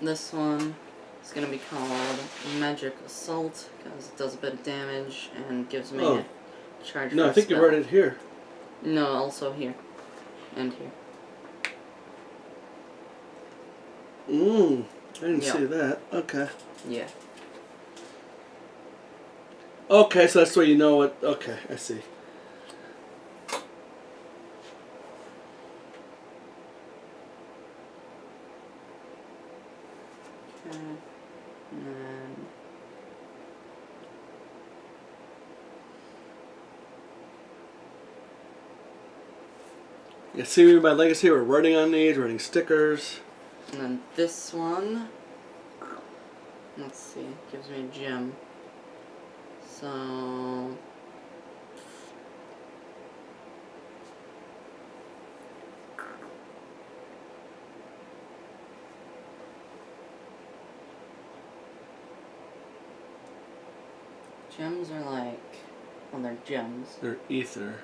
This one is going to be called Magic Assault because it does a bit of damage and gives me a charge for No, a I think you spell. wrote it here. No, also here. And here. I didn't Yeah. see that. Okay. Yeah. Okay, so that's why you know what... Okay, I see. Okay. And then... You see me by Legacy, we're writing on these, writing stickers. And then this one, let's see, gives me a gem. So... Gems are like, well, they're gems. They're ether.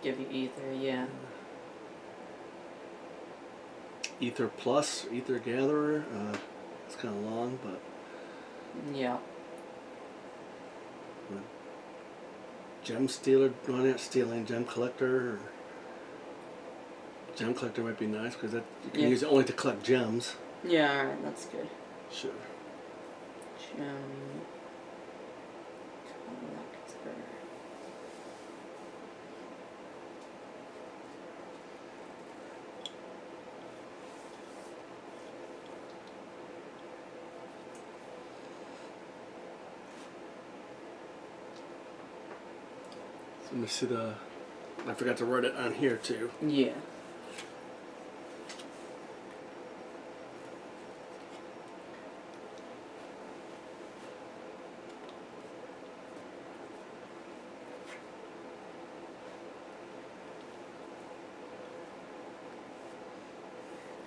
Give you ether, yeah. Ether Plus, Ether Gatherer. It's kind of long, but... Yeah. Gem Stealer, no, not stealing, Gem Collector. Or Gem Collector might be nice because that you can use it only to collect gems. Yeah, alright, that's good. Sure. Gem Collector. So let me see the... I forgot to write it on here too. Yeah.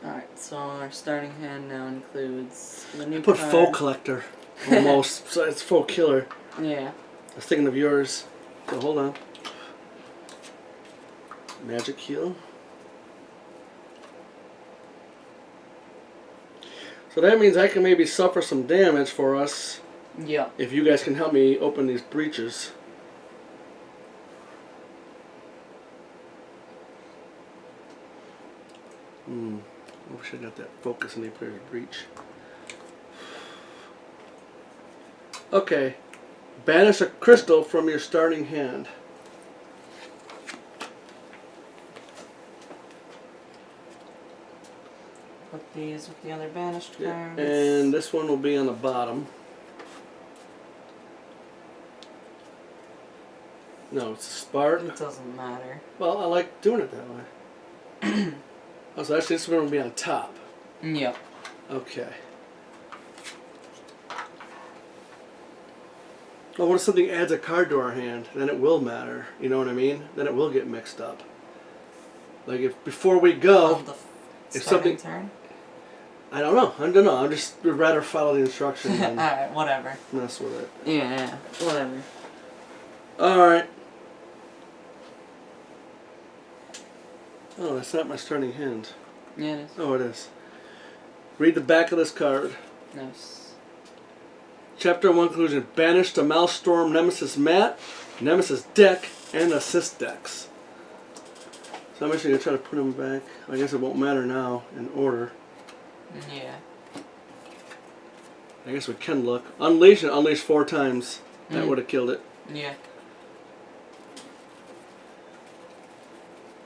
Alright, so our starting hand now includes the new Put card. Foe Collector. Almost. So it's Foe Killer. Yeah. I was thinking of yours. So hold on. Magic Heal. So that means I can maybe suffer some damage for us Yeah. if you guys can help me open these breaches. I wish I got that focus in the player's breach. Okay. Banish a crystal from your starting hand. Put these with the other banished Yeah, cards. and this one will be on the bottom. No, it's a spark. It doesn't matter. Well, I like doing it that way. Oh, so actually this one will be on top. Yep. Okay. Well, what if something adds a card to our hand? Then it will matter. You know what I mean? Then it will get mixed up. Like if before we go, The if starting something, turn? I don't know. I don't know. I'm just would rather follow the instructions than Alright, whatever. mess with it. Yeah, whatever. All right. Oh, that's not my starting hand. Yeah, it is. Oh, it is. Read the back of this card. Nice. Chapter 1 conclusion. Banish the Maelstrom Nemesis Mat, Nemesis Deck, and Assist decks. So I'm actually going to try to put them back. I guess it won't matter now in order. Yeah. I guess we can look. Unleash and unleash 4 times. That would have killed it. Yeah.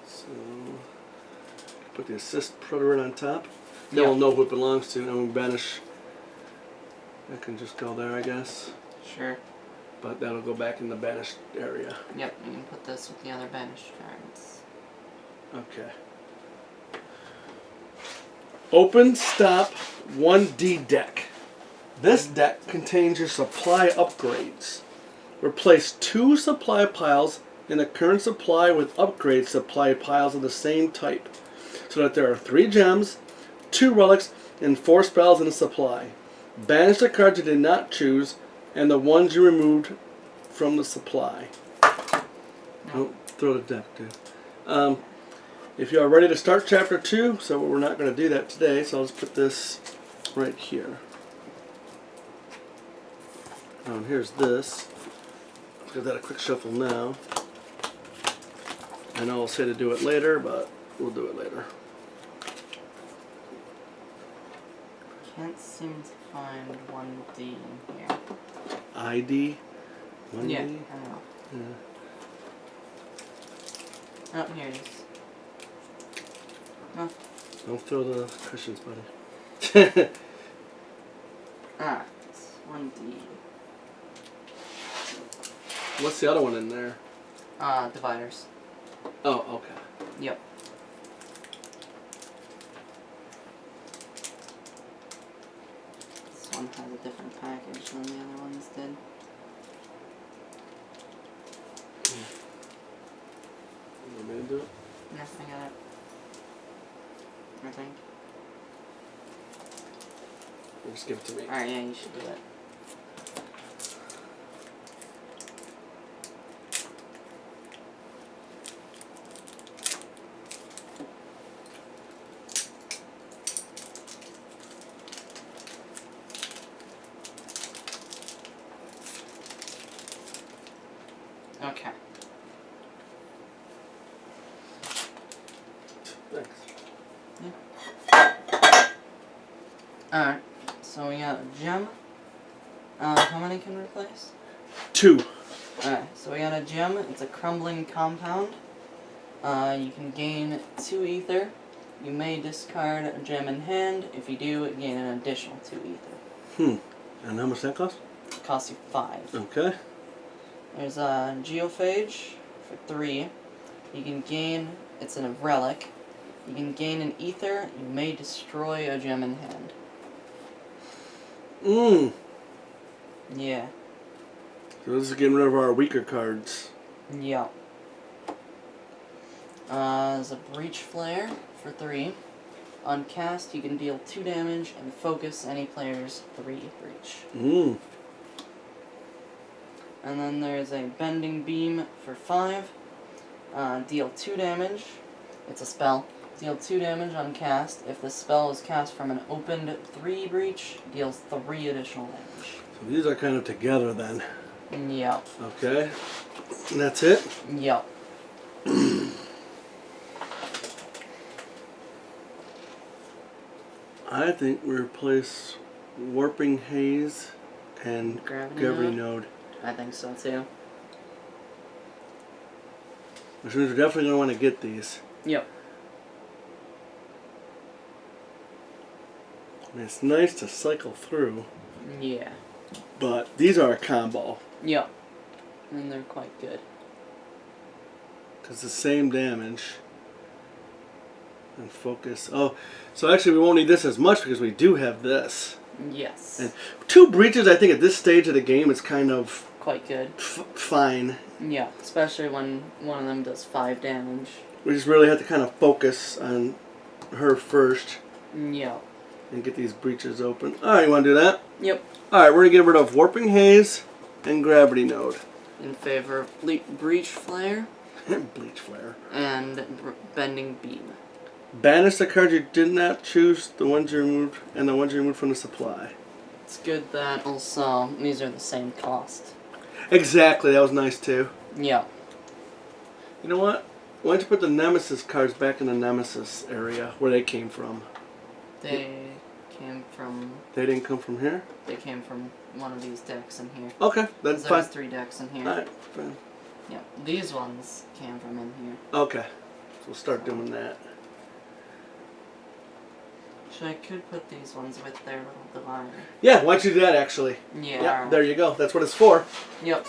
So put the assist right on top. Then Yeah. we'll know who it belongs to, and we'll banish. That can just go there, I guess. Sure. But that'll go back in the banished area. Yep, you can put this with the other banished cards. Okay. Open, stop, 1D deck. This deck contains your supply upgrades. Replace 2 supply piles in the current supply with upgrade supply piles of the same type, so that there are 3 gems, 2 relics, and 4 spells in the supply. Banish the cards you did not choose and the ones you removed from the supply. Oh, throw the deck, dude. If you are ready to start Chapter 2, so we're not going to do that today, so I'll just put this right here. Here's this. Let's give that a quick shuffle now. I know I'll say to do it later, but we'll do it later. Can't seem to find 1D in here. ID? 1D? Yeah, I know. Yeah. Oh, here it is. Oh. Don't throw the cushions, buddy. Ah, it's 1D. What's the other one in there? Dividers. Oh, okay. Yep. This one has a different package than the other ones did. You want me to do it? No, I got it. I think. Just give it to me. Alright, yeah, you should do it. Okay. Thanks. Alright, so we got a gem. How many can we replace? 2. Alright, so we got a gem. It's a crumbling compound. You can gain 2 ether. You may discard a gem in hand. If you do, gain an additional 2 ether. And how much that cost? It costs you 5. Okay. There's a geophage for 3. You can gain, it's in a relic. You can gain an ether. You may destroy a gem in hand. Yeah. So this is getting rid of our weaker cards. Yeah. There's a breach flare for 3. On cast, you can deal 2 damage and focus any player's 3 breach. And then there's a Bending Beam for 5. Deal 2 damage. It's a spell. Deal 2 damage on cast. If the spell is cast from an opened 3 breach, deals 3 additional damage. So these are kind of together then. Yep. Okay. And that's it? Yep. I think we replace Warping Haze and Gravity Node. I think so too. Which means we're definitely going to want to get these. Yep. And it's nice to cycle through. Yeah. But these are a combo. Yep. And they're quite good. Because the same damage. And focus. Oh, so actually we won't need this as much because we do have this. Yes. And 2 breaches, I think at this stage of the game, it's kind of quite good. Fine. Yeah, especially when one of them does 5 damage. We just really have to kind of focus on her first. Yep. And get these breaches open. Alright, you want to do that? Yep. Alright, we're going to get rid of Warping Haze and Gravity Node. In favor of Breach Flare. Bleach Flare. And Bending Beam. Banish the cards you did not choose, the ones you removed, and the ones you removed from the supply. It's good that also these are the same cost. Exactly, that was nice too. Yeah. You know what? Why don't you put the Nemesis cards back in the Nemesis area where they came from? They came from... They didn't come from here? They came from one of these decks in here. Okay, that's fine. There's 3 decks in here. Alright, fine. Yeah, these ones came from in here. Okay, so we'll start doing that. Actually, I could put these ones with their little divider. Yeah, why don't you do that actually? Yeah. Yep, there you go. That's what it's for. Yep.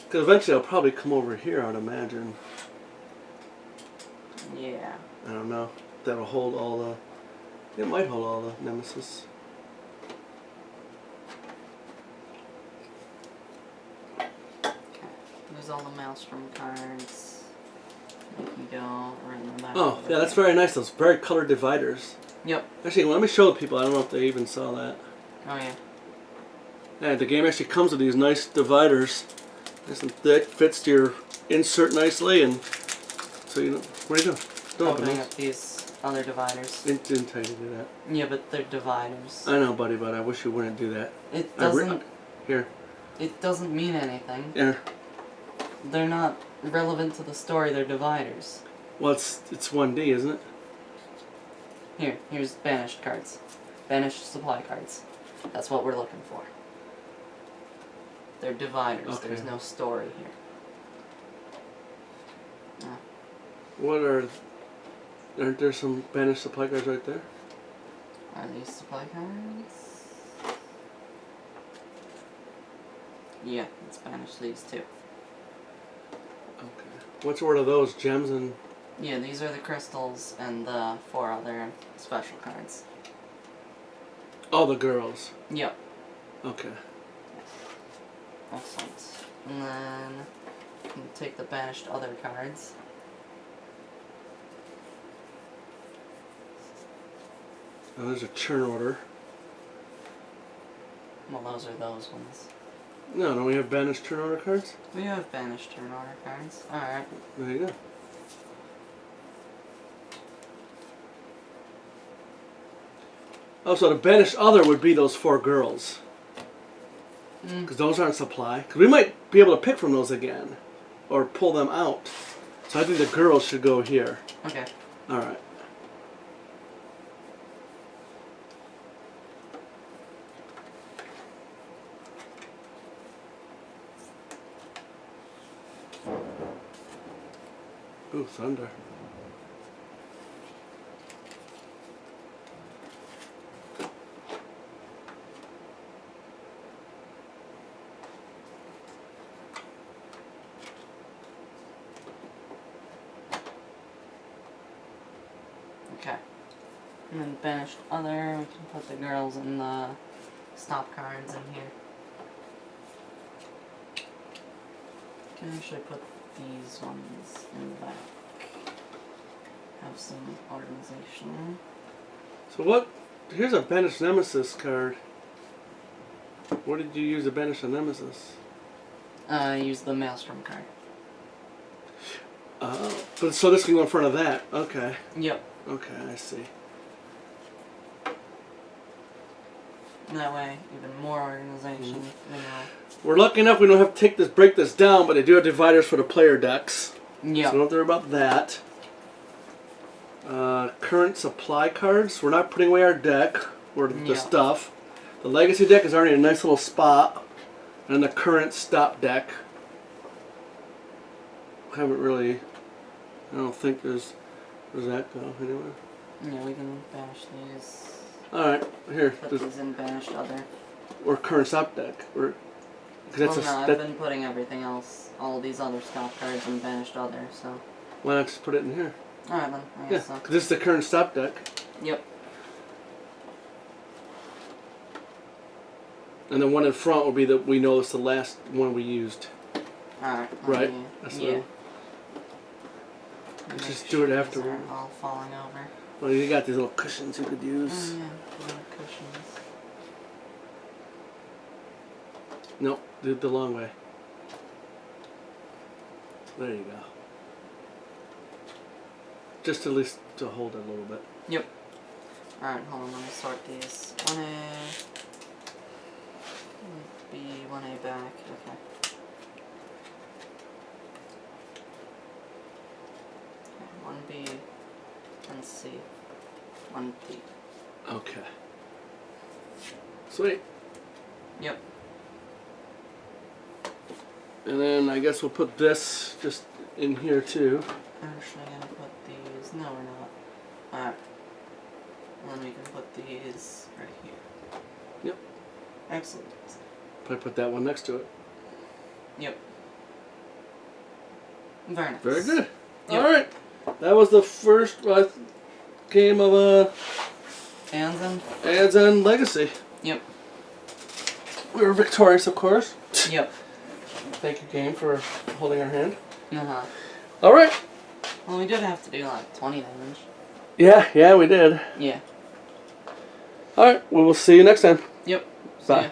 Because eventually I'll probably come over here, I would imagine. Yeah. I don't know. That'll hold all the... It might hold all the Nemesis. Okay. There's all the Maelstrom cards. You can go right in the back. Oh, yeah, that's very nice. Those very colored dividers. Yep. Actually, let me show the people. I don't know if they even saw that. Oh, yeah. Yeah, the game actually comes with these nice dividers. Nice and thick. Fits to your insert nicely. And so, you know, what are you doing? Don't open Opening these. up these other dividers. It didn't tell you to do that. Yeah, but they're dividers. I know, buddy, but I wish you wouldn't do that. It doesn't... Here. It doesn't mean anything. Here. They're not relevant to the story, they're dividers. Well, it's 1D, isn't it? Here's banished cards. Banished supply cards. That's what we're looking for. They're dividers. Okay. There's no story here. What are... Aren't there some banished supply cards right there? Are these supply cards? Yeah, let's banish these too. Okay. What's the word of those? Gems and... Yeah, these are the crystals and the 4 other special cards. Oh, the girls. Yep. Okay. Excellent. And then you can take the banished other cards. Oh, there's a churn order. Well, those are those ones. No, don't we have banished turn order cards? We have banished turn order cards. Alright. There you go. Oh, so the banished other would be those 4 girls. Because those aren't supply. Because we might be able to pick from those again. Or pull them out. So I think the girls should go here. Okay. Alright. Ooh, thunder. Okay. And then banished other, we can put the girls and the stop cards in here. Can actually put these ones in the back. have some organization. So what? Here's a Banish Nemesis card. What did you use to banish a Nemesis? I used the Maelstrom card. But so this can go in front of that. Okay. Yep. Okay, I see. That way, even more organization, you know. We're lucky enough we don't have to break this down, but they do have dividers for the player decks. Yep. So don't have to worry about that. Current supply cards. We're not putting away our deck or the stuff. The Legacy deck is already in a nice little spot. And the current stop deck. Haven't really... I don't think there's... Where's that go anyway? Yeah, we can banish these. Alright, here. Put these in banished other. Or current stop deck. Or, Well, no, I've been putting everything else, all these other stop cards in banished other, so. Why not just put it in here? Alright then, I guess so. Because this is the current stop deck. Yep. And the one in front will be the, we know it's the last one we used. Alright. Right? That's yeah. Let's just do it afterward. These are all falling over. Well, you got these little cushions you could use. Oh yeah, little cushions. Nope, do it the long way. There you go. Just at least to hold it a little bit. Yep. Alright, hold on, let me sort these. 1A. B, 1A back, okay. Okay, 1B, 1C, 1D. Okay. Sweet. Yep. And then I guess we'll put this just in here too. I'm actually gonna put these. No, we're not. Alright. And then we can put these right here. Yep. Excellent. Probably put that one next to it. Yep. Very nice. Very good. Yep. Alright. That was the first game of Aeons End-Legacy. Yep. We were victorious, of course. Yep. Thank you, game, for holding our hand. Uh-huh. Alright. Well, we did have to do like 20 damage. Yeah, we did. Yeah. Alright, we will see you next time. Yep. Bye. See ya.